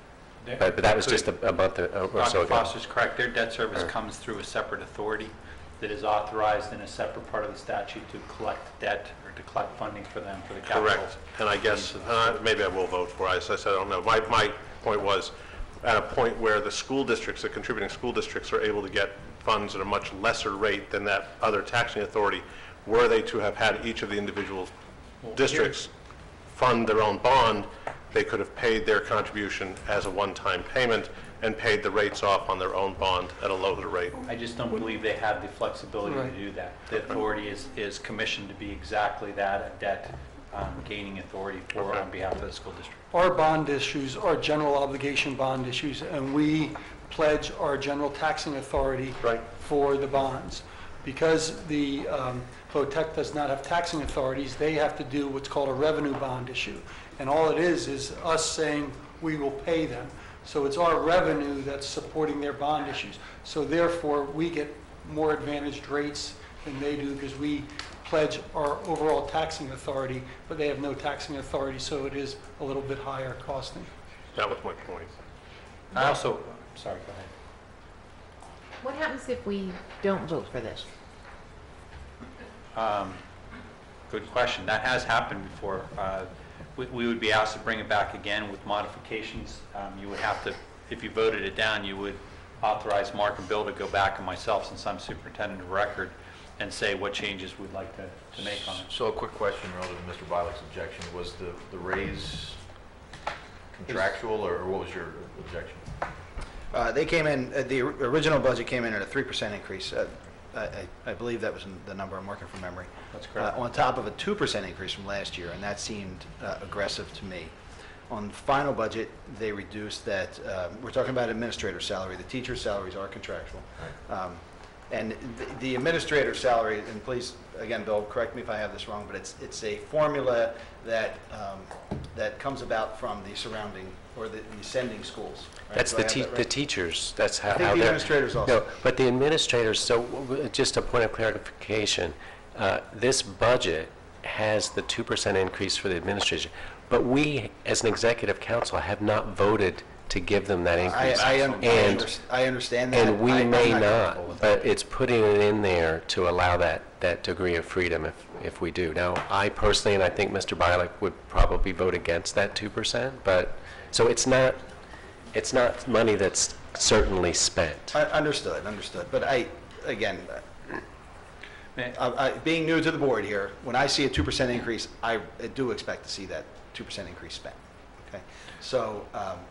But that was just a month or so Dr. ago. Foster's correct. Their debt service comes through a separate authority that is authorized in a separate part of the statute to collect debt or to collect funding for them for the capital. Correct. And I guess, maybe I will vote for it. As I said, I don't know. My point was, at a point where the school districts, the contributing school districts, are able to get funds at a much lesser rate than that other taxing authority, were they to have had each of the individual districts fund their own bond, they could have paid their contribution as a one-time payment and paid the rates off on their own bond at a lower rate. I just don't believe they have the flexibility Right. to do that. The authority is commissioned to be exactly that, a debt gaining authority for on behalf of the school district. Our bond issues are general obligation bond issues, and we pledge our general taxing authority for the bonds. Because the VOTEC does not have taxing authorities, they have to do what's called a revenue bond issue. And all it is us saying we will pay them. So it's our revenue that's supporting their bond issues. So therefore, we get more advantaged rates than they do because we pledge our overall taxing authority, but they have no taxing authority, so it is a little bit higher costing. That was my point. I also, sorry, go ahead. What happens if we don't vote for this? Good question. That has happened before. We would be asked to bring it back again with modifications. You would have to, if you voted it down, you would authorize Mark and Bill to go back, and myself, since I'm superintendent of record, and say what changes we'd like to make on it. So a quick question relative to Mr. Bialik's objection. Was the raise contractual, or what was your objection? They came in, the original budget came in at a 3% increase. I believe that was the number, I'm working from memory. That's correct. On top of a 2% increase from last year, and that seemed aggressive to me. On the final budget, they reduced that, we're talking about administrator salary. The teacher's salaries are contractual. And the administrator salary, and please, again, Bill, correct me if I have this wrong, but it's a formula that that comes about from the surrounding, or the sending schools. Right? That's Do I have that right? the teachers, that's how I think how the they're... administrators also. No, but the administrators, so just a point of clarification, this budget has the 2% increase for the administration, but we, as an executive council, have not voted to give them that increase. I understand that. And we I'm may not not, comfortable with but it's putting it in there to allow that degree of freedom if we do. Now, I personally, and I think Mr. Bialik would probably vote against that 2%, but, so it's not money that's certainly spent. Understood. But again, being new to the board here, when I see a 2% increase, I do expect to see that 2% increase spent. Okay, so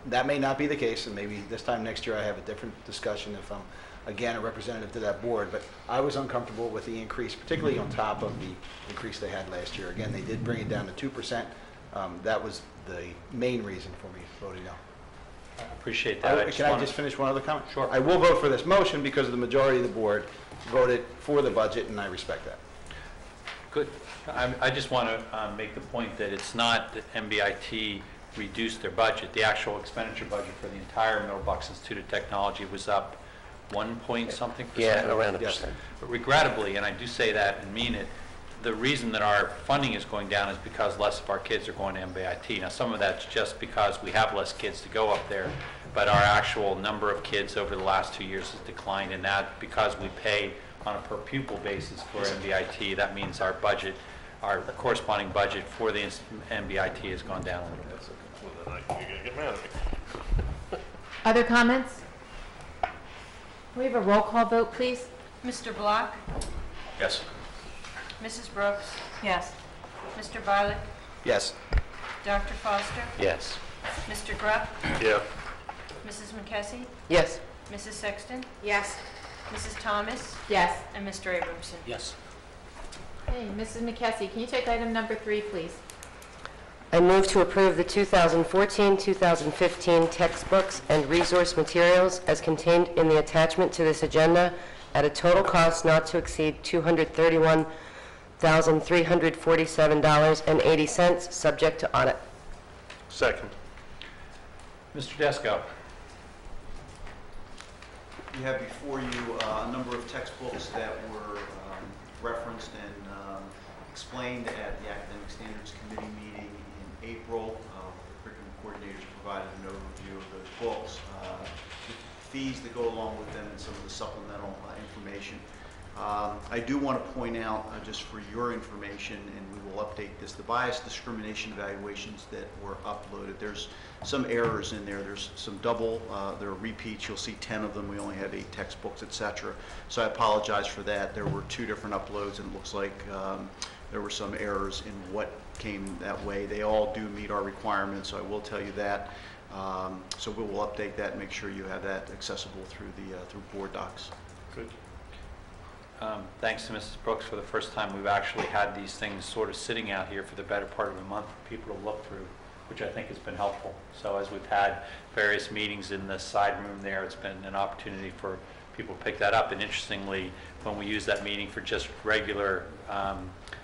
that may not be the case, and maybe this time next year I have a different discussion if I'm, again, a representative to that board, but I was uncomfortable with the increase, particularly on top of the increase they had last year. Again, they did bring it down to 2%. That was the main reason for me voting no. I appreciate that. Can I just finish one other comment? Sure. I will vote for this motion because the majority of the board voted for the budget, and I respect that. Good. I just want to make the point that it's not that MBIT reduced their budget. The actual expenditure budget for the entire Middle Bucks Institute of Technology was up 1 point something percent. Yeah, around a Yes. percent. But regrettably, and I do say that and mean it, the reason that our funding is going down is because less of our kids are going to MBIT. Now, some of that's just because we have less kids to go up there, but our actual number of kids over the last 2 years has declined, and that because we pay on a per pupil basis for MBIT, that means our budget, our corresponding budget for the MBIT has gone down a little bit. Well, then you're going to get mad at me. Other comments? Can we have a roll call vote, please? Mr. Block? Yes. Mrs. Brooks? Yes. Mr. Bialik? Yes. Dr. Foster? Yes. Mr. Grupp? Yeah. Mrs. McKessie? Yes. Mrs. Sexton? Yes. Mrs. Thomas? Yes. And Mr. Abramson? Yes. Hey, Mrs. McKessie, can you take item number 3, please? I move to approve the 2014-2015 textbooks and resource materials as contained in the attachment to this agenda at a total cost not to exceed $231,347.80, subject to audit. Second. Mr. Desko. You have before you a number of textbooks that were referenced and explained at the Academic Standards Committee meeting in April. The curriculum coordinators provided an overview of those books, the fees that go along with them, and some of the supplemental information. I do want to point out, just for your information, and we will update this, the bias discrimination evaluations that were uploaded. There's some errors in there. There's some there are repeats. You'll see 10 of them. We only have 8 textbooks, etc. So I apologize for that. There were 2 different uploads, and it looks like there were some errors in what came that way. They all do meet our requirements, so I will tell you that. So we will update that and make sure you have that accessible through board docs. Good. Thanks to Mrs. Brooks. For the first time, we've actually had these things sort of sitting out here for the better part of a month for people to look through, which I think has been helpful. So as we've had various meetings in the side room there, it's been an opportunity for people to pick that up. And interestingly, when we use that meeting for just regular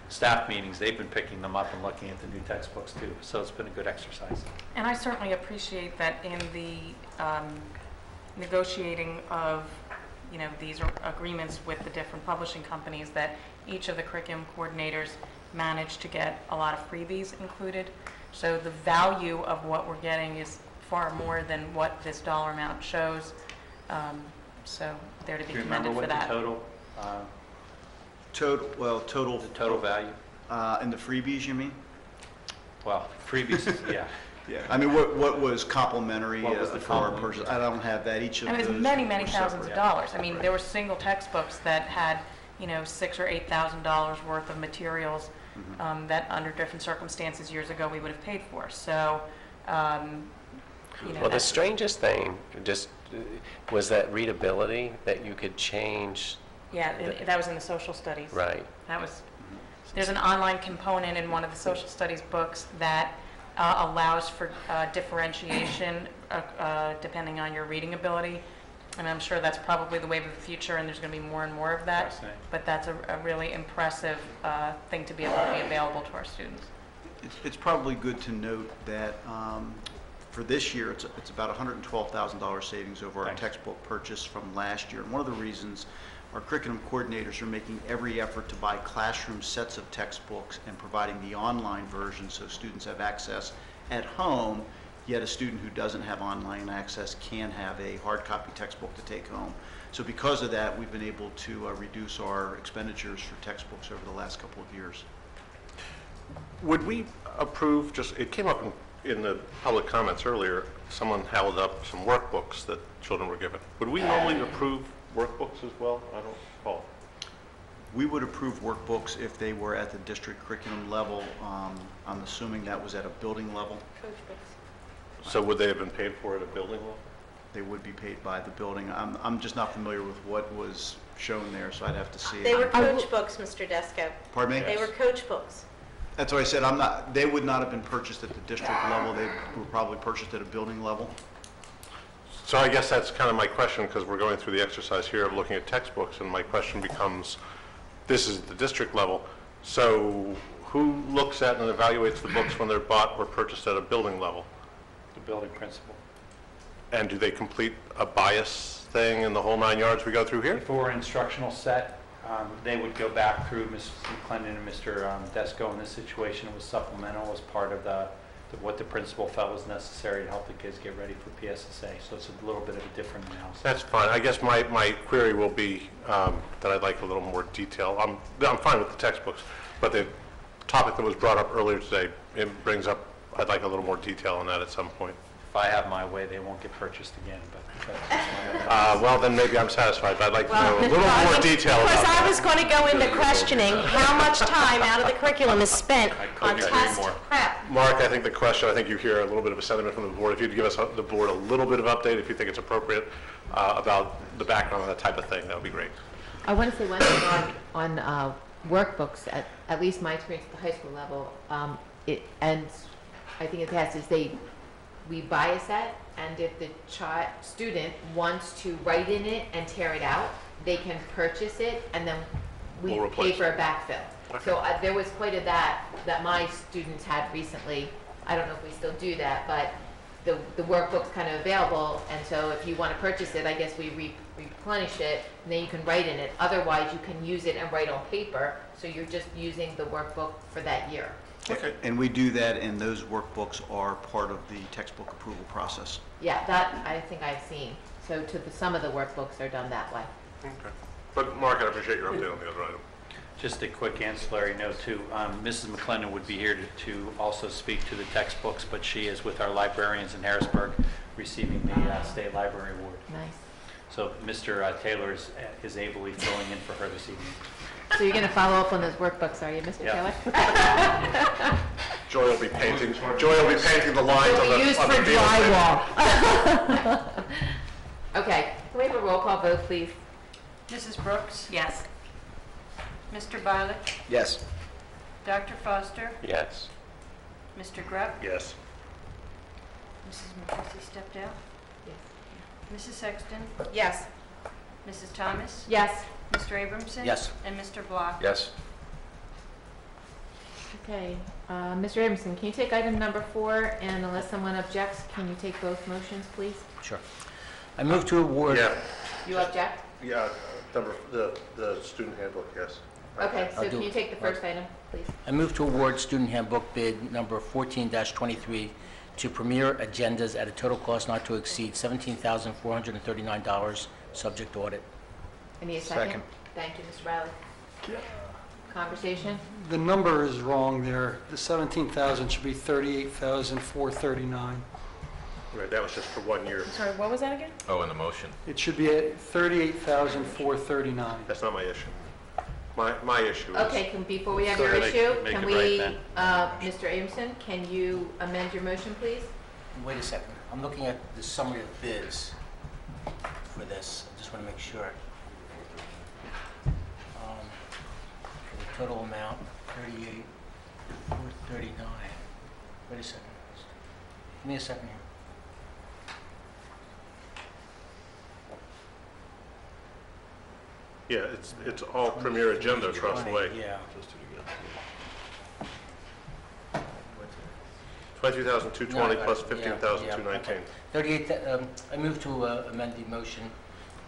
staff meetings, they've been picking them up and looking at the new textbooks too. So it's been a good exercise. And I certainly appreciate that in the negotiating of these agreements with the different publishing companies, that each of the curriculum coordinators managed to get a lot of freebies included. So the value of what we're getting is far more than what this dollar amount shows. So they're to be commended for that. Do you remember what the Total value? In the freebies, you mean? Well, freebies, yeah. Yeah. I mean, what was complimentary What was the for our purchase? I don't have that. Each of And those it was many, many were thousands of separate. dollars. I mean, there were single textbooks that had, $6,000 or $8,000 worth of materials that under different circumstances years ago we would have paid for. So, Well, the strangest thing was that readability, that you could change. yeah, that was in the social studies. Right. That was, there's an online component in one of the social studies books that allows for differentiation depending on your reading ability. And I'm sure that's probably the wave of the future, and there's going to be more and more of that. But that's a really impressive thing to be able to be available to our students. It's probably good to note that for this year, it's about $112,000 savings over our textbook purchase from last year. And one of the reasons our curriculum coordinators are making every effort to buy classroom sets of textbooks and providing the online version so students have access at home, yet a student who doesn't have online access can have a hard copy textbook to take home. So because of that, we've been able to reduce our expenditures for textbooks over the last couple of years. Would we approve, it came up in the public comments earlier, someone held up some workbooks that children were given. Would we normally approve workbooks as well? I don't recall. We would approve workbooks if they were at the district curriculum level. I'm assuming that was at a building level. Coach books. So would they have been paid for at a building level? They would be paid by the building. I'm just not familiar with what was shown there, so I'd have to see. They were coach books, Mr. Desko. Pardon me? They were coach books. That's what I said. They would not have been purchased at the district level. They were probably purchased at a building level. So I guess that's kind of my question, because we're going through the exercise here of looking at textbooks, and my question becomes, this is the district level, so who looks at and evaluates the books when they're bought or purchased at a building level? The building principal. And do they complete a bias thing in the whole 9 yards we go through here? For an instructional set, they would go back through Mrs. McClendon and Mr. Desko. In this situation, it was supplemental as part of what the principal felt was necessary to help the kids get ready for PSSA. So it's a little bit of a different analysis. That's fine. I guess my query will be that I'd like a little more detail. I'm fine with the textbooks, but the topic that was brought up earlier today, it brings up, I'd like a little more detail on that at some point. If I have my way, they won't get purchased again, but well, then maybe I'm satisfied, but I'd like to know a little more detail about Because that. I was going to go into questioning how much time out of the curriculum is spent on test prep. Mark, I think you hear a little bit of a sentiment from the board. If you'd give us, the board, a little bit of update, if you think it's appropriate, about the background on that type of thing, that would be great. I want to say one thing on workbooks, at least my experience at the high school level, and I think in the past is we buy a set, and if the student wants to write in it and tear it out, they can purchase it, and then we We'll pay replace for it. a backfill. Okay. So there was quite a that my students had recently. I don't know if we still do that, but the workbook's kind of available, and so if you want to purchase it, I guess we replenish it, and then you can write in it. Otherwise, you can use it and write on paper, so you're just using the workbook for that year. Okay. And we do that, and those workbooks are part of the textbook approval process. Yeah, that I think I've seen. So some of the workbooks are done that way. Okay. But Mark, I appreciate your update on the other item. Just a quick ancillary note too. Mrs. McClendon would be here to also speak to the textbooks, but she is with our librarians in Harrisburg receiving the State Library Award. Nice. So Mr. Taylor is ably filling in for her this evening. So you're going to follow up on those workbooks, are you, Mr. Yeah. Taylor? Joy will be painting the lines They'll on be used the for deal. drywall. Okay, can we have a roll call vote, please? Mrs. Brooks? Yes. Mr. Bialik? Yes. Dr. Foster? Yes. Mr. Grupp? Yes. Mrs. McCarthy stepped out? Yes. Mrs. Sexton? Yes. Mrs. Thomas? Yes. Mr. Abramson? Yes. And Mr. Block? Yes. Okay, Mr. Abramson, can you take item number 4, and unless someone objects, can you take both motions, please? Sure. I move to award... Yeah. You object? Yeah, the student handbook, yes. Okay, so I'll do can you it. take the first item, please? I move to award student handbook bid number 14-23 to Premier Agendas at a total cost not to exceed $17,439, subject to audit. I need a second. Second. Thank you, Mr. Riley. Conversation? The number is wrong there. The 17,000 should be 38,439. Right, that was just for 1 year. I'm sorry, what was that again? Oh, in the motion. It should be at 38,439. That's not my issue. My issue is... Okay, before we have your Make issue, it can right we, then. Mr. Abramson, can you amend your motion, please? Wait a second. I'm looking at the summary of bids for this. I just want to make sure. For the total amount, 38,439. Wait a second. Give me a second here. Yeah, it's all Premier Agenda across the way. Yeah. 22,220 plus Yeah, 15,219. okay. 38, I move to amend the motion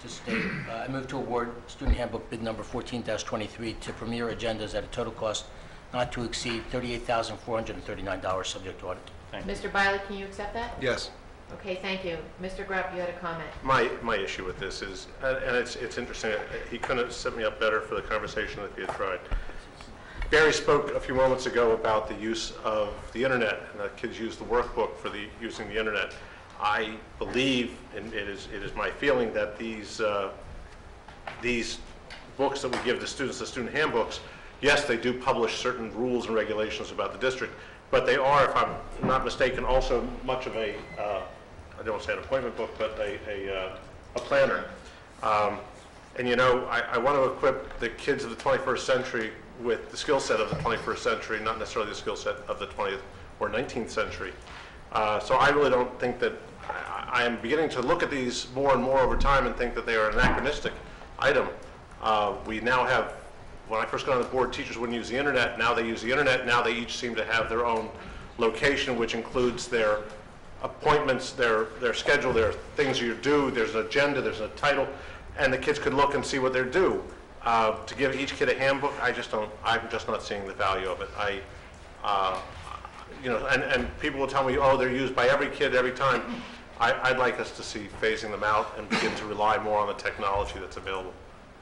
to state, I move to award student handbook bid number 14-23 to Premier Agendas at a total cost not to exceed $38,439, subject to audit. Thank you. Mr. Biley, can you accept that? Yes. Okay, thank you. Mr. Grupp, you had a comment. My issue with this is, and it's interesting, he couldn't have set me up better for the conversation if he had tried. Barry spoke a few moments ago about the use of the internet, and that kids use the workbook for using the internet. I believe, and it is my feeling, that these books that we give the students, the student handbooks, yes, they do publish certain rules and regulations about the district, but they are, if I'm not mistaken, also much of a, I don't want to say an appointment book, but a planner. And you know, I want to equip the kids of the 21st century with the skill set of the 21st century, not necessarily the skill set of the 20th or 19th century. So I really don't think that, I am beginning to look at these more and more over time and think that they are an anachronistic item. We now have, when I first got on the board, teachers wouldn't use the internet. Now they use the internet. Now they each seem to have their own location, which includes their appointments, their schedule, their things you do. There's an agenda, there's a title, and the kids could look and see what they're due. To give each kid a handbook, I'm just not seeing the value of it. You know, and people will tell me, oh, they're used by every kid every time. I'd like us to see phasing them out and begin to rely more on the technology that's available,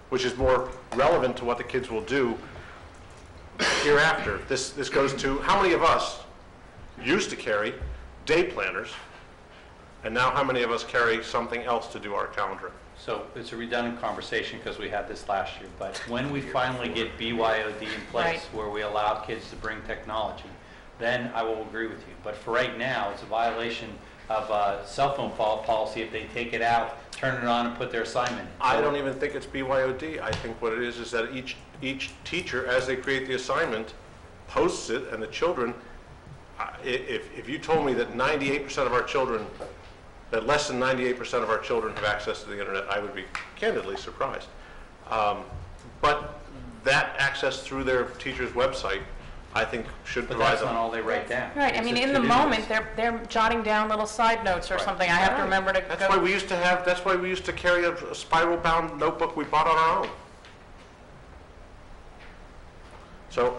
which is more relevant to what the kids will do hereafter. This goes to how many of us used to carry day planners, and now how many of us carry something else to do our calendar? So it's a redundant conversation because we had this last year, but when we finally get BYOD in place, Right. where we allow kids to bring technology, then I will agree with you. But for right now, it's a violation of cell phone policy if they take it out, turn it on, and put their assignment in. I don't even think it's BYOD. I think what it is that each teacher, as they create the assignment, posts it, and the children, if you told me that 98% of our children, that less than 98% of our children have access to the internet, I would be candidly surprised. But that access through their teacher's website, I think, should But provide that's them. not all they write down. Right, I It's mean, a in the to-do moment, list. they're jotting down little side notes or something. I have to remember to That's why go. we used to have. That's why we used to carry a spiral-bound notebook we bought on our own. So,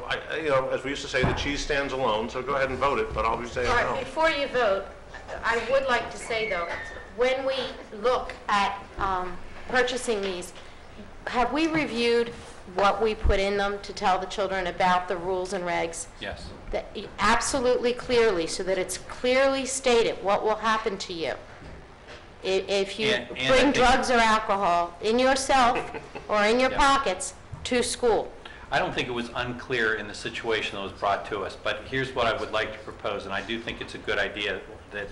as we used to say, the cheese stands alone, so go ahead and vote it, but I'll be saying All no. right, before you vote, I would like to say, though, when we look at purchasing these, have we reviewed what we put in them to tell the children about the rules and regs? Yes. Absolutely clearly, so that it's clearly stated what will happen to you if you And I bring think- drugs or alcohol in yourself or in your Yeah. pockets to school. I don't think it was unclear in the situation that was brought to us, but here's what I would like to propose, and I do think it's a good idea that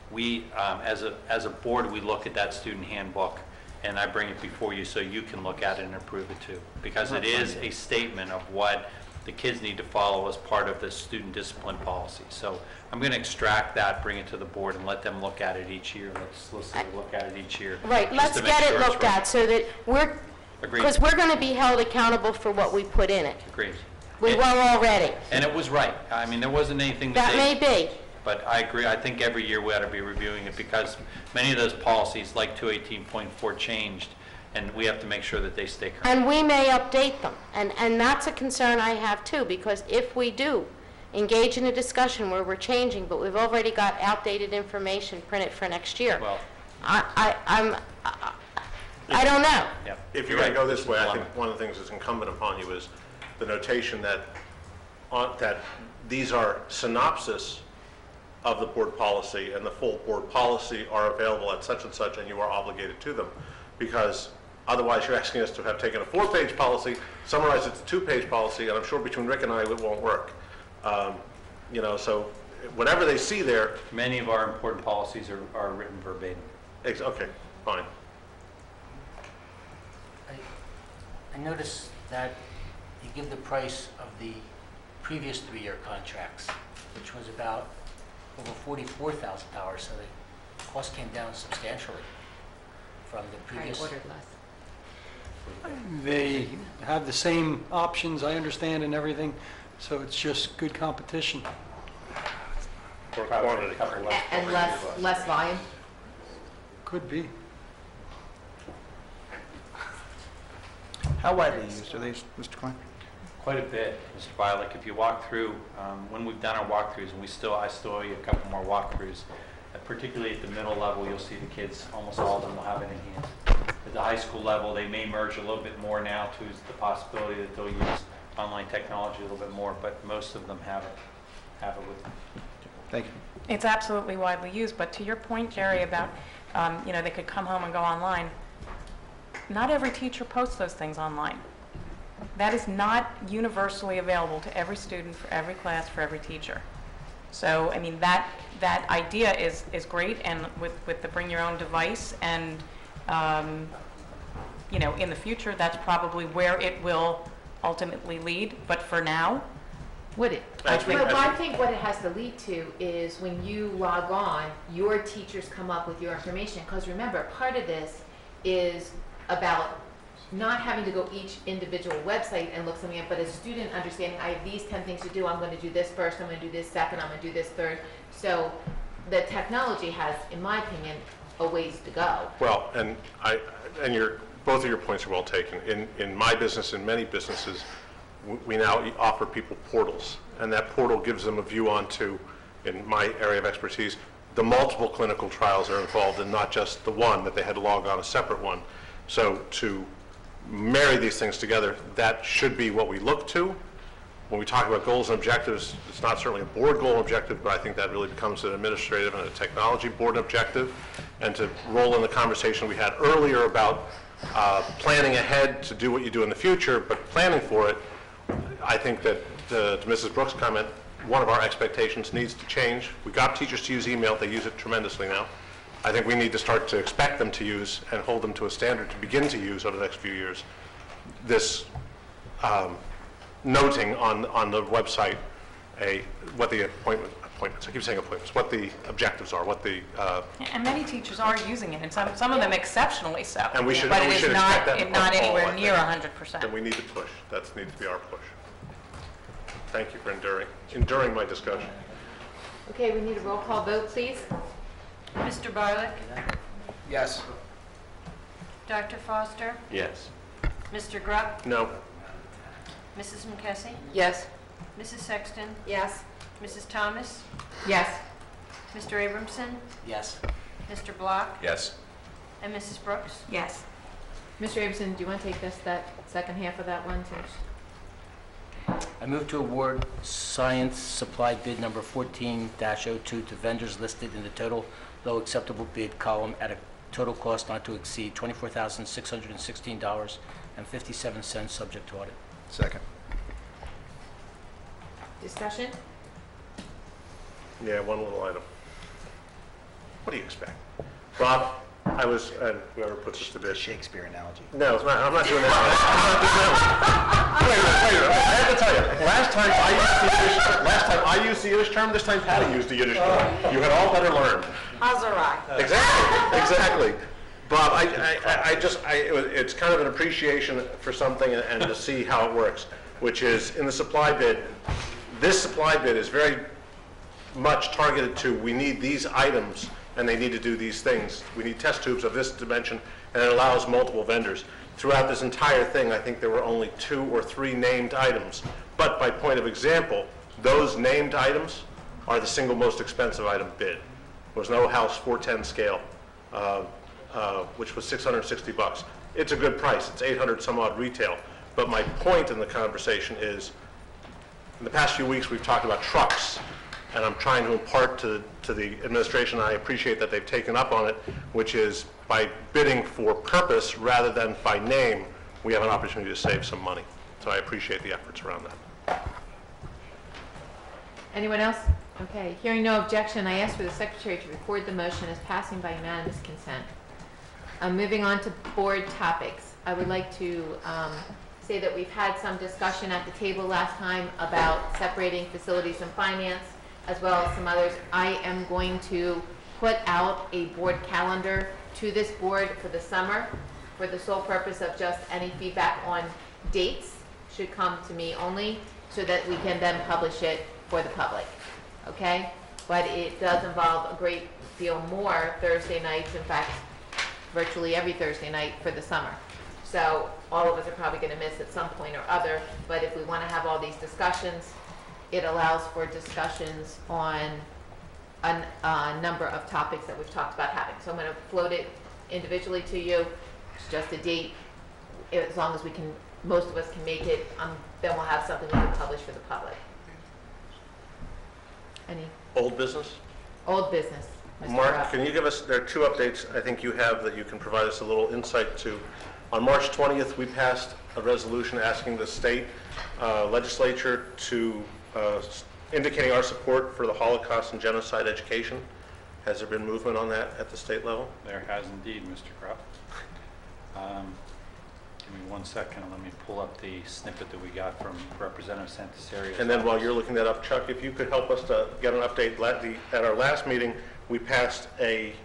we, as a board, we look at that student handbook, and I bring it before you so you can look at it and approve it too, because it is a statement of what the kids need to follow as part of the student discipline policy. So I'm going to extract that, bring it to the board, and let them look at it each year. Let's look at it each year. Right, just let's to make get sure it it's looked right. at so that we're, Agreed. because we're going to be held accountable for what we put in it. Agreed. We were already. And it was right. I mean, there wasn't anything That may be. But I agree, I think every year we ought to be reviewing it because many of those policies, like 218.4, changed, and we have to make sure that they stay current. And we may update them. And that's a concern I have too, because if we do engage in a discussion where we're changing, but we've already got outdated information printed for next year, Well, I don't know. If you're going to go this way, I think one of the things that's incumbent upon you is the notation that these are synopsis of the board policy, and the full board policy are available at such and such, and you are obligated to them. Because otherwise, you're asking us to have taken a 4-page policy, summarized it to 2-page policy, and I'm sure between Rick and I, it won't work. So whatever they see there. Many of our important policies are written verbatim. Okay, fine. I noticed that you give the price of the previous 3-year contracts, which was about over $44,000, so the cost came down substantially from the previous. They have the same options, I understand, and everything, so it's just good competition. For quantity. And less volume? Could be. How widely used are these, Mr. Klein? Quite a bit, Mr. Bialik. If you walk through, when we've done our walkthroughs, and I still owe you a couple more walkthroughs, particularly at the middle level, you'll see the kids, almost all of them will have it in hand. At the high school level, they may merge a little bit more now to the possibility that they'll use online technology a little bit more, but most of them have it with them. Thank you. It's absolutely widely used, but to your point, Jerry, about, they could come home and go online, not every teacher posts those things online. That is not universally available to every student, for every class, for every teacher. So, I mean, that idea is great, and with the bring your own device, and, in the future, that's probably where it will ultimately lead, but for now, Would it? I think what it has to lead to is when you log on, your teachers come up with your information. Because remember, part of this is about not having to go each individual website and look something up, but a student understanding, I have these 10 things to do, I'm going to do this first, I'm going to do this second, I'm going to do this third. So the technology has, in my opinion, a ways to go. Well, and both of your points are well taken. In my business, in many businesses, we now offer people portals, and that portal gives them a view onto, in my area of expertise, the multiple clinical trials are involved and not just the one that they had to log on a separate one. So to marry these things together, that should be what we look to. When we talk about goals and objectives, it's not certainly a board goal and objective, but I think that really becomes an administrative and a technology board objective. And to roll in the conversation we had earlier about planning ahead to do what you do in the future, but planning for it, I think that, to Mrs. Brooks' comment, one of our expectations needs to change. We got teachers to use email, they use it tremendously now. I think we need to start to expect them to use and hold them to a standard to begin to use over the next few years. This noting on the website what the appointments, I keep saying appointments, what the objectives are, what the... and many teachers are using it, and some of them exceptionally so. And we should, but we it should is expect that not from all, anywhere I near think. 100%. Then we need to push. That needs to be our push. Thank you for enduring my discussion. Okay, we need a roll call vote, please. Mr. Barlick? Yes. Dr. Foster? Yes. Mr. Grupp? No. Mrs. McKessie? Yes. Mrs. Sexton? Yes. Mrs. Thomas? Yes. Mr. Abramson? Yes. Mr. Block? Yes. And Mrs. Brooks? Yes. Mr. Abramson, do you want to take that second half of that one? Since I move to award science supply bid number 14-02 to vendors listed in the total low acceptable bid column at a total cost not to exceed $24,616.57, subject to audit. Second. discussion? Yeah, one little item. What do you expect? Bob, I was, and whoever puts this to bid. Shakespeare analogy. No, it's not, I'm not doing that. I'm not doing that one. Wait a minute. I have to tell you, last time I used the Yiddish term, this time Patty used the Yiddish term. You had all better learned. Azariah. Exactly. Bob, it's kind of an appreciation for something and to see how it works, which is in the supply bid. This supply bid is very much targeted to, we need these items and they need to do these things. We need test tubes of this dimension, and it allows multiple vendors. Throughout this entire thing, I think there were only 2 or 3 named items. But by point of example, those named items are the single most expensive item bid. There was no House 410 scale, which was $660. It's a good price. It's 800 some odd retail. But my point in the conversation is, in the past few weeks, we've talked about trucks. And I'm trying to impart to the administration, I appreciate that they've taken up on it, which is by bidding for purpose rather than by name, we have an opportunity to save some money. So I appreciate the efforts around that. Anyone else? Okay, hearing no objection, I ask for the secretary to record the motion as passing by unanimous consent. Moving on to board topics. I would like to say that we've had some discussion at the table last time about separating facilities and finance, as well as some others. I am going to put out a board calendar to this board for the summer for the sole purpose of just any feedback on dates should come to me only, so that we can then publish it for the public, okay? But it does involve a great deal more Thursday nights, in fact, virtually every Thursday night for the summer. So all of us are probably gonna miss at some point or other, but if we wanna have all these discussions, it allows for discussions on a number of topics that we've talked about having. So I'm going to float it individually to you. It's just a date. As long as we can, most of us can make it, then we'll have something we can publish for the public. Any? Old business? Old business. Mr. Mark, Rupp. can you give us, there are 2 updates I think you have that you can provide us a little insight to. On March 20th, we passed a resolution asking the state legislature to indicating our support for the Holocaust and genocide education. Has there been movement on that at the state level? There has indeed, Mr. Krupp. Give me 1 second, and let me pull up the snippet that we got from Representative Santisari's. And then while you're looking that up, Chuck, if you could help us to get an update. At our last meeting, we passed a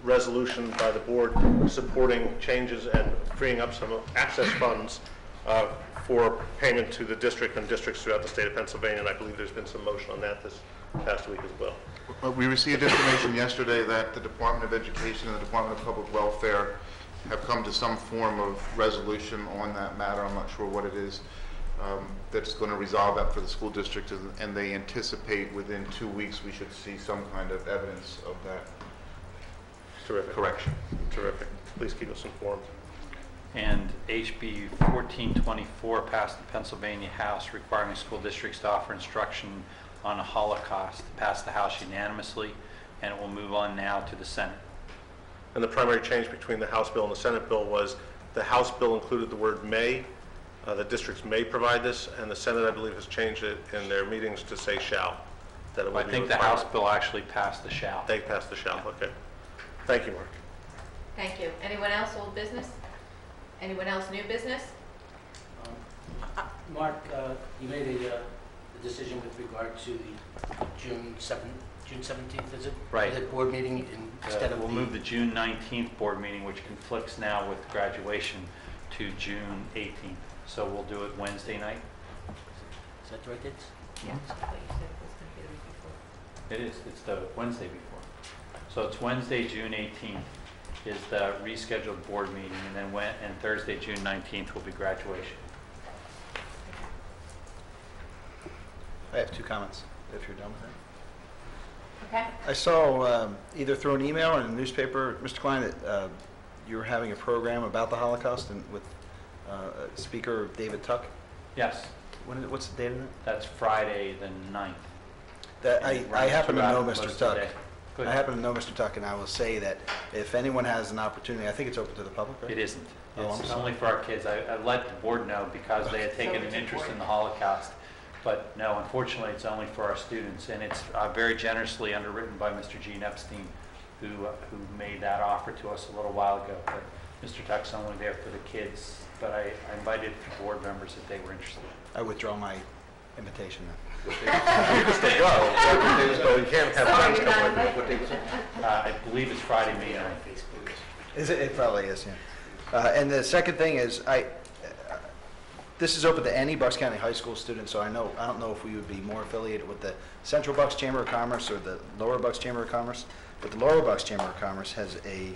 resolution by the board supporting changes and freeing up some access funds for payment to the district and districts throughout the state of Pennsylvania, and I believe there's been some motion on that this past week as well. We received information yesterday that the Department of Education and the Department of Public Welfare have come to some form of resolution on that matter. I'm not sure what it is, that's going to resolve that for the school district, and they anticipate within 2 weeks we should see some kind of evidence of that. Terrific. Correction. Terrific. Please keep us informed. And HB 1424 passed the Pennsylvania House requiring school districts to offer instruction on the Holocaust. Passed the House unanimously, and it will move on now to the Senate. And the primary change between the House bill and the Senate bill was the House bill included the word may. The districts may provide this, and the Senate, I believe, has changed it in their meetings to say shall. That it will I think the House bill actually passed the shall. They passed the shall, okay. Thank you, Mark. Thank you. Anyone else, old business? Anyone else, new business? Mark, you made a decision with regard to the June 17th, is it? Right. The board meeting instead of we'll move the June 19th board meeting, which conflicts now with graduation, to June 18th. So we'll do it Wednesday night. Is that the right dates? Yeah. I thought you said it was going to be the week before. It is. It's the Wednesday before. So it's Wednesday, June 18th is the rescheduled board meeting, and then Thursday, June 19th will be graduation. I have 2 comments, if you're done with that. Okay. I saw either through an email or in a newspaper, Mr. Klein, that you were having a program about the Holocaust and with Speaker David Tuck. Yes, What's the date of that? that's Friday, the 9th. That I Runs happen to throughout know most Mr. of the Tuck. day. Good. I happen to know Mr. Tuck, and I will say that if anyone has an opportunity, I think it's open to the public, right? It isn't. Oh, I'm It's sorry. only for our kids. I let the board know because they had taken an interest in the Holocaust. But no, unfortunately, it's only for our students, and it's very generously underwritten by Mr. Gene Epstein, who made that offer to us a little while ago. But Mr. Tuck's only there for the kids, but I invited board members if they were interested. I withdraw my invitation then. You can still go. You can't have friends come with you. What day was it? I believe it's Friday, May 9th. Is it? It probably is, yeah. And the second thing is, this is open to any Bucks County High School student, so I don't know if we would be more affiliated with the Central Bucks Chamber of Commerce or the Lower Bucks Chamber of Commerce, but the Lower Bucks Chamber of Commerce has a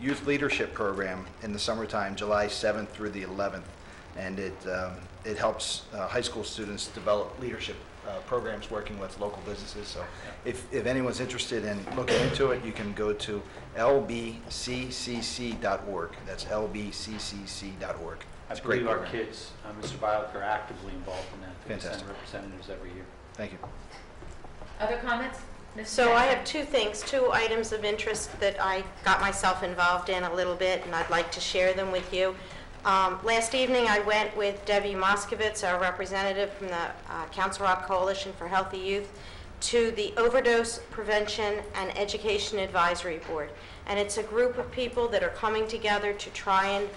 youth leadership program in the summertime, July 7th through the 11th, and it helps high school students develop leadership programs working with local businesses. So if anyone's interested in looking into it, you can go to lbccc.org. That's lbccc.org. I It's a great believe our program. kids, Mr. Violet, are actively involved in that. They Fantastic. send representatives every year. Thank you. Other comments? Ms. So I Jackson? have 2 things, 2 items of interest that I got myself involved in a little bit, and I'd like to share them with you. Last evening, I went with Debbie Moskowitz, our representative from the Council Rock Coalition for Healthy Youth, to the Overdose Prevention and Education Advisory Board. And it's a group of people that are coming together to try and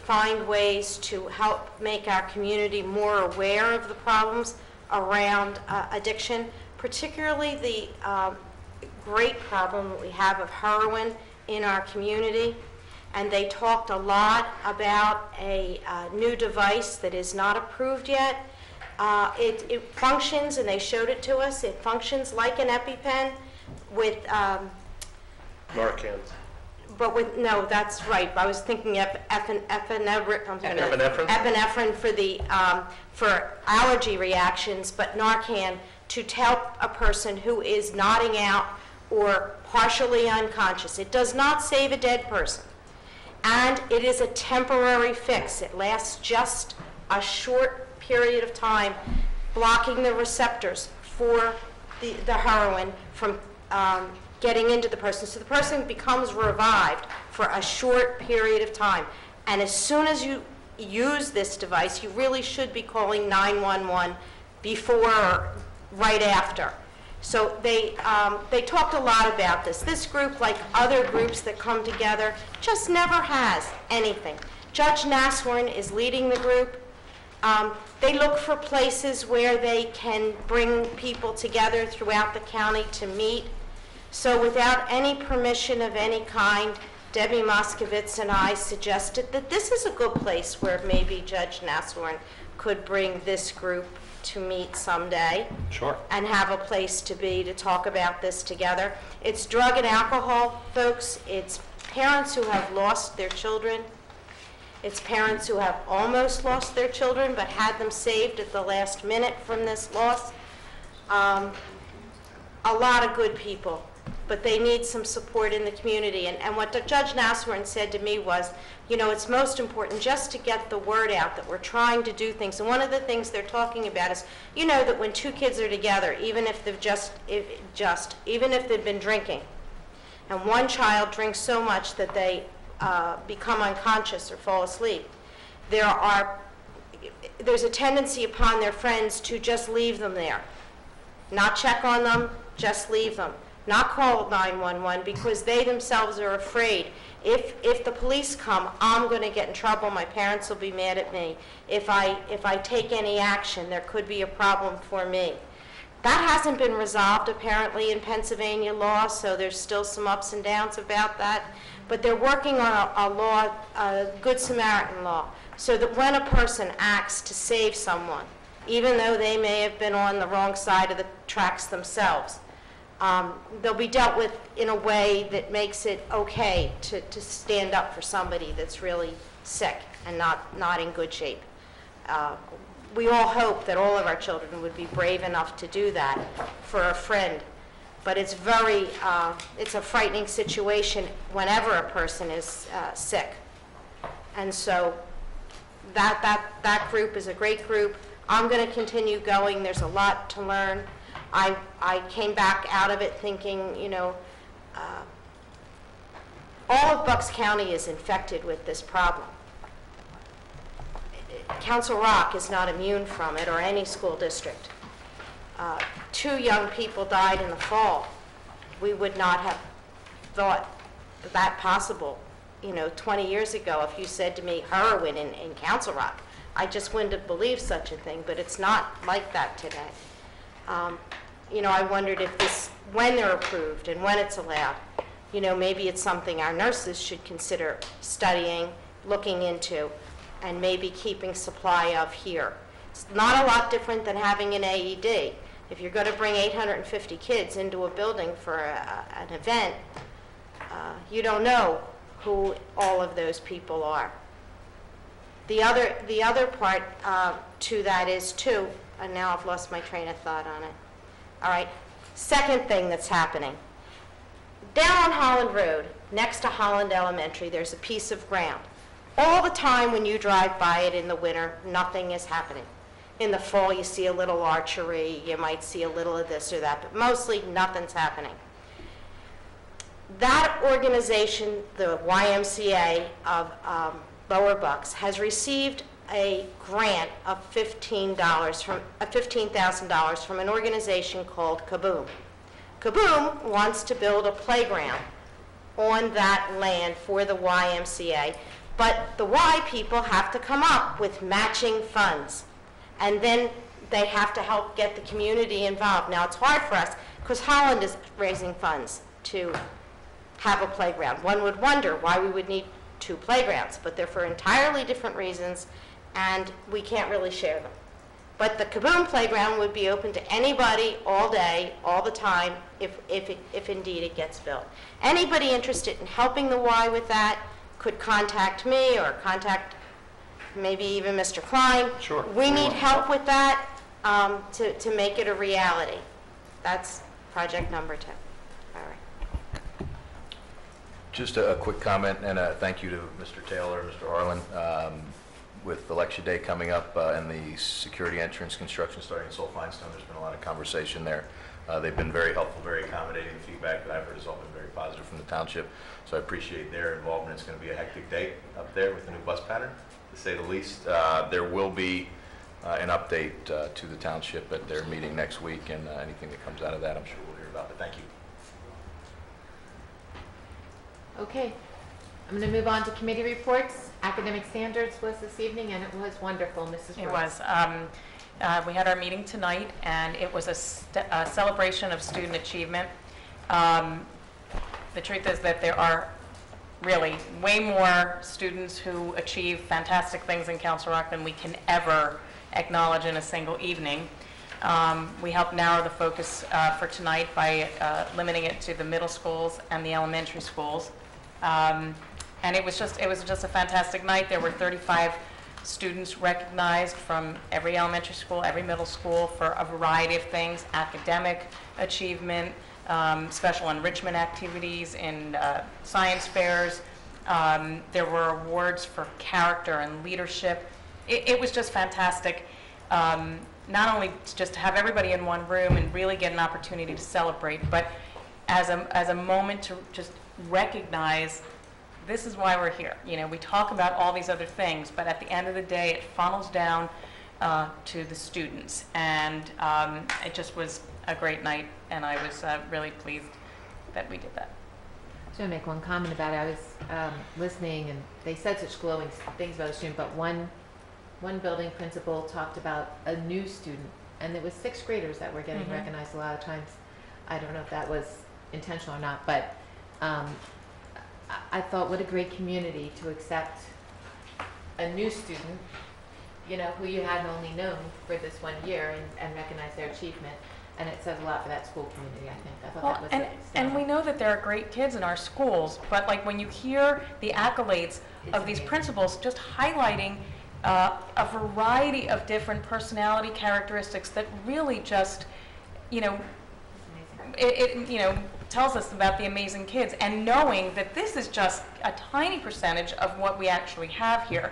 find ways to help make our community more aware of the problems around addiction, particularly the great problem that we have of heroin in our community. And they talked a lot about a new device that is not approved yet. It functions, and they showed it to us, it functions like an EpiPen with Narcan. but with, no, that's right. I was thinking epinephrine for the for allergy reactions, but Narcan to help a person who is nodding out or partially unconscious. It does not save a dead person, and it is a temporary fix. It lasts just a short period of time, blocking the receptors for the heroin from getting into the person. So the person becomes revived for a short period of time. And as soon as you use this device, you really should be calling 911 before or right after. So they talked a lot about this. This group, like other groups that come together, just never has anything. Judge Nasworn is leading the group. They look for places where they can bring people together throughout the county to meet. So without any permission of any kind, Debbie Moskowitz and I suggested that this is a good place where maybe Judge Nasworn could bring this group to meet someday. Sure. And have a place to be to talk about this together. It's drug and alcohol, folks. It's parents who have lost their children. It's parents who have almost lost their children but had them saved at the last minute from this loss. A lot of good people, but they need some support in the community. And what Judge Nasworn said to me was, you know, it's most important just to get the word out that we're trying to do things. And one of the things they're talking about is, you know, that when 2 kids are together, even if they've even if they've been drinking, and one child drinks so much that they become unconscious or fall asleep, there's a tendency upon their friends to just leave them there, not check on them, just leave them, not call 911 because they themselves are afraid. If the police come, I'm going to get in trouble. My parents will be mad at me. If I take any action, there could be a problem for me. That hasn't been resolved apparently in Pennsylvania law, so there's still some ups and downs about that. But they're working on a law, a Good Samaritan law, so that when a person acts to save someone, even though they may have been on the wrong side of the tracks themselves, they'll be dealt with in a way that makes it okay to stand up for somebody that's really sick and not in good shape. we all hope that all of our children would be brave enough to do that for a friend. But it's it's a frightening situation whenever a person is sick. And so that group is a great group. I'm going to continue going. There's a lot to learn. I came back out of it thinking, you know, all of Bucks County is infected with this problem. Council Rock is not immune from it, or any school district. 2 young people died in the fall. We would not have thought that possible, you know, 20 years ago. If you said to me heroin in Council Rock, I just wouldn't have believed such a thing, but it's not like that today. You know, I wondered if this, when they're approved and when it's allowed, you know, maybe it's something our nurses should consider studying, looking into, and maybe keeping supply of here. It's not a lot different than having an AED. If you're going to bring 850 kids into a building for an event, you don't know who all of those people are. The other part to that is too, and now I've lost my train of thought on it. All right, second thing that's happening. Down on Holland Road, next to Holland Elementary, there's a piece of ground. All the time when you drive by it in the winter, nothing is happening. In the fall, you see a little archery, you might see a little of this or that, but mostly nothing's happening. That organization, the YMCA of Lower Bucks, has received a grant of $15,000 from an organization called Kaboom. Kaboom wants to build a playground on that land for the YMCA, but the Y people have to come up with matching funds, and then they have to help get the community involved. Now, it's hard for us because Holland is raising funds to have a playground. One would wonder why we would need 2 playgrounds, but they're for entirely different reasons, and we can't really share them. But the Kaboom playground would be open to anybody all day, all the time, if indeed it gets built. Anybody interested in helping the Y with that could contact me or contact maybe even Mr. Klein. Sure. We need help with that to make it a reality. That's project number 2. All right. Just a quick comment and a thank you to Mr. Taylor, Mr. Harlan. With Election Day coming up and the security entrance construction starting in Soul Finestone, there's been a lot of conversation there. They've been very helpful, very accommodating. The feedback that I've heard has all been very positive from the township, so I appreciate their involvement. It's going to be a hectic day up there with the new bus pattern, to say the least. There will be an update to the township at their meeting next week, and anything that comes out of that, I'm sure we'll hear about. But thank you. Okay. I'm going to move on to committee reports. Academic standards was this evening, and it was wonderful, Mrs. It Brooks. was. We had our meeting tonight, and it was a celebration of student achievement. The truth is that there are really way more students who achieve fantastic things in Council Rock than we can ever acknowledge in a single evening. We helped narrow the focus for tonight by limiting it to the middle schools and the elementary schools. And it was just a fantastic night. There were 35 students recognized from every elementary school, every middle school for a variety of things: academic achievement, special enrichment activities, and science fairs. There were awards for character and leadership. It was just fantastic. Not only just to have everybody in one room and really get an opportunity to celebrate, but as a moment to just recognize this is why we're here. You know, we talk about all these other things, but at the end of the day, it funnels down to the students. And it just was a great night, and I was really pleased that we did that. So I make one comment about it. I was listening, and they said such glowing things about a student, but one building principal talked about a new student, and it was 6th graders that were getting recognized a lot of times. I don't know if that was intentional or not, but I thought what a great community to accept a new student, you know, who you hadn't only known for this 1 year and recognize their achievement. And it says a lot for that school community, I think. I thought that was and we know that there are great kids in our schools, but like when you hear the accolades of these principals just highlighting a variety of different personality characteristics that really just, it tells us about the amazing kids, and knowing that this is just a tiny percentage of what we actually have here.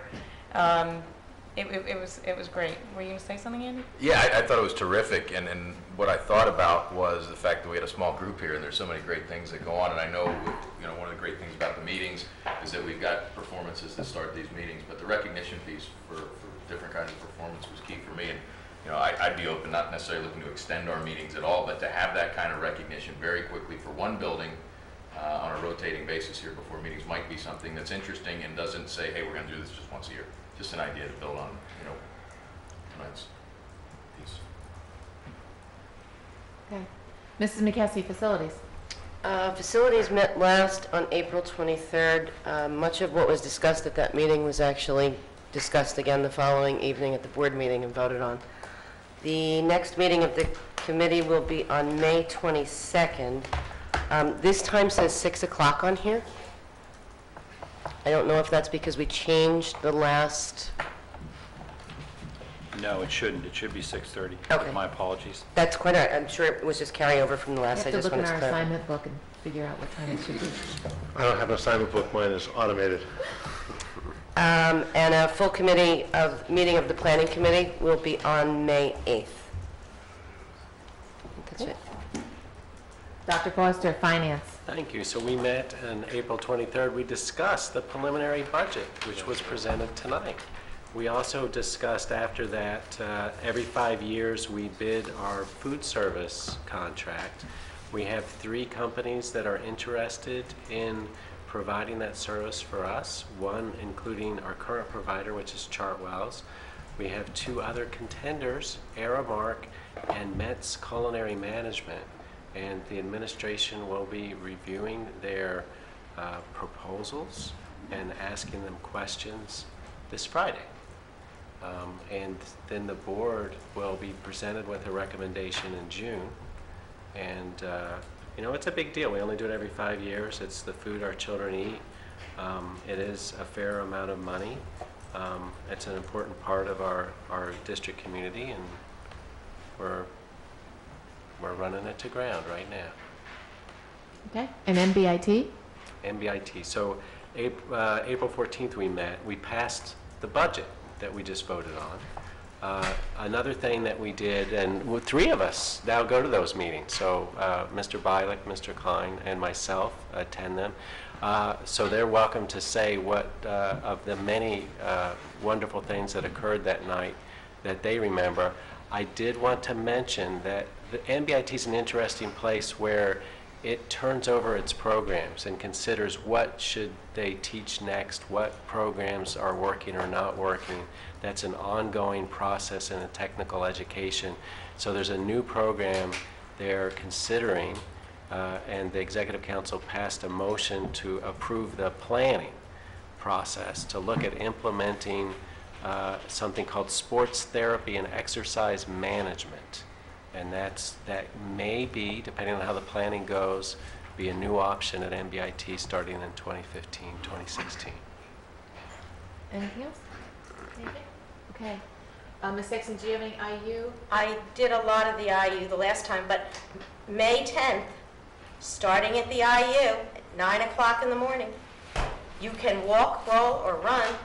It was great. Were you going to say something, Andy? Yeah, I thought it was terrific, and what I thought about was the fact that we had a small group here, and there's so many great things that go on, and I know, one of the great things about the meetings is that we've got performances that start these meetings, but the recognition piece for different kinds of performance was key for me, and I'd be open, not necessarily looking to extend our meetings at all, but to have that kind of recognition very quickly for one building on a rotating basis here before meetings might be something that's interesting and doesn't say, hey, we're going to do this just once a year. Just an idea to build on, tonight's piece. Okay. Mrs. McKessie, facilities. Facilities met last on April 23rd. Much of what was discussed at that meeting was actually discussed again the following evening at the board meeting and voted on. The next meeting of the committee will be on May 22nd. This time says 6 o'clock on here. I don't know if that's because we changed the last... No, it shouldn't. It should be 6:30. Okay. My apologies. That's quite all right. I'm sure it was just carryover from the last. We I have to just look in wanted to our clarify. assignment book and figure out what time it should be. I don't have an assignment book, mine is automated. And a full meeting of the planning committee will be on May 8th. That's it. Dr. Foster, finance. Thank you. So we met on April 23rd. We discussed the preliminary budget, which was presented tonight. We also discussed after that, every 5 years we bid our food service contract. We have 3 companies that are interested in providing that service for us, one including our current provider, which is Chartwell's. We have 2 other contenders, Aramark and Metz Culinary Management, and the administration will be reviewing their proposals and asking them questions this Friday. And then the board will be presented with a recommendation in June. And it's a big deal. We only do it every 5 years. It's the food our children eat. It is a fair amount of money. It's an important part of our district community, and we're running it to ground right now. Okay. And MBIT? MBIT. So April 14th we met. We passed the budget that we just voted on. Another thing that we did, and 3 of us now go to those meetings. So Mr. Bialik, Mr. Klein, and myself attend them. So they're welcome to say what of the many wonderful things that occurred that night that they remember. I did want to mention that the MBIT is an interesting place where it turns over its programs and considers what should they teach next, what programs are working or not working. That's an ongoing process in a technical education. So there's a new program they're considering, and the Executive Council passed a motion to approve the planning process to look at implementing something called sports therapy and exercise management. And that may be, depending on how the planning goes, be a new option at MBIT starting in 2015, 2016. Anything else? Anything? Okay. Ms. Dixon, do you have any IU? I did a lot of the IU the last time, but May 10th, starting at the IU at 9 o'clock in the morning, you can walk, roll, or run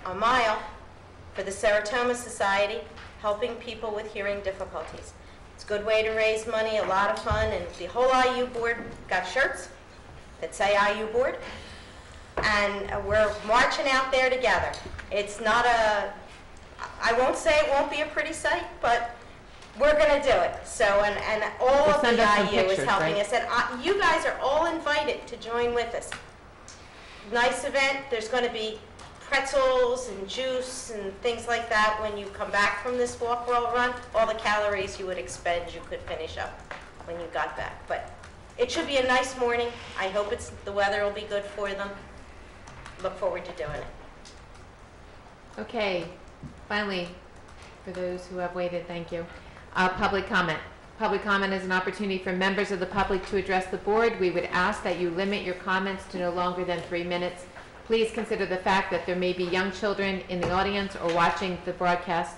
a mile for the Seratoma Society, helping people with hearing difficulties. It's a good way to raise money, a lot of fun, and the whole IU board got shirts that say IU board, and we're marching out there together. It's not I won't say it won't be a pretty sight, but we're going to do it. So, and all of the IU is helping us, and you guys are all invited to join with us. Nice event. There's going to be pretzels and juice and things like that when you come back from this walk, roll, run. All the calories you would expend, you could finish up when you got back. But it should be a nice morning. I hope the weather will be good for them. Look forward to doing it. Okay. Finally, for those who have waited, thank you. Public comment. Public comment is an opportunity for members of the public to address the board. We would ask that you limit your comments to no longer than 3 minutes Please consider the fact that there may be young children in the audience or watching the broadcast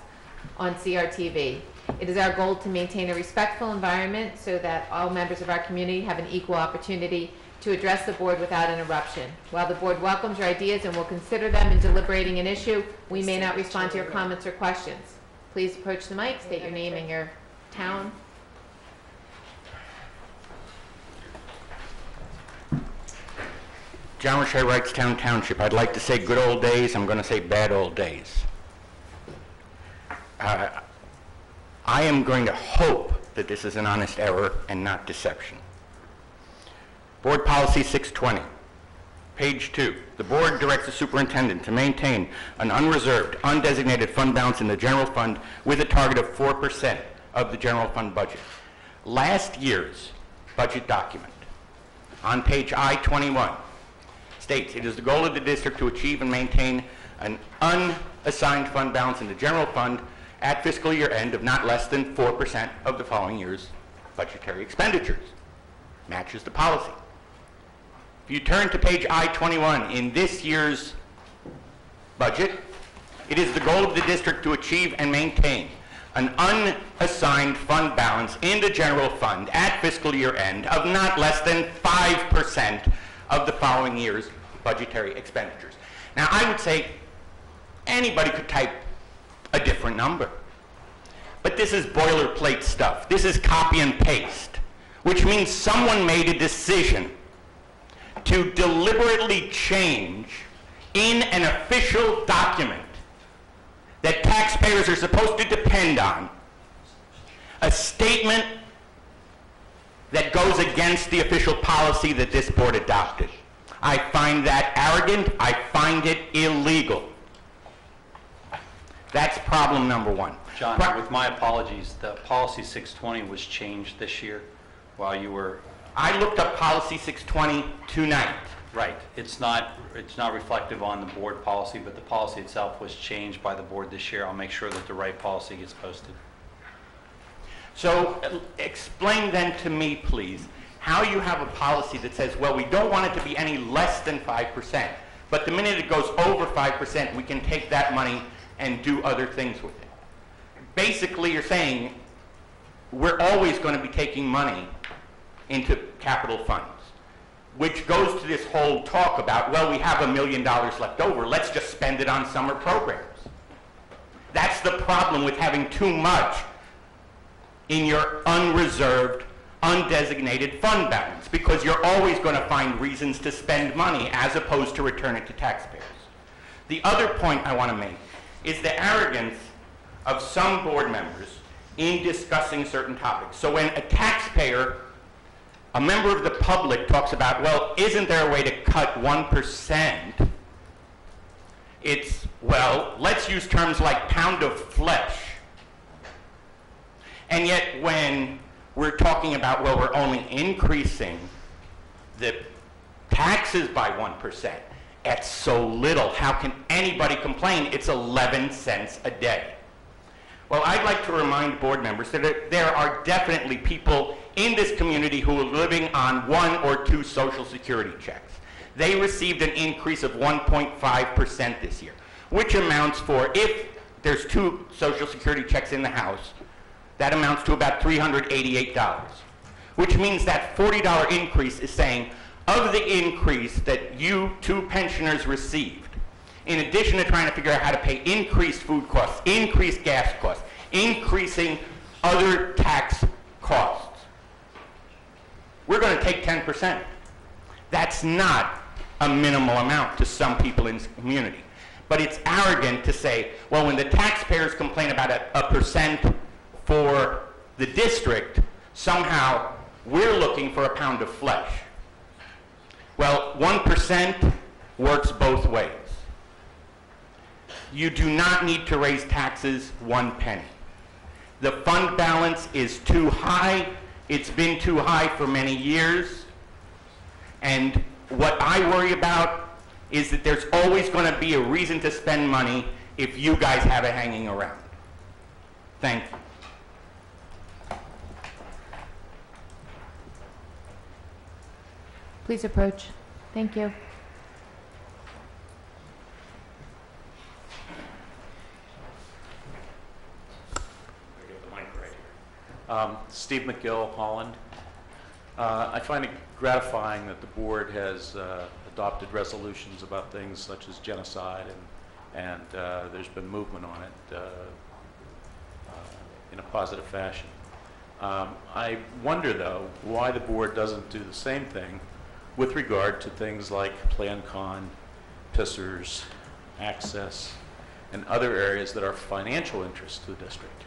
on CRTV. It is our goal to maintain a respectful environment so that all members of our community have an equal opportunity to address the board without interruption. While the board welcomes your ideas and will consider them in deliberating an issue, we may not respond to your comments or questions. Please approach the mic, state your name and your town. John Rashay, Wrightstown Township. I'd like to say good old days. I'm going to say bad old days. I am going to hope that this is an honest error and not deception. Board Policy 620, page 2. The board directs the superintendent to maintain an unreserved, undesignated fund balance in the general fund with a target of 4% of the general fund budget. Last year's budget document on page I-21 states, it is the goal of the district to achieve and maintain an unassigned fund balance in the general fund at fiscal year end of not less than 4% of the following year's budgetary expenditures. Matches the policy. If you turn to page I-21 in this year's budget, it is the goal of the district to achieve and maintain an unassigned fund balance in the general fund at fiscal year end of not less than 5% of the following year's budgetary expenditures. Now, I would say anybody could type a different number. But this is boilerplate stuff. This is copy and paste, which means someone made a decision to deliberately change in an official document that taxpayers are supposed to depend on a statement that goes against the official policy that this board adopted. I find that arrogant. I find it illegal. That's problem number one. John, with my apologies, the policy 620 was changed this year while you were... I looked up policy 620 tonight. Right. It's not reflective on the board policy, but the policy itself was changed by the board this year. I'll make sure that the right policy gets posted. So explain then to me, please, how you have a policy that says, well, we don't want it to be any less than 5%, but the minute it goes over 5%, we can take that money and do other things with it. Basically, you're saying we're always going to be taking money into capital funds, which goes to this whole talk about, well, we have $1 million left over, let's just spend it on summer programs. That's the problem with having too much in your unreserved, undesignated fund balance, because you're always going to find reasons to spend money as opposed to return it to taxpayers. The other point I want to make is the arrogance of some board members in discussing certain topics. So when a taxpayer, a member of the public talks about, well, isn't there a way to cut 1%? It's, well, let's use terms like pound of flesh. And yet when we're talking about, well, we're only increasing the taxes by 1%, that's so little. How can anybody complain? It's 11 cents a day. Well, I'd like to remind board members that there are definitely people in this community who are living on 1 or 2 Social Security checks. They received an increase of 1.5% this year, which amounts for, if there's 2 Social Security checks in the house, that amounts to about $388, which means that $40 increase is saying, of the increase that you 2 pensioners received, in addition to trying to figure out how to pay increased food costs, increased gas costs, increasing other tax costs, we're going to take 10%. That's not a minimal amount to some people in this community. But it's arrogant to say, well, when the taxpayers complain about a percent for the district, somehow we're looking for a pound of flesh. Well, 1% works both ways. You do not need to raise taxes 1 penny. The fund balance is too high. It's been too high for many years. And what I worry about is that there's always going to be a reason to spend money if you guys have it hanging around. Thank you. Please approach. Thank you. Steve McGill, Holland. I find it gratifying that the board has adopted resolutions about things such as genocide, and there's been movement on it in a positive fashion. I wonder, though, why the board doesn't do the same thing with regard to things like Plan Con, PISSers, access, and other areas that are financial interest to the district.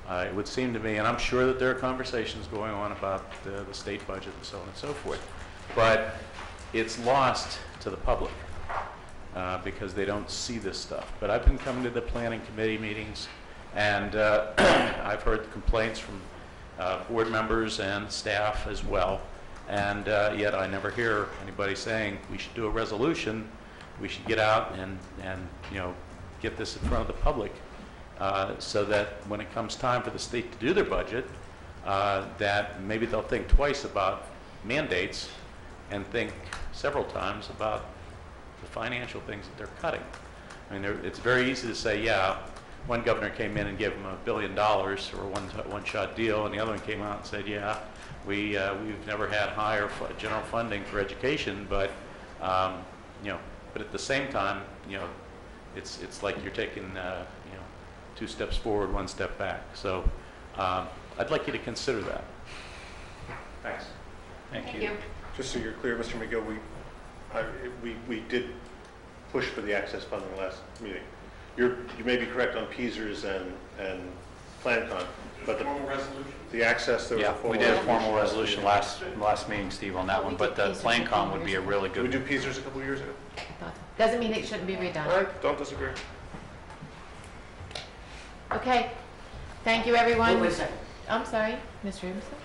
It would seem to me, and I'm sure that there are conversations going on about the state budget and so on and so forth, but it's lost to the public because they don't see this stuff. But I've been coming to the planning committee meetings, and I've heard the complaints from board members and staff as well, and yet I never hear anybody saying we should do a resolution, we should get out and get this in front of the public so that when it comes time for the state to do their budget, that maybe they'll think twice about mandates and think several times about the financial things that they're cutting. I mean, it's very easy to say, yeah, one governor came in and gave them $1 billion or a one-shot deal, and the other one came out and said, yeah, we've never had higher general funding for education, but but at the same time, it's like you're taking 2 steps forward, 1 step back. So I'd like you to consider that. Thanks. Thank you. Just so you're clear, Mr. McGill, we did push for the access funding last meeting. You may be correct on PISSers and PlanCon, but the access, there was a formal we did a formal resolution last meeting, Steve, on that one, but the PlanCon would be a really good. Did we do PISSers a couple years ago? Doesn't mean it shouldn't be redone. All right, don't disagree. Okay. Thank you, everyone. Wait a second. I'm sorry, Ms. Rubinson.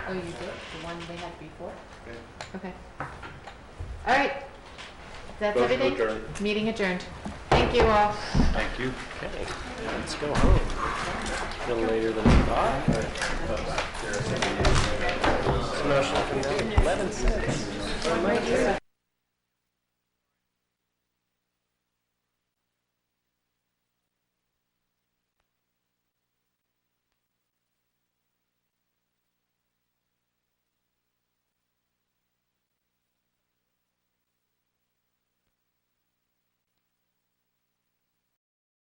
Oh, you did? The one they had before? Okay. All right. That's Motion everything? adjourned. Meeting adjourned. Thank you all. Thank you. Okay, let's go home. A little later than we thought. Motion from them, 11 cents.